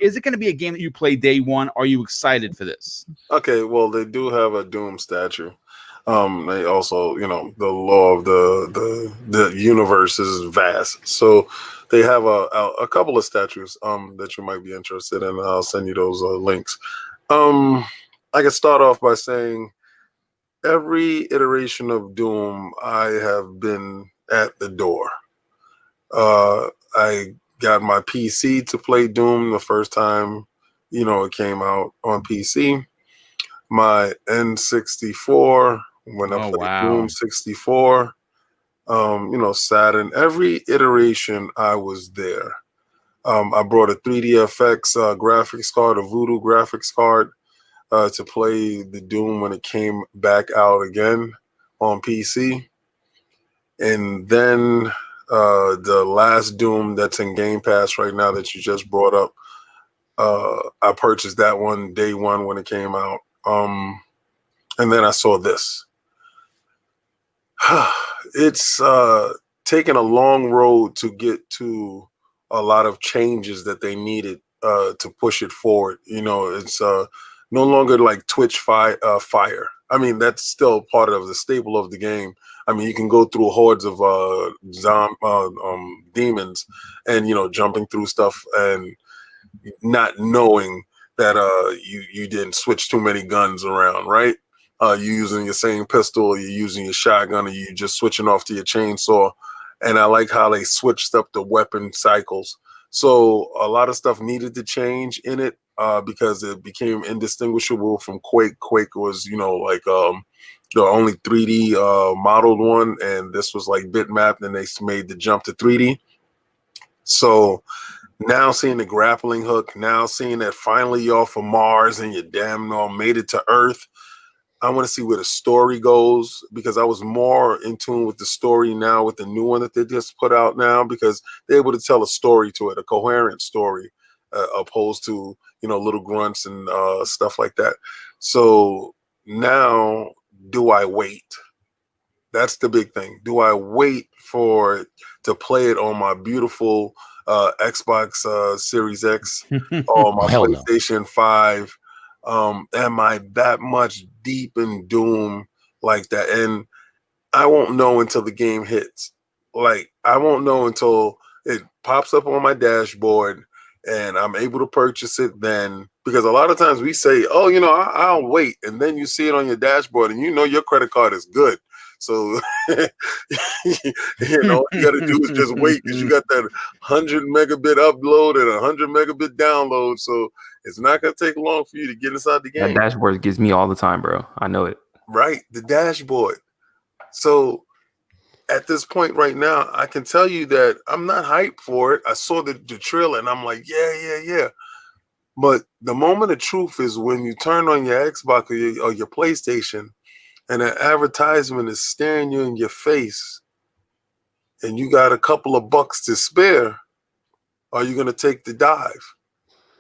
Is it going to be a game that you play day one? Are you excited for this? Okay, well, they do have a Doom statue. They also, the law of the universe is vast, so they have a couple of statues that you might be interested in. I'll send you those links. I can start off by saying every iteration of Doom, I have been at the door. I got my PC to play Doom the first time, it came out on PC. my N64, when I Oh, played wow. Doom 64, Saturn. Every iteration, I was there. I brought a 3DFX graphics card, a Voodoo graphics card, to play the Doom when it came back out again on PC. And then the last Doom that's in Game Pass right now that you just brought up, I purchased that one day one when it came out. And then I saw this. It's taken a long road to get to a lot of changes that they needed to push it forward. It's no longer like Twitch fire. I mean, that's still part of the staple of the game. I mean, you can go through hordes of demons and, jumping through stuff and not knowing that you didn't switch too many guns around, right? You using your same pistol, or you're using your shotgun, or you just switching off to your chainsaw. And I like how they switched up the weapon cycles. So a lot of stuff needed to change in it because it became indistinguishable from Quake. Quake was, the only 3D modeled one, and this was like bitmapped, and they made the jump to 3D. So now seeing the grappling hook, now seeing that finally you're off of Mars and you damn near made it to Earth. I want to see where the story goes, because I was more in tune with the story now with the new one that they just put out now, because they're able to tell a story to it, a coherent story, opposed to, little grunts and stuff like that. So now, do I wait? That's the big thing. Do I wait for it to play it on my beautiful Xbox Series X or my Hell no. PlayStation 5? Am I that much deep in Doom like that? And I won't know until the game hits. Like, I won't know until it pops up on my dashboard and I'm able to purchase it then. Because a lot of times we say, oh, I'll wait. And then you see it on your dashboard and your credit card is good. So, all you got to do is just wait, because you got that 100 megabit upload and 100 megabit download. So it's not going to take long for you to get inside the game. That dashboard gives me all the time, bro. I know it. Right, the dashboard. So at this point right now, I can tell you that I'm not hyped for it. I saw the trailer and I'm like, yeah. But the moment of truth is when you turn on your Xbox or your PlayStation, and an advertisement is staring you in your face, and you got a couple of bucks to spare, are you going to take the dive?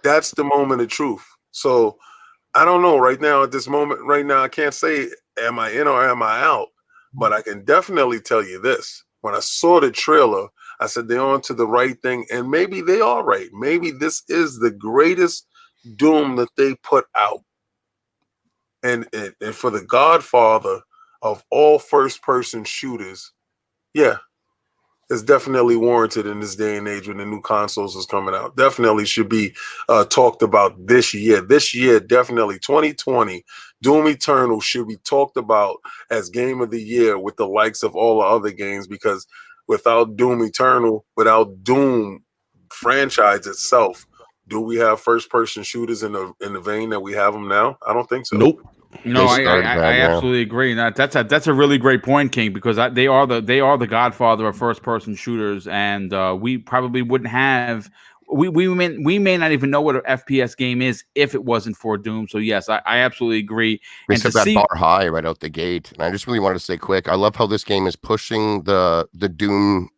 That's the moment of truth. So I don't know right now, at this moment right now, I can't say, am I in or am I out? But I can definitely tell you this. When I saw the trailer, I said they're on to the right thing, and maybe they are right. Maybe this is the greatest Doom that they put out. And for the godfather of all first-person shooters, yeah, it's definitely warranted in this day and age when the new consoles is coming out. Definitely should be talked about this year. This year, definitely 2020, Doom Eternal should be talked about as game of the year with the likes of all the other games, because without Doom Eternal, without Doom franchise itself, do we have first-person shooters in the vein that we have them now? I don't think so. Nope. No, I now. absolutely agree. That's a really great point, King, because they are the godfather of first person shooters, and we probably wouldn't have. We may not even know what an FPS game is if it wasn't for Doom. So yes, I absolutely agree. They And set to that see, bar high right out the gate. And I just really wanted to say quick, I love how this game is pushing the Doom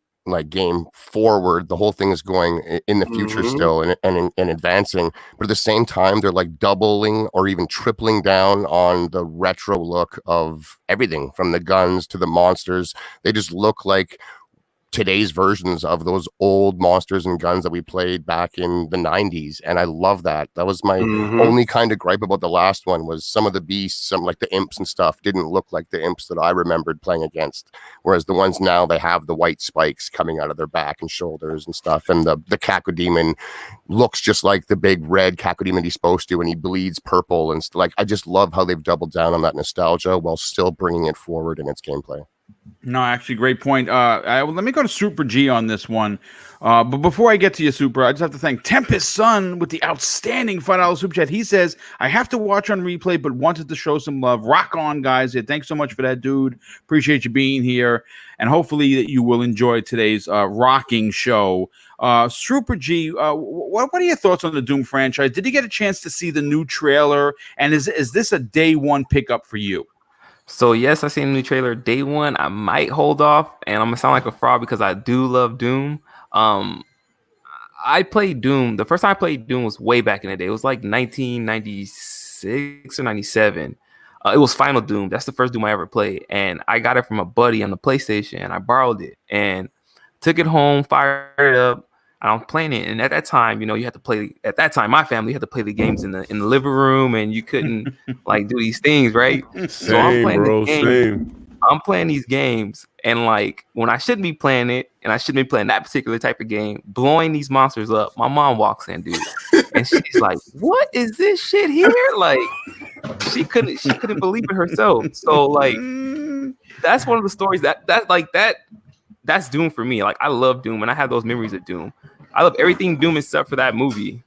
game forward. The whole thing is going in the future still and advancing, but at the same time they're like doubling or even tripling down on the retro look of everything, from the guns to the monsters. They just look like today's versions of those old monsters and guns that we played back in the 90s, and I love that. That was my only kind of gripe about the last one, was some of the beasts, some like the imps and stuff, didn't look like the imps that I remembered playing against, whereas the ones now, they have the white spikes coming out of their back and shoulders and stuff, and the Cacodemon looks just like the big red Cacodemon he's supposed to, and he bleeds purple and I just love how they've doubled down on that nostalgia while still bringing it forward in its gameplay. No, actually, great point. Let me go to Super G on this one. But before I get to you, Super, I just have to thank Tempest Sun with the outstanding $5 super chat. He says, I have to watch on replay, but wanted to show some love. Rock on, guys. Yeah, thanks so much for that, dude. Appreciate you being here. And hopefully that you will enjoy today's rocking show. Super G, what are your thoughts on the Doom franchise? Did you get a chance to see the new trailer? And is this a day one pickup for you? So yes, I seen the new trailer day one. I might hold off, and I'm gonna sound like a fraud because I do love Doom. I played Doom. The first time I played Doom was way back in the day. It was like 1996 or 97. It was Final Doom. That's the first Doom I ever played, and I got it from a buddy on the PlayStation, and I borrowed it and took it home, fired it up. I'm playing it, and at that time, you had to play. At that time, my family had to play the games in the living room, and you couldn't like do these things, right? So I'm playing bro. Same. I'm playing these games, and like when I shouldn't be playing it, and I shouldn't be playing that particular type of game, blowing these monsters up. My mom walks in, dude, and she's like, "What is this shit here?" Like she couldn't believe it herself. So like that's one of the stories that's Doom for me. Like I love Doom, and I have those memories of Doom. I love everything Doom except for that movie.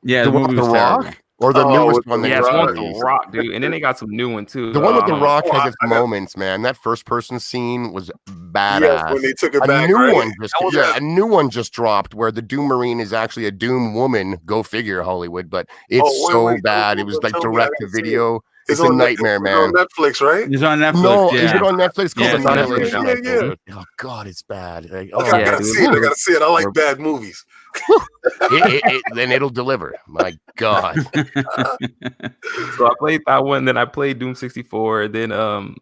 Yeah, the one with The Rock, or the newest one. Yeah, it's one with The Rock, dude. And then they got some new one too. The one with The Rock has its moments, man. That first person scene was badass. Yes, when they took it back, a new one just dropped where the Doom Marine is actually a Doom woman. Go figure, Hollywood. But it's bad. It was like direct to video. It's a nightmare, man. It's on Netflix, right? It's on Netflix. No, yeah. Is it on Netflix? Yeah, Netflix. Oh God, it's bad. Like, I gotta see it. I gotta see it. I like bad movies. Then it'll deliver. My God. So I played that one, then I played Doom 64, then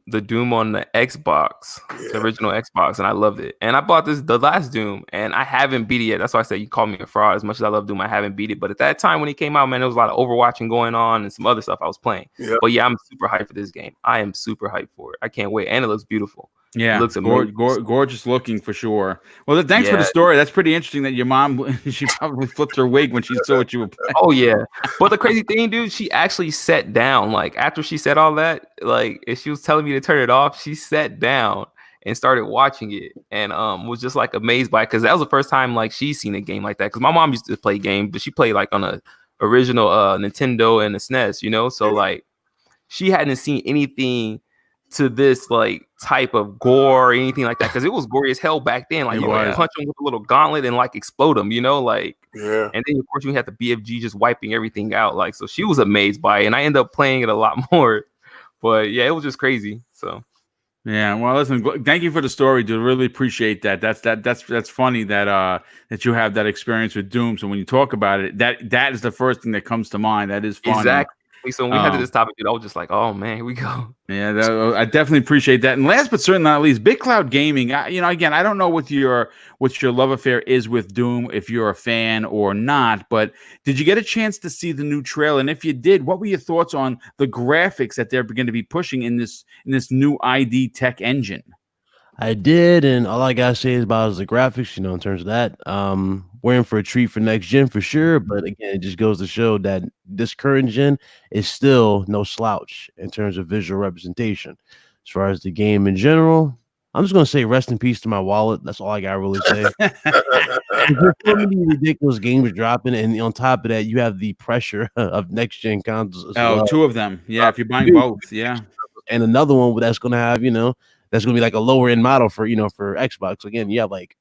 the Doom on the Xbox, the original Xbox, and I loved it. And I bought the last Doom, and I haven't beat it yet. That's why I said you call me a fraud. As much as I love Doom, I haven't beat it. But at that time when it came out, man, there was a lot of Overwatching going on and some other stuff I was playing. Yep. But yeah, I'm super hyped for this game. I am super hyped for it. I can't wait, and it looks beautiful. Yeah, it looks amazing. Gorgeous looking for sure. Well, thanks for the story. That's pretty interesting that your mom, she probably flipped her wig when she saw what you were playing. Oh yeah, but the crazy thing, dude, she actually sat down. Like after she said all that, like if she was telling me to turn it off, she sat down and started watching it, and was just like amazed by it because that was the first time like she's seen a game like that. Because my mom used to play games, but she played like on a original Nintendo and the SNES, so like she hadn't seen anything to this like type of gore or anything like that because it was gory as hell back then. Like you punch them with a little gauntlet and like explode them, like yeah. And then of course you had the BFG just wiping everything out. Like so she was amazed by it, and I ended up playing it a lot more. But yeah, it was just crazy. So yeah, well, listen, thank you for the story, dude. Really appreciate that. That's funny that that you have that experience with Doom. So when you talk about it, that is the first thing that comes to mind. That is funny. Exactly. So when we had this topic, dude, I was just like, "Oh man, here we go." Yeah, I definitely appreciate that. And last but certainly not least, Big Cloud Gaming. Again, I don't know what your love affair is with Doom, if you're a fan or not. But did you get a chance to see the new trailer? And if you did, what were your thoughts on the graphics that they're going to be pushing in this new ID Tech engine? I did, and all I gotta say is about the graphics, in terms of that. We're in for a treat for next gen for sure, but again, it just goes to show that this current gen is still no slouch in terms of visual representation. As far as the game in general, I'm just gonna say rest in peace to my wallet. That's all I gotta really say. There's so many ridiculous games dropping, and on top of that, you have the pressure of next gen consoles. Two of them, yeah. If you're buying both, yeah, and another one that's gonna have, that's gonna be like a lower end model for for Xbox. Again, you have like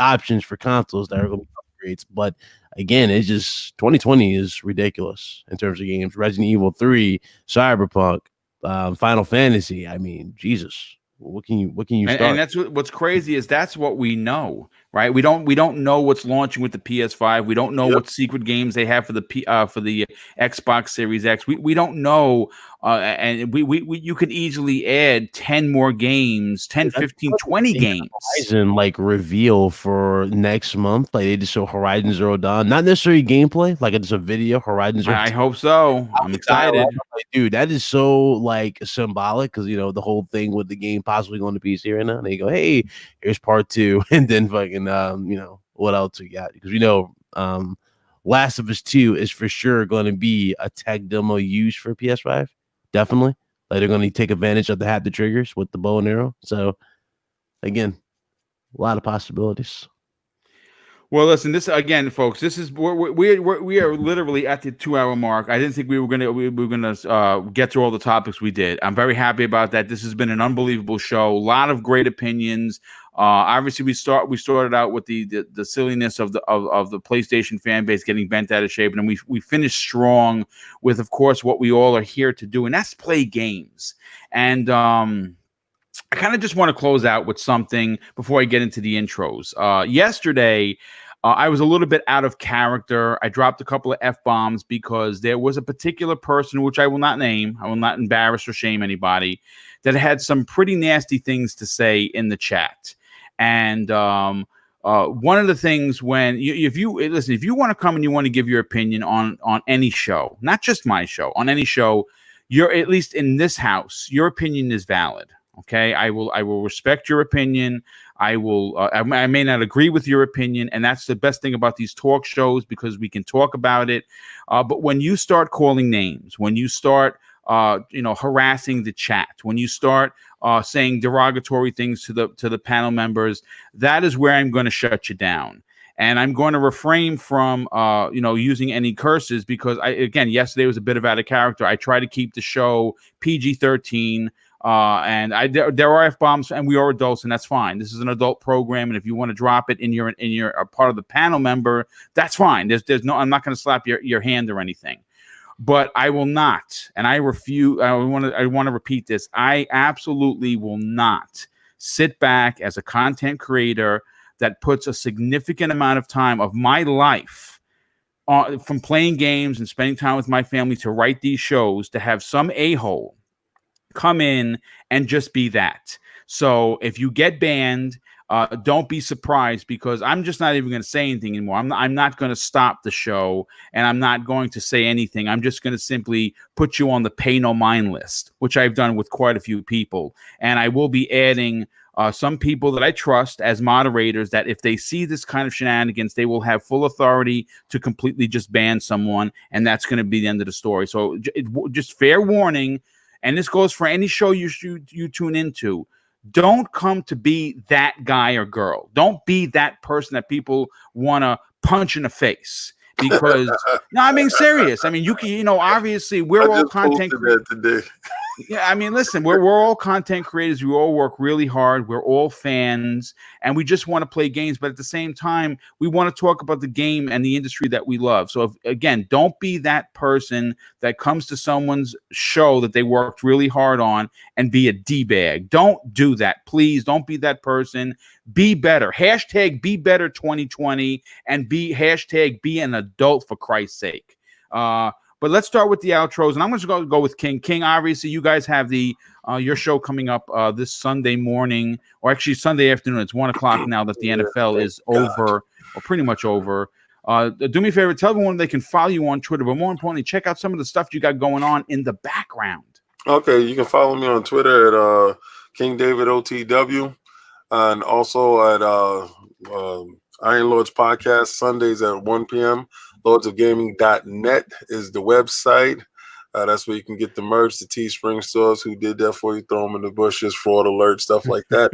options for consoles that are gonna be upgrades, but again, it's just 2020 is ridiculous in terms of games. Resident Evil 3, Cyberpunk, Final Fantasy. I mean, Jesus. What can you start? And that's what's crazy is that's what we know, right? We don't know what's launching with the PS5. We don't know what secret games they have for the Xbox Series X. We don't know, and you could easily add 10 more games, 10, 15, 20 games. Horizon reveal for next month. Like they just show Horizon Zero Dawn, not necessarily gameplay, like it's a video. Horizon Zero. I hope so. I'm excited, dude. That is so symbolic because the whole thing with the game possibly going to PC right now. And they go, hey, here's part 2, and then fucking what else we got? Because Last of Us 2 is for sure going to be a tech demo used for PS5, definitely. Like they're going to take advantage of the haptic triggers with the bow and arrow. So again, a lot of possibilities. Well, listen, this again, folks. This is we are literally at the 2-hour mark. I didn't think we were gonna get through all the topics we did. I'm very happy about that. This has been an unbelievable show. A lot of great opinions. Obviously, we started out with the silliness of the PlayStation fan base getting bent out of shape, and we finished strong with, of course, what we all are here to do, and that's play games. And I kind of just want to close out with something before I get into the intros. Yesterday, I was a little bit out of character. I dropped a couple of F-bombs because there was a particular person, which I will not name, I will not embarrass or shame anybody, that had some pretty nasty things to say in the chat. And one of the things if you want to come and you want to give your opinion on any show, not just my show, on any show, you're, at least in this house, your opinion is valid. Okay, I will respect your opinion. I may not agree with your opinion, and that's the best thing about these talk shows, because we can talk about it. But when you start calling names, when you start harassing the chat, when you start saying derogatory things to the panel members, that is where I'm going to shut you down. And I'm going to refrain from, using any curses, because yesterday was a bit of out of character. I try to keep the show PG-13. And there are F-bombs, and we are adults, and that's fine. This is an adult program, and if you want to drop it in your part of the panel member, that's fine. There's no, I'm not going to slap your hand or anything, but I will not, and I refuse. I want to repeat this. I absolutely will not sit back as a content creator that puts a significant amount of time of my life from playing games and spending time with my family to write these shows, to have some a-hole come in and just be that. So if you get banned, don't be surprised, because I'm just not even going to say anything anymore. I'm not going to stop the show, and I'm not going to say anything. I'm just going to simply put you on the pay no mind list, which I've done with quite a few people. And I will be adding some people that I trust as moderators, that if they see this kind of shenanigans, they will have full authority to completely just ban someone, and that's going to be the end of the story. So just fair warning. And this goes for any show you tune into. Don't come to be that guy or girl. Don't be that person that people want to punch in the face. Because no, I mean serious. I mean, you can, obviously we're all content creators today. Yeah, I mean, listen, we're all content creators. We all work really hard. We're all fans, and we just want to play games. But at the same time, we want to talk about the game and the industry that we love. So, again, don't be that person that comes to someone's show that they worked really hard on and be a D-bag. Don't do that. Please don't be that person. Be better. Hashtag be better 2020, and hashtag be an adult, for Christ's sake. But let's start with the outros, and I'm just going to go with King. King, obviously, you guys have your show coming up this Sunday morning, or actually Sunday afternoon. It's 1:00 now that the NFL is over, or pretty much over. Do me a favor, tell everyone they can follow you on Twitter, but more importantly, check out some of the stuff you got going on in the background. Okay, you can follow me on Twitter at King David OTW, and also at Iron Lords Podcast, Sundays at 1 p.m. LordsofGaming.net is the website. That's where you can get the merch, the Teespring stores. Who did that for you? Throw them in the bushes, fraud alert, stuff like that.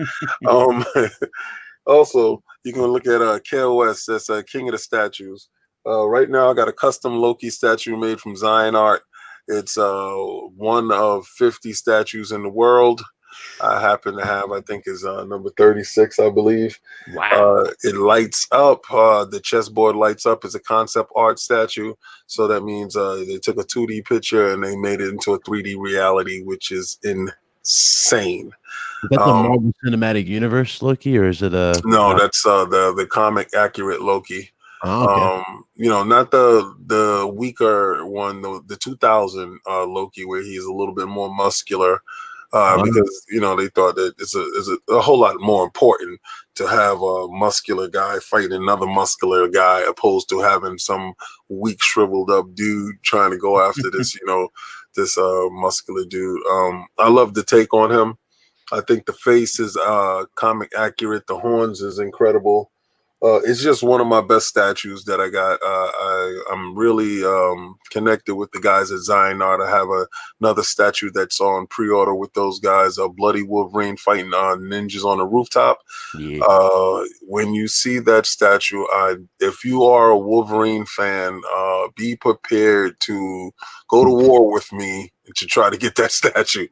Also, you can look at KOS. That's King of the Statues. Right now, I got a custom Loki statue made from Zion Art. It's one of 50 statues in the world. I happen to have, I think, is number 36, I believe. Wow. It lights up. The chessboard lights up as a concept art statue. So that means they took a 2D picture and they made it into a 3D reality, which is insane. Is that the Marvel Cinematic Universe Loki, or is it a... No, that's the comic accurate Loki. Oh, okay. Not the weaker one, the 2000 Loki, where he's a little bit more muscular. Because they thought that it's a whole lot more important to have a muscular guy fighting another muscular guy, opposed to having some weak, shriveled up dude trying to go after this this muscular dude. I love the take on him. I think the face is comic accurate. The horns is incredible. It's just one of my best statues that I got. I'm really connected with the guys at Zion Art. I have another statue that's on pre-order with those guys, a Bloody Wolverine fighting ninjas on the rooftop. Yeah. When you see that statue, if you are a Wolverine fan, be prepared to go to war with me to try to get that statue.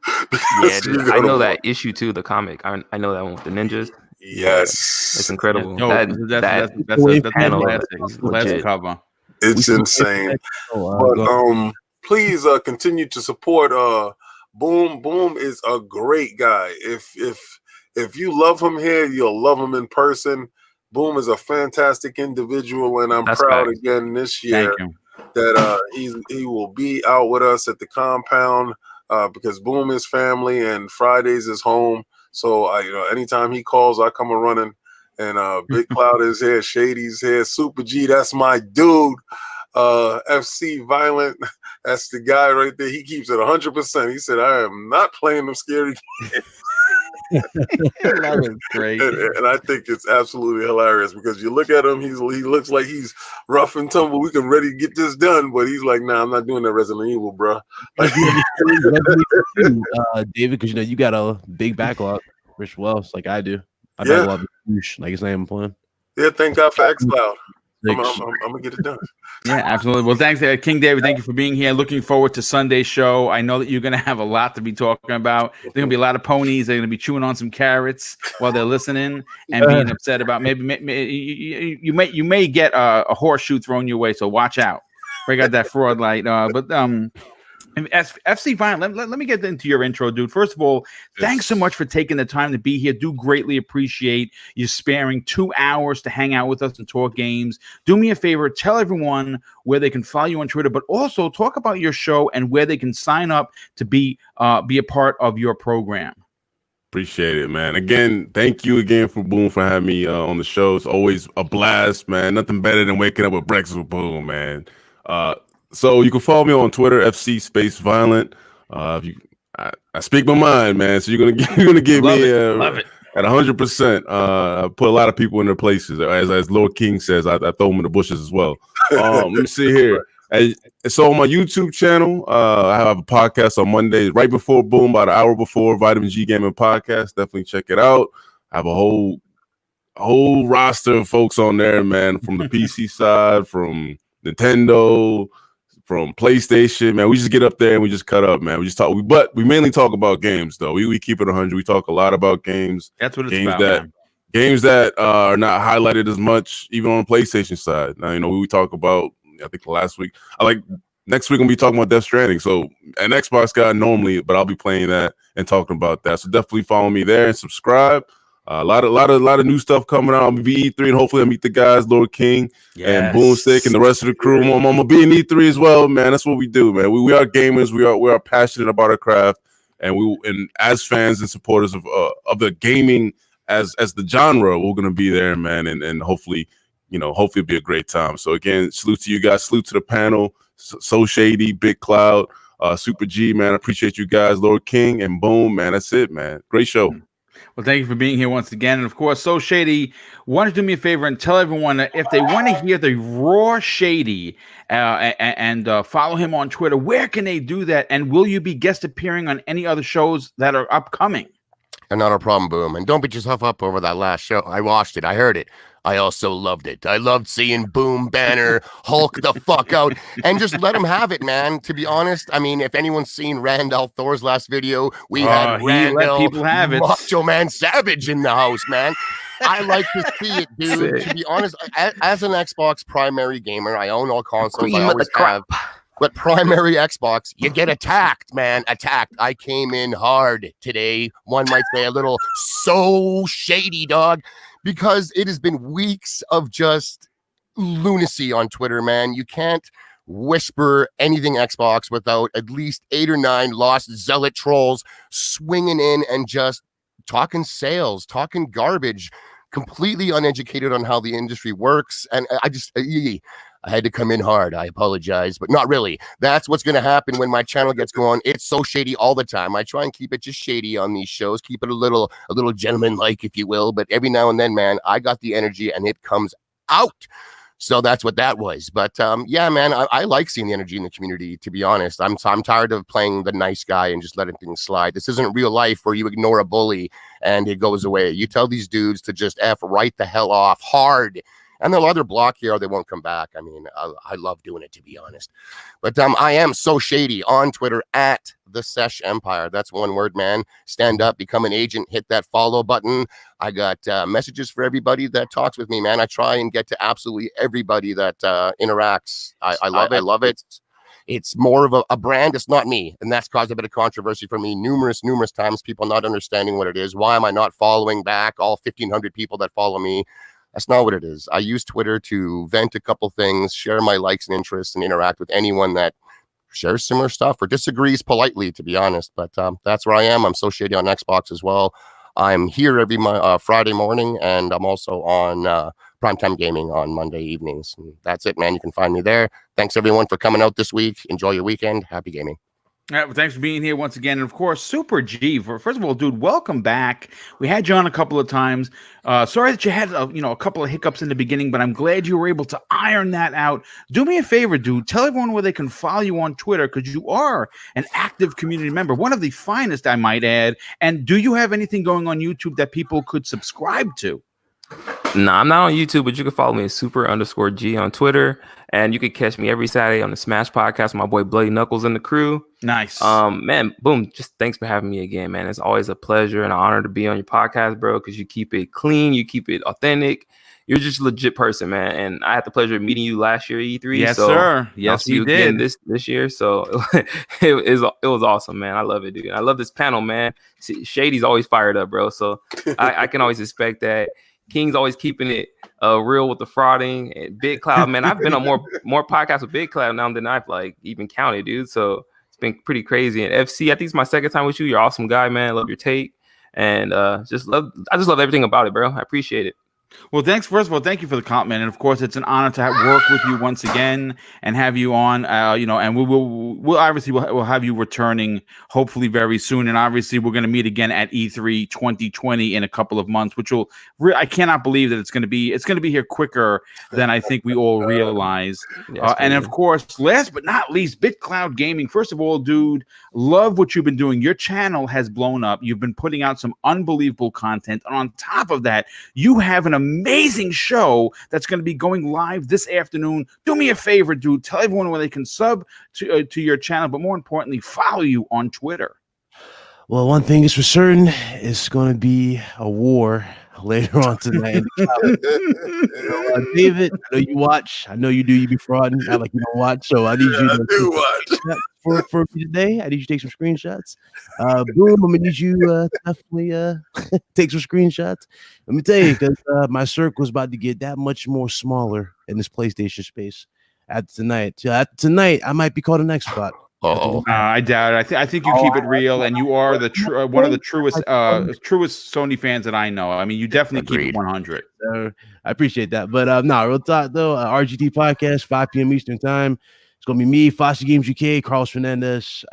Yeah, dude, I know that issue too, the comic. I know that one with the ninjas. Yes, it's incredible. That's that panel is legit. cover. It's insane. But please continue to support Boom. Boom is a great guy. If you love him here, you'll love him in person. Boom is a fantastic individual, and I'm proud again this year that he will be out with us at the compound because Boom is family and Fridays is home. So anytime he calls, I come a running. And Big Cloud is here, Shady's here, Super G, that's my dude. FC Violent, that's the guy right there. He keeps it 100%. He said, I am not playing them scary games. That was great. And I think it's absolutely hilarious because you look at him, he looks like he's rough and tumble. We can ready to get this done, but he's like, nah, I'm not doing that Resident Evil, bro. Like, David, because you got a big backlog, Rich Wells, like I do. I backlog like it's not even playing. Yeah, thank God for xCloud. I'm gonna get it done. Yeah, absolutely. Well, thanks, King David. Thank you for being here. Looking forward to Sunday's show. I know that you're going to have a lot to be talking about. There's going to be a lot of ponies. They're going to be chewing on some carrots while they're listening and being upset about maybe you may get a horseshoe thrown your way. So watch out. Break out that fraud light. As FC Violent, let me get into your intro, dude. First of all, thanks so much for taking the time to be here. Do greatly appreciate you sparing 2 hours to hang out with us and talk games. Do me a favor, tell everyone where they can follow you on Twitter, but also talk about your show and where they can sign up to be a part of your program. Appreciate it, man. Again, thank you again for Boom for having me on the show. It's always a blast, man. Nothing better than waking up with breakfast with Boom, man. So you can follow me on Twitter, FC_Violent. I speak my mind, man. So you're gonna get me at 100%. I put a lot of people in their places, as Lord King says. I throw them in the bushes as well. Let me see here. So on my YouTube channel, I have a podcast on Mondays, right before Boom, about an hour before Vitamin G Gaming Podcast. Definitely check it out. I have a whole roster of folks on there, man, from the PC side, from Nintendo, from PlayStation, man. We just get up there and we just cut up, man. We just talk, but we mainly talk about games, though. We keep it 100. We talk a lot about games. That's what it's games about. Games that are not highlighted as much, even on the PlayStation side. Now, we talk about, I think last week, next week, we'll be talking about Death Stranding. So, an Xbox guy normally, but I'll be playing that and talking about that. So, definitely follow me there and subscribe. A lot of new stuff coming out. I'm gonna be E3, and hopefully I meet the guys, Lord King and Boomstick, and the rest of the crew. I'm gonna be in E3 as well, man. That's what we do, man. We are gamers. We are passionate about our craft, and as fans and supporters of the gaming as the genre, we're gonna be there, man. And hopefully it'll be a great time. So again, salute to you guys. Salute to the panel. So Shady, Big Cloud, Super G, man. I appreciate you guys, Lord King and Boom, man. That's it, man. Great show. Well, thank you for being here once again. And of course, So Shady, why don't you do me a favor and tell everyone that if they want to hear the raw Shady and follow him on Twitter, where can they do that? And will you be guest appearing on any other shows that are upcoming? And not a problem, Boom. And don't beat yourself up over that last show. I watched it. I heard it. I also loved it. I loved seeing Boom Banner Hulk the fuck out and just let him have it, man. To be honest, I mean, if anyone's seen Randall Thor's last video, we had Randall, people have it. Macho Man Savage in the house, man. I like to see it, dude. To be honest, as an Xbox primary gamer, I own all consoles. I always have. But primary Xbox, you get attacked, man. Attacked. I came in hard today. One might say a little so shady, dog. Because it has been weeks of just lunacy on Twitter, man. You can't whisper anything Xbox without at least 8 or 9 lost zealot trolls swinging in and just talking sales, talking garbage, completely uneducated on how the industry works. And I had to come in hard. I apologize, but not really. That's what's going to happen when my channel gets going. It's so shady all the time. I try and keep it just shady on these shows, keep it a little gentleman-like, if you will. But every now and then, man, I got the energy and it comes out. So that's what that was. But yeah, man, I like seeing the energy in the community, to be honest. I'm tired of playing the nice guy and just letting things slide. This isn't real life where you ignore a bully and it goes away. You tell these dudes to just F right the hell off hard, and they'll either block you or they won't come back. I mean, I love doing it, to be honest. But I am so shady on Twitter at the Sesh Empire. That's one word, man. Stand up, become an agent, hit that follow button. I got messages for everybody that talks with me, man. I try and get to absolutely everybody that interacts. I love it. I love it. It's more of a brand. It's not me. And that's caused a bit of controversy for me numerous times. People not understanding what it is. Why am I not following back all 1,500 people that follow me? That's not what it is. I use Twitter to vent a couple things, share my likes and interests, and interact with anyone that shares similar stuff or disagrees politely, to be honest. But that's where I am. I'm so shady on Xbox as well. I'm here every Friday morning, and I'm also on Primetime Gaming on Monday evenings. And that's it, man. You can find me there. Thanks, everyone, for coming out this week. Enjoy your weekend. Happy gaming. All right, well, thanks for being here once again. And of course, Super G. First of all, dude, welcome back. We had you on a couple of times. Sorry that you had a couple of hiccups in the beginning, but I'm glad you were able to iron that out. Do me a favor, dude. Tell everyone where they can follow you on Twitter, because you are an active community member, one of the finest, I might add. And do you have anything going on YouTube that people could subscribe to? No, I'm not on YouTube, but you can follow me at super_G on Twitter. And you can catch me every Saturday on the Smash Podcast with my boy Bloody Knuckles and the crew. Nice. Man, boom. Just thanks for having me again, man. It's always a pleasure and an honor to be on your podcast, bro, because you keep it clean, you keep it authentic. You're just a legit person, man. And I had the pleasure of meeting you last year at E3. Yes, so sir. Yes, I'll see you again this year. So it was awesome, man. I love it, dude. I love this panel, man. Shady's always fired up, bro. So I can always expect that. King's always keeping it real with the frauding. And Big Cloud, man, I've been on more podcasts with Big Cloud now than I've even counted, dude. So it's been pretty crazy. And FC, I think it's my second time with you. You're an awesome guy, man. I love your take, and I just love everything about it, bro. I appreciate it. Well, thanks. First of all, thank you for the compliment, and of course, it's an honor to work with you once again and have you on. And we'll obviously we'll have you returning hopefully very soon, and obviously we're going to meet again at E3 2020 in a couple of months, which will. I cannot believe that it's going to be here quicker than I think we all realize. And of course, last but not least, BitCloud Gaming. First of all, dude, love what you've been doing. Your channel has blown up. You've been putting out some unbelievable content, and on top of that, you have an amazing show that's going to be going live this afternoon. Do me a favor, dude. Tell everyone where they can sub to your channel, but more importantly, follow you on Twitter. Well, one thing is for certain, it's going to be a war later on tonight. David, I know you watch. I know you do. You be frauding. I like you don't watch. So I need you to watch. For me today. I need you to take some screenshots. Boom, I'm gonna need you definitely take some screenshots. Let me tell you, because my circle is about to get that much more smaller in this PlayStation space. Tonight, I might be called an Xbox. I doubt it. I think you keep it real, and you are the one of the truest Sony fans that I know. I mean, you definitely keep it 100. I appreciate that, but real talk though. RGT podcast, 5 p.m. Eastern time. It's gonna be me, Fossey Games UK, Carlos Fernandez,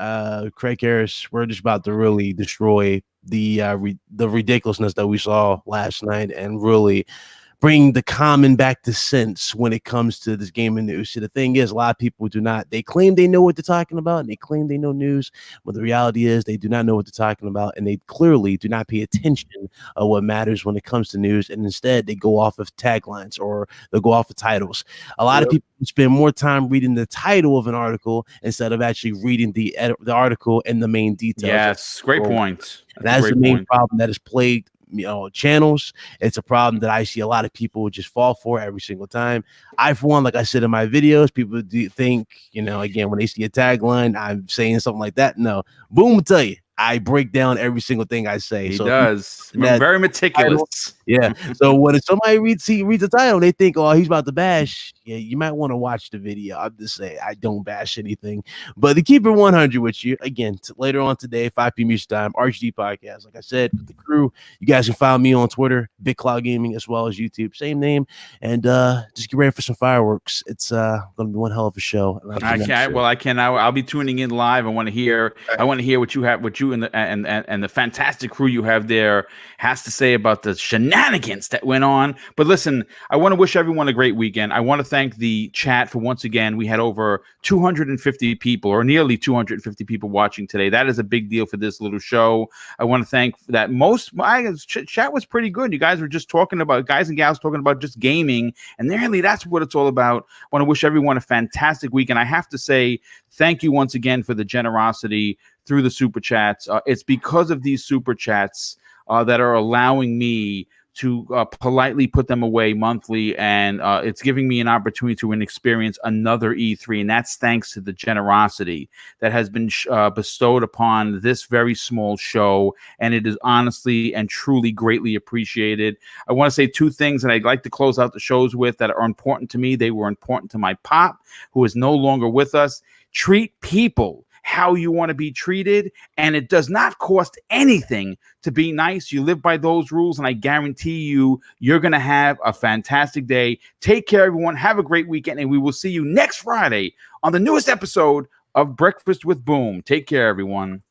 Craig Harris. We're just about to really destroy the ridiculousness that we saw last night, and really bring the common back to sense when it comes to this gaming news. So the thing is, a lot of people do not. They claim they know what they're talking about, and they claim they know news, but the reality is they do not know what they're talking about, and they clearly do not pay attention of what matters when it comes to news, and instead they go off of taglines or they'll go off of titles. A lot of people spend more time reading the title of an article instead of actually reading the article and the main details. Yes, great point. That's the main problem that has plagued channels. It's a problem that I see a lot of people just fall for every single time. I, for one, like I said in my videos, people do think, again, when they see a tagline, I'm saying something like that. No, Boom will tell you, I break down every single thing I say. He does. Very meticulous. Yeah. So when somebody reads the title, they think, oh, he's about to bash, Yeah, you might want to watch the video. I'll just say I don't bash anything, but to keep it 100 with you again, later on today, 5 p.m. Eastern time, RHD podcast. Like I said, with the crew, you guys can follow me on Twitter, Big Cloud Gaming, as well as YouTube, same name, and just get ready for some fireworks. It's gonna be one hell of a show. I can't. Well, I can. I'll be tuning in live. I want to hear. I want to hear what you have, what you and the fantastic crew you have there has to say about the shenanigans that went on. But listen, I want to wish everyone a great weekend. I want to thank the chat for once again. We had over 250 people, or nearly 250 people watching today. That is a big deal for this little show. I want to thank that chat was pretty good. You guys were just talking about, guys and gals talking about just gaming, and really that's what it's all about. I want to wish everyone a fantastic weekend. I have to say thank you once again for the generosity through the super chats. It's because of these super chats that are allowing me to politely put them away monthly, and it's giving me an opportunity to experience another E3, and that's thanks to the generosity that has been bestowed upon this very small show, and it is honestly and truly greatly appreciated. I want to say two things that I'd like to close out the shows with that are important to me. They were important to my pop, who is no longer with us. Treat people how you want to be treated, and it does not cost anything to be nice. You live by those rules, and I guarantee you're going to have a fantastic day. Take care, everyone. Have a great weekend, and we will see you next Friday on the newest episode of Breakfast with Boom. Take care, everyone.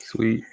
Sweet.